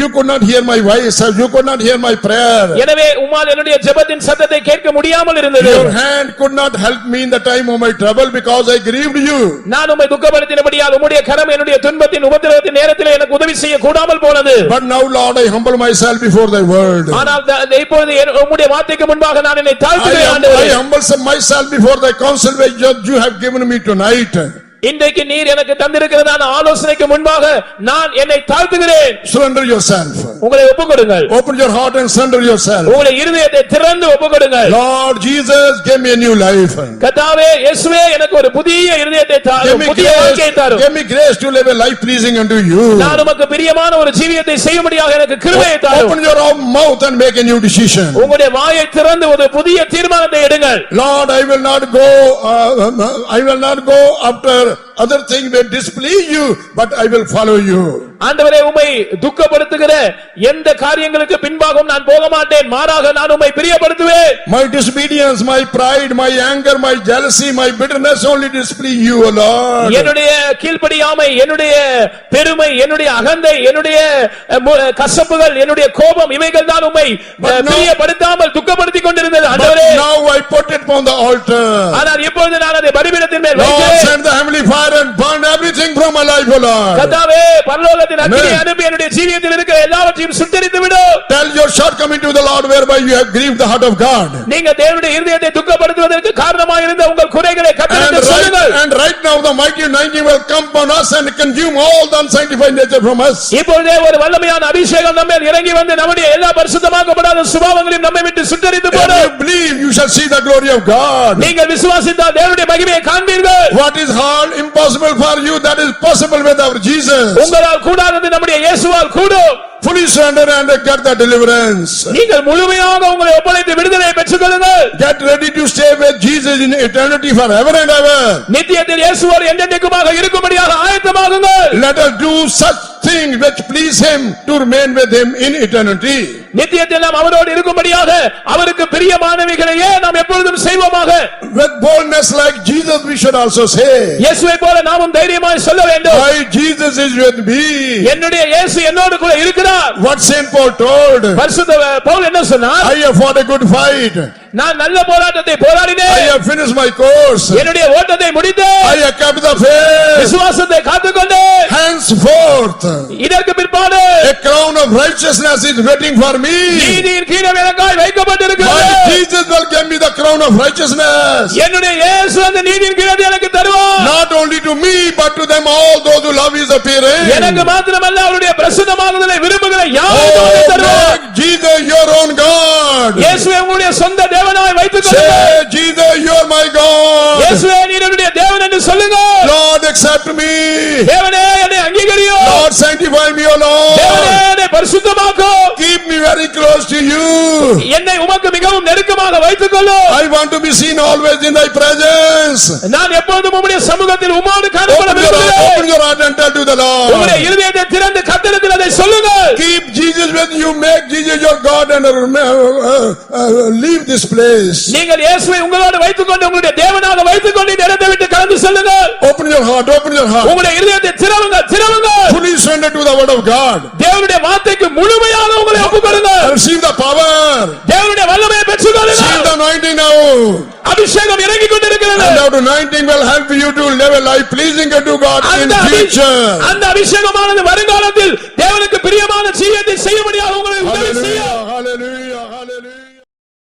you could not hear my voice, you could not hear my prayer. எனவே உம்மால் என்னுடைய ஜெபத்தின் சத்தத்தை கேட்க முடியாமல் இருந்தது. Your hand could not help me in the time of my trouble because I grieved you. நான் உம்மை துக்கப்படுத்தினபடியால் உம்முடைய கரம் என்னுடைய துன்பத்தின் உபத்திரவத்தின் நேரத்தில் எனக்கு உதவி செய்ய கூடாமல் போனது. But now, Lord, I humble myself before thy word. ஆனால் இப்பொழுது உம்முடைய வார்த்தைக்கு முன்பாக நான் என்னை தாழ்த்துகிறேன். ஆண்டவரே, I humble myself before thy counsel which you have given me tonight. இன்றைக்கு நீர் எனக்கு தந்திருக்கிறதான ஆலோசனைக்கு முன்பாக நான் என்னை தாழ்த்துகிறேன். Surrender yourself. உங்களை ஒப்புக்கொடுங்கள். Open your heart and surrender yourself. உங்களுடைய இருதயத்தை திறந்து ஒப்புக்கொடுங்கள். Lord Jesus, give me a new life. கர்த்தாவே இயேசுவே எனக்கு ஒரு புதிய இருதயத்தை தாரும், புதிய வாழ்க்கையை தாரும். Give me grace to live a life pleasing unto you. நான் உமக்கு பிரியமான ஒரு ஜீவியத்தை செய்யும்படியாக எனக்கு கிருபையை தாரும். Open your mouth and make a new decision. உங்களுடைய வாயை திறந்து ஒரு புதிய தீர்மானத்தை எடுங்கள். Lord, I will not go after other things that displease you, but I will follow you. ஆண்டவரே உம்மை துக்கப்படுத்துகிற எந்த காரியங்களுக்கு பின்பாகவும் நான் போக மாட்டேன், மாறாக நான் உம்மை பிரியப்படுத்துவேன். My disobedience, my pride, my anger, my jealousy, my bitterness only displease you, O Lord. என்னுடைய கீழ்ப்படியாமை, என்னுடைய பெருமை, என்னுடைய அகந்தை, என்னுடைய கசப்புகள், என்னுடைய கோபம், இவைகள் தான் உம்மை பிரியப்படுத்தாமல் துக்கப்படுத்திக் கொண்டிருந்தது. ஆண்டவரே now I put it on the altar. ஆனால் இப்பொழுது நான் அதை பலிபீடத்தின் மேல் Lord, வைக்கிறேன். send the heavenly fire and burn everything from my life, O Lord. கர்த்தாவே பரலோகத்தின் அக்கினியை அனுப்பி என்னுடைய ஜீவியத்தில் இருக்கிற எல்லாவற்றையும் சுட்டெரித்து விடு. Tell your shortcoming to the Lord whereby you have grieved the heart of God. நீங்க தேவனுடைய இருதயத்தை துக்கப்படுத்துவதற்கு காரணமாக இருந்த உங்கள் குறைகளை கர்த்தரிடம் சொல்லுங்கள். And right now the mighty anointing will come upon us and consume all the unsanctified nature from us. இப்பொழுதே ஒரு வல்லமையான அபிஷேகம் நம்ம மேல் இறங்கி வந்து நம்முடைய எல்லா பரிசுத்தமாக்கப்படாத சுபாவங்களையும் நம்மை விட்டு சுட்டெரித்து போடும். If you believe, you shall see the glory of God. நீங்கள் விசுவாசித்தால் தேவனுடைய மகிமையை காண்பீர்கள். What is hard, impossible for you, that is possible with our Jesus. உங்களால் கூடாதது நம்முடைய இயேசுவால் கூடும். Fully surrender and get the deliverance. நீங்கள் முழுமையாக உங்களை ஒப்படைத்து விடுதலை பெற்றுக் கொள்ளுங்கள். Get ready to stay with Jesus in eternity forever and ever. நித்தியத்தில் இயேசுவோடு என்றென்றைக்குமாக இருக்கும்படியாக ஆயத்தமாகுங்கள். Let us do such things which please him to remain with him in eternity. நித்தியத்தில் நாம் அவரோடு இருக்கும்படியாக அவருக்கு பிரியமானவைகளையே நாம் எப்பொழுதும் செய்வோமாக. With boldness like Jesus we should also say. இயேசுவை போல நாமும் தைரியமாய் சொல்ல வேண்டும். My Jesus is with me. என்னுடைய இயேசு என்னோடு கூட இருக்கிறார். What Saint Paul told. பரிசுத்த பவுல் என்ன சொன்னார்? I have fought a good fight. நான் நல்ல போராட்டத்தை போராடினேன். I have finished my course. என்னுடைய ஓட்டத்தை முடித்தேன். I have kept the faith. விசுவாசத்தை காத்துக்கொண்டேன். Henceforth இதற்கு பிற்பாடு a crown of righteousness is waiting for me. நீதியின் கிரீடம் எனக்காய் வைக்கப்பட்டிருக்கிறது. My Jesus will give me the crown of righteousness. என்னுடைய இயேசு அந்த நீதியின் கிரீடத்தை எனக்கு தருவார். Not only to me but to them all those who love his appearing. எனக்கு மாத்திரமல்ல அவருடைய பிரசன்னமாகுதலை விரும்புகிற யாருக்கும் தருவார். Make Jesus your own God. இயேசுவை உங்களுடைய சொந்த தேவனாய் வைத்துக் கொள்ளுங்கள். Say Jesus you are my God. இயேசுவே நீர் என்னுடைய தேவன் என்று சொல்லுங்கள். Lord accept me. தேவனே என்னை அங்கீகரியும். Lord sanctify me, O Lord. தேவனே என்னை பரிசுத்தமாக்கும். Keep me very close to you. என்னை உமக்கு மிகவும் நெருக்கமாக வைத்துக் கொள்ளும். I want to be seen always in thy presence. நான் எப்பொழுதும் உம்முடைய சமூகத்தில் உம்மோடு காணப்பட Open விரும்புகிறேன். your heart and tell to the Lord. உம்முடைய இருதயத்தை திறந்து கர்த்தரிடத்தில் அதை சொல்லுங்கள். Keep Jesus with you, make Jesus your God and leave this place. நீங்கள் இயேசுவை உங்களோடு வைத்துக் கொண்டு உங்களுடைய தேவனாக வைத்துக் கொண்டு இந்த இடத்தை விட்டு கடந்து செல்லுங்கள். Open your heart, open your heart. உங்களுடைய இருதயத்தை திறவுங்கள், திறவுங்கள். Fully surrender to the word of God. தேவனுடைய வார்த்தைக்கு முழுமையாக உங்களை ஒப்புக்கொடுங்கள். Receive the power. தேவனுடைய வல்லமையை பெற்றுக்கொள்ளுங்கள். Receive the anointing now. அபிஷேகம் இறங்கிக் கொண்டிருக்கிறது. And that anointing will help you to live a life pleasing unto God in future. அந்த அபிஷேகமானது வருங்காலத்தில் தேவ